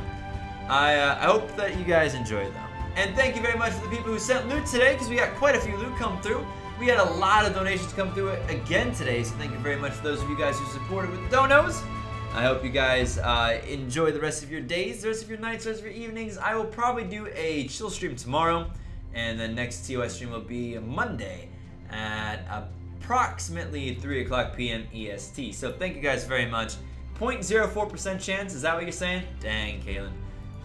I hope that you guys enjoyed, though. And thank you very much for the people who sent loot today, because we got quite a few loot come through. We had a lot of donations come through again today, so thank you very much for those of you guys who supported with the donos. I hope you guys enjoy the rest of your days, the rest of your nights, the rest of your evenings. I will probably do a chill stream tomorrow, and the next TOS stream will be Monday at approximately 3 o'clock p.m. EST. So thank you guys very much. 0.04% chance, is that what you're saying? Dang, Kalen.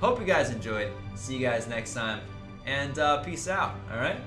Hope you guys enjoyed. See you guys next time, and peace out, alright?